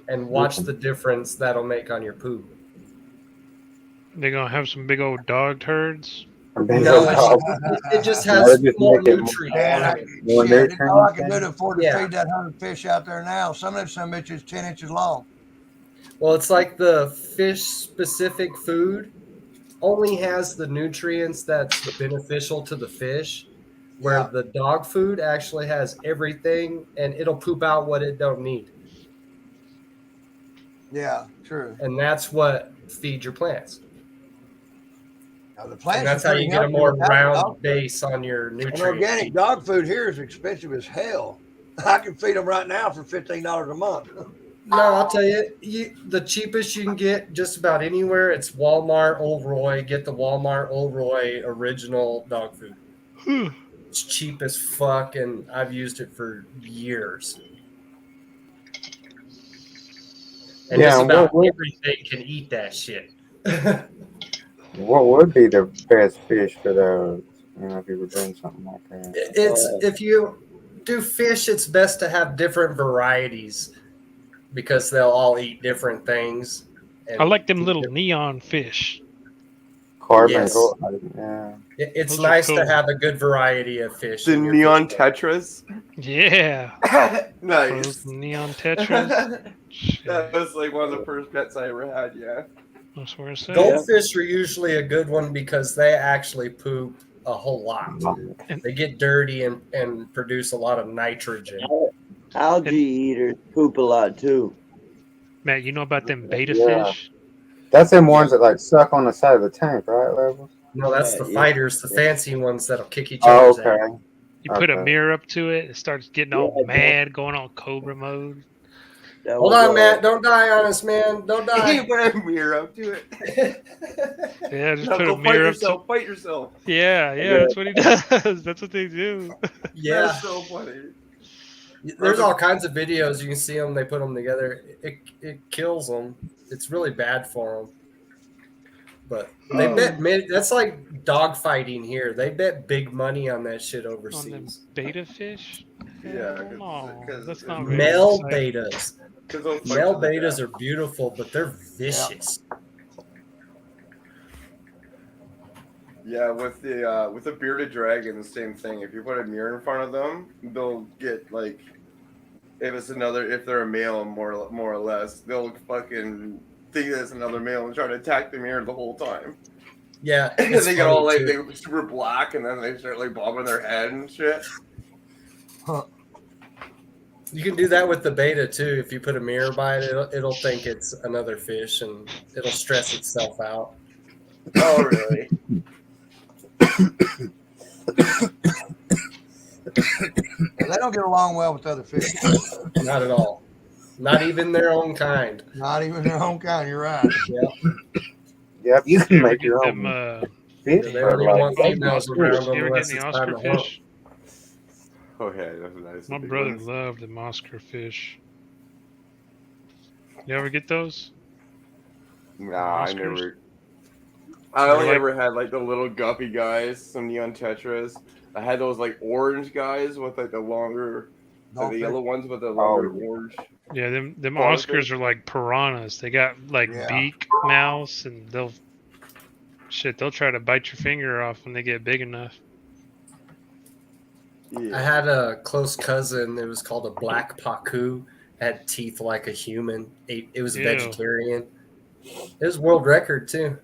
and watch the difference that'll make on your poop. They're gonna have some big old dog turds. No, it just has more nutrients. Man, More shit, I didn't know I could do nutrients. to afford to Yeah. feed that 100 fish out there now. Some of them bitches 10 inches long. Well, it's like the fish-specific food only has the nutrients that's beneficial to the fish, where Yeah. the dog food actually has everything, and it'll poop out what it don't need. Yeah, true. And that's what feed your plants. Now, the plants And that's are how pretty you get a healthy more without round dog food. base on your And nutrients. organic dog food here is expensive as hell. I can feed them right now for $15 a month. No, I'll tell you, the cheapest you can get just about anywhere. It's Walmart Old Roy. Get the Walmart Old Roy original dog food. It's cheap as fuck, and I've used it for years. And Yeah, just and about everything can eat that shit. what would be the best fish for those? You know, if you were doing something like that. It's if you do fish, it's best to have different varieties because they'll all eat different things. I like them little neon fish. Carbon Yes. gold. Yeah. It's Those are nice to cool. have a good variety of fish. The in your neon fish tank. tetras. Yeah. Nice. Those neon tetras. That was like one of the first pets I ever had. Yeah. That's what I say. Goldfish are usually a good one because they actually poop a whole lot. They get dirty and produce a lot of nitrogen. Algae eaters poop a lot too. Matt, you know about them beta Yeah. fish? That's them ones that like suck on the side of the tank, right, Levels? No, that's the fighters, the fancy ones that'll kick each Oh, other's okay. ass. You put a mirror up to it, it starts getting all mad, going all cobra mode. Hold on, Matt. Don't die on us, man. Don't die. You put a mirror up to it. Yeah, just No, put go a mirror up yourself, to fight yourself. Yeah, that's what he does. That's what they do. Yeah. That's so funny. There's all kinds of videos. You can see them. They put them together. It kills them. It's really bad for them. But they bet that's like dog fighting here. They bet big money on that shit On them overseas. beta fish? Yeah, because that's not Male really exciting. betas. those Male punches betas are beautiful, but they're vicious. Yeah, with the bearded dragon, the same thing. If you put a mirror in front of them, they'll get like, if they're a male, more or less, they'll fucking think that it's another male and try to attack the mirror the whole time. Yeah, And they get all like they super black, and then they start like bobbing their head and shit. Huh. You can do that with the beta too. If you put a mirror by it, it'll think it's another fish and it'll stress itself out. Oh, really? They don't get along well with other fish. Not at all. Not even their own kind. Not even their own kind. You're right. Yeah. Yep, you can ever make your get own them, fish. They don't even want females around you ever unless get it's the time Oscar to hunt. fish? Oh yeah, that's nice. My brother loved the Oscar fish. You ever get those? Nah, I Oscars? never. I only like- ever had like the little guppy guys, some neon tetras. I had those like orange guys with like the longer, the yellow ones with the longer orange. Yeah, them Barnacles? Oscars are like piranhas. They got like beak mouths, and they'll try to bite your finger off when they get big enough. I had a close cousin. It was called a black pacu. Had teeth like a human. It was a Ew. vegetarian. It was world record too.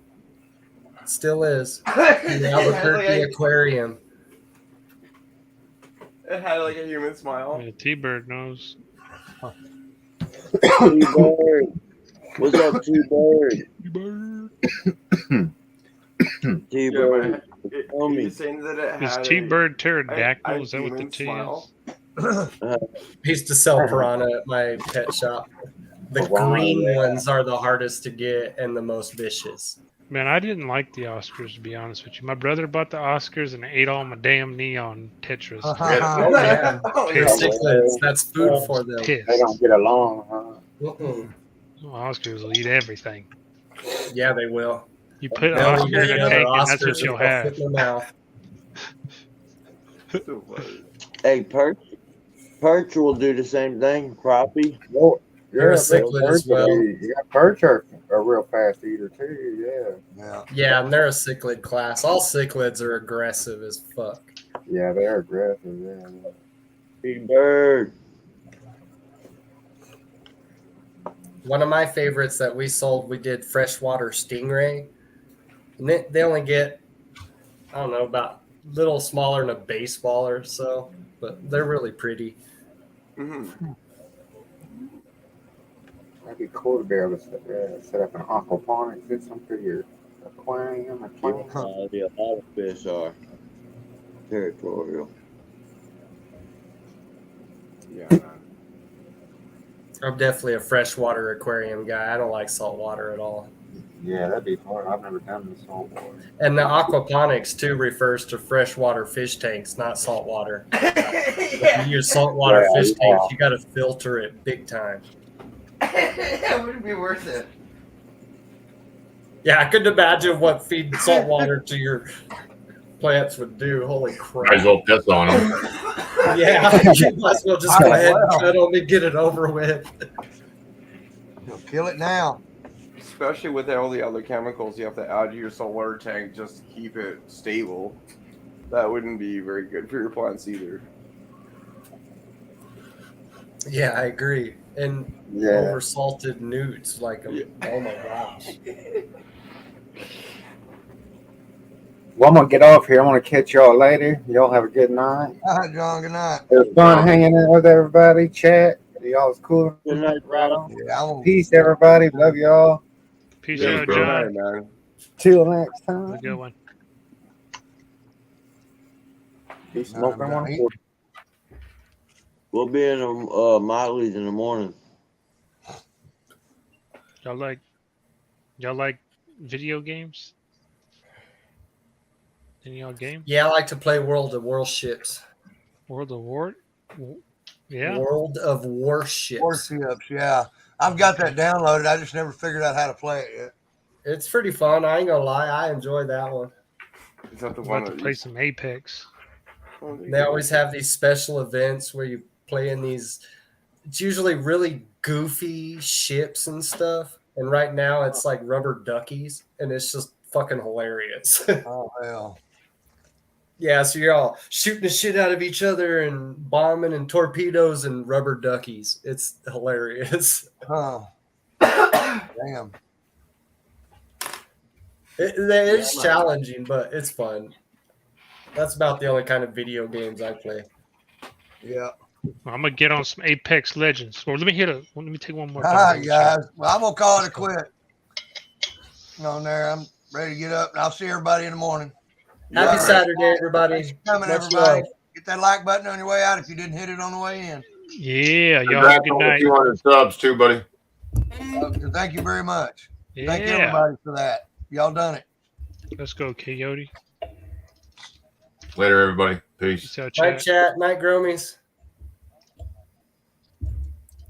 It still is. In the Albuquerque Aquarium. It had like a human smile. Yeah, T-Bird knows. T-Bird. What's up, T-Bird? T-Bird. He's saying that it Is had T-Bird a pterodactyl? Is that what the human T smile. is? I used to sell piranha at my pet shop. The green ones are the hardest to get and the most vicious. Man, I didn't like the Oscars, to be honest with you. My brother bought the Oscars and ate all my damn neon tetras. Oh, yeah. Pissed. Cichlids, that's food for them. Pissed. They don't get along, huh? Mm-mm. Oscars will eat everything. Yeah, they will. You put an They'll Oscar eat in a other tank, and that's Oscars what you'll and they'll have. fit in their mouth. Hey, perch will do the same thing. Crappie. Well, They're a yeah, cichlid as well. You got perch are a real fast eater too. Yeah. Yeah, and they're a cichlid class. All cichlids are aggressive as fuck. Yeah, they're aggressive. Yeah. T-Bird. One of my favorites that we sold, we did freshwater stingray. And they only get, I don't know, about a little smaller than a baseball or so, but they're really pretty. Mm-hmm. That'd be cool to be able to set up an aquaponics system for your aquarium. Yeah, a lot of fish are territorial. Yeah. I'm definitely a freshwater aquarium guy. I don't like salt water at all. Yeah, that'd be hard. I've never done the salt water. And the aquaponics too refers to freshwater fish tanks, not salt water. If you use saltwater fish tanks, you got to filter it big time. It wouldn't be worth it. Yeah, I couldn't imagine what feeding salt water to your plants would do. Holy crap! Might as well piss on them. Yeah, you might as well just go ahead and cut them and get it over with. You'll kill it now. Especially with all the other chemicals you have to add to your saltwater tank just to keep it stable. That wouldn't be very good for your plants either. Yeah, I agree. And over salted newts, like oh my gosh. Well, I'm gonna get off here. I'm gonna catch y'all later. Y'all have a good night. All right, John. Good night. It was fun hanging out with everybody. Chat. Y'all was cool. Good night, brother. Yeah, Peace, everybody. Love y'all. Peace Yeah, out, bro. John. Man. Till next Have a time. good one. Be smoking one. We'll be in Miley's in the morning. Y'all like video games? Any y'all games? Yeah, I like to play World of Warships. World of War? Yeah. World of Warships. Warships, yeah. I've got that downloaded. I just never figured out how to play it yet. It's pretty fun. I ain't gonna lie. I enjoy that one. Is that the I'm one about to that play some Apex. They always have these special events where you play in these. It's usually really goofy ships and stuff. And right now it's like rubber duckies, and it's just fucking hilarious. Oh, hell. Yeah, so you're all shooting the shit out of each other and bombing and torpedoes and rubber duckies. It's hilarious. Huh. Damn. It's challenging, but it's fun. That's about the only kind of video games I play. Yeah. Well, I'm gonna get on some Apex Legends. Well, let me take one more. All right, guys. Well, I'm going to call it a quit. On there. I'm ready to get up, and I'll see everybody in the morning. Happy Saturday, everybody. Thanks for coming, Much everybody. love. Get that like button on your way out if you didn't hit it on the way in. Yeah, y'all have a good night. 200 subs too, buddy. Thank you very much. Yeah. Thank everybody for that. Y'all done it. Let's go, Coyote. Later, everybody. Peace. Peace out, Night chat. chat, night Gromies.